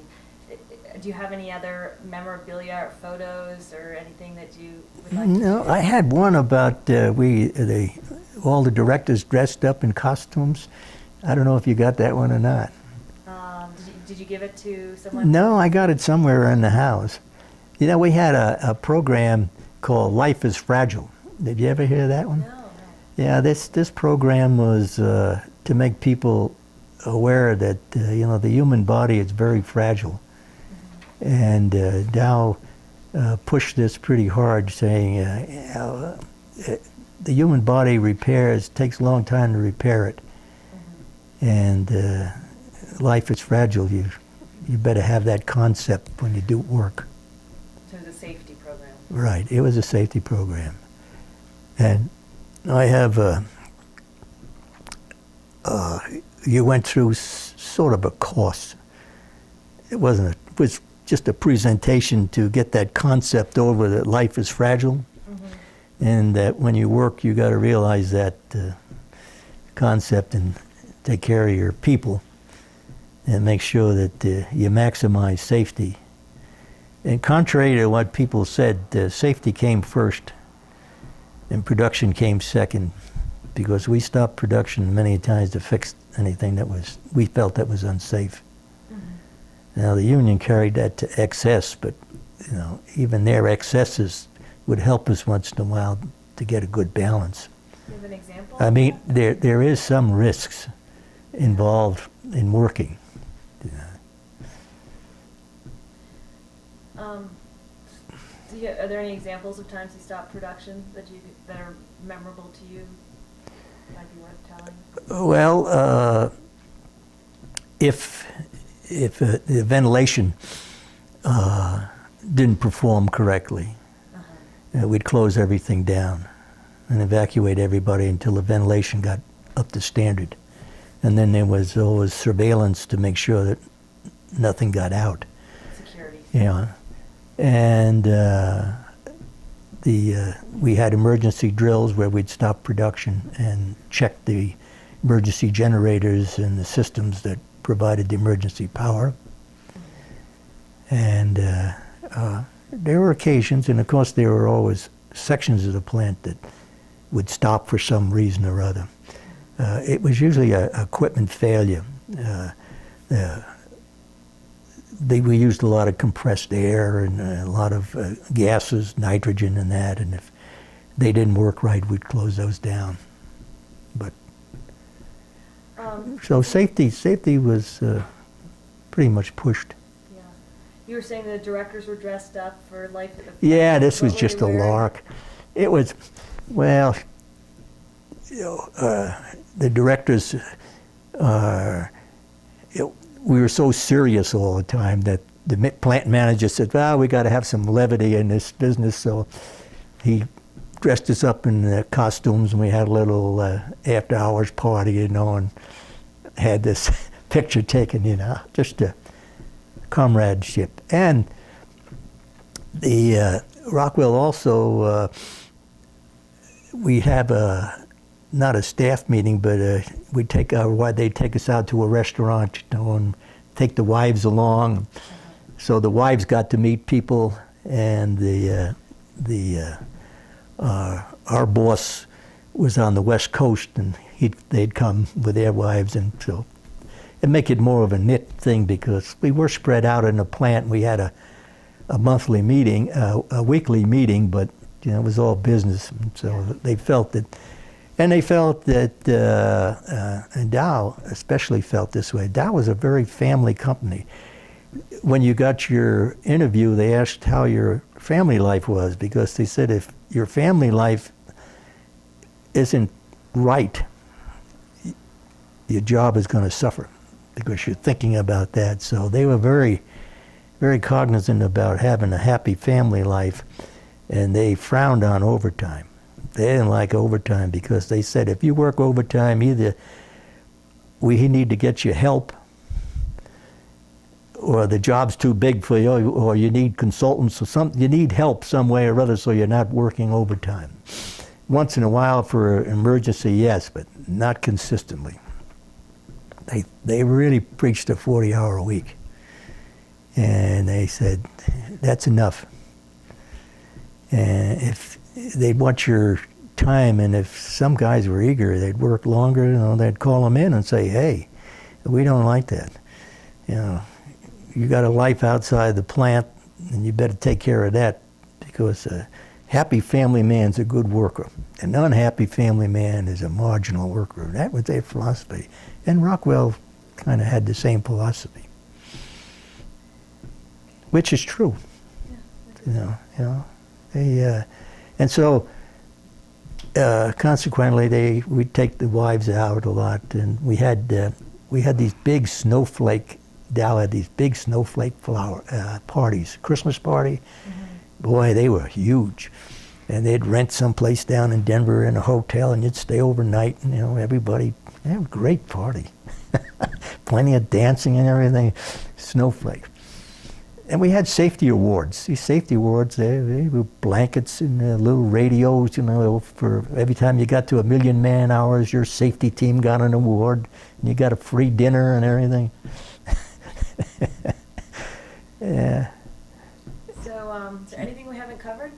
Do you have any other memorabilia or photos or anything that you would like to No, share? I had one about all the directors dressed up in costumes. I don't know if you got that one or not. Did you give it to someone? No, I got it somewhere in the house. You know, we had a program called Life is Fragile. Did you ever hear that one? No. Yeah, this program was to make people aware that you know, the human body is very fragile, and Dow pushed this pretty hard, saying the human body takes a long time to repair it, and life is fragile. You better have that concept when you do work. So the safety program. Right, it was a safety program. And I have you went through sort of a course. It was just a presentation to get that concept over that life is fragile, and that when you work you got to realize that concept and take care of your people and make sure that you maximize safety. And contrary to what people said, safety came first and production came second, because we stopped production many times to fix anything that we felt that was unsafe. Now the union carried that to excess, but you know, even their excesses would help us once in a while to get a good balance. Do you have an example? I mean, there is some risks involved in working. Are there any examples of times you stopped production that are memorable to you? Might be worth telling. Well, if the ventilation didn't perform correctly, we'd close everything down and evacuate everybody until the ventilation got up to standard. And then there was always surveillance to make sure that nothing got out. Security. You know. And we had emergency drills where we'd stop production and check the emergency generators and the systems that provided the emergency power. And there were occasions, and of course there were always sections of the plant that would stop for some reason or other. It was usually an equipment failure. We used a lot of compressed air and a lot of gases, nitrogen and that, and if they didn't work right, we'd close those down. But so safety was pretty much pushed. Yeah. You were saying the directors were dressed up for life. Yeah, this was What were just they a wearing? lark. It was, well, you know, the directors, we were so serious all the time that the plant manager said, well, we got to have some levity in this business, so he dressed us up in costumes, and we had a little after-hours party, you know, and had this picture taken, you know, just a comradeship. And the Rockwell also, we have not a staff meeting, but they'd take us out to a restaurant, you know, and take the wives along. So the wives got to meet people, and our boss was on the West Coast, and they'd come with their wives, and so it'd make it more of a knit thing, because we were spread out in the plant. We had a monthly meeting, a weekly meeting, but you know, it was all business. And so they felt that, and and Dow especially felt this way. Dow was a very family company. When you got your interview, they asked how your family life was, because they said if your family life isn't right, your job is going to suffer because you're thinking about that. So they were very, very cognizant about having a happy family life, and they frowned on overtime. They didn't like overtime because they said if you work overtime, either we need to get you help, or the job's too big for you, or you need consultants or something. You need help some way or other, so you're not working overtime. Once in a while for an emergency, yes, but not consistently. They really preached a 40-hour week, and they said that's enough. And if they'd want your time, and if some guys were eager, they'd work longer. You know, they'd call them in and say, "Hey, we don't like that. You know, you got a life outside the plant, and you better take care of that, because a happy family man's a good worker. An unhappy family man is a marginal worker." That was their philosophy. And Rockwell kind of had the same philosophy, which is true. Yeah, and so consequently, we'd take the wives out a lot, and we had these big snowflake. Dal had these big snowflake parties, Christmas party. Mm-hmm. Boy, they were huge. And they'd rent someplace down in Denver in a hotel, and you'd stay overnight, and everybody, they had a great party. Plenty of dancing and everything. Snowflake. And we had safety awards. These safety awards, they were blankets and little radios, for every time you got to 1,000,000 man hours, your safety team got an award, and you got a free dinner and everything. Yeah. So, is there anything we haven't covered?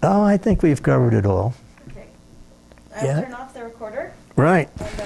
Oh, I think we've covered it all. Okay. I'll turn off the recorder. Right. And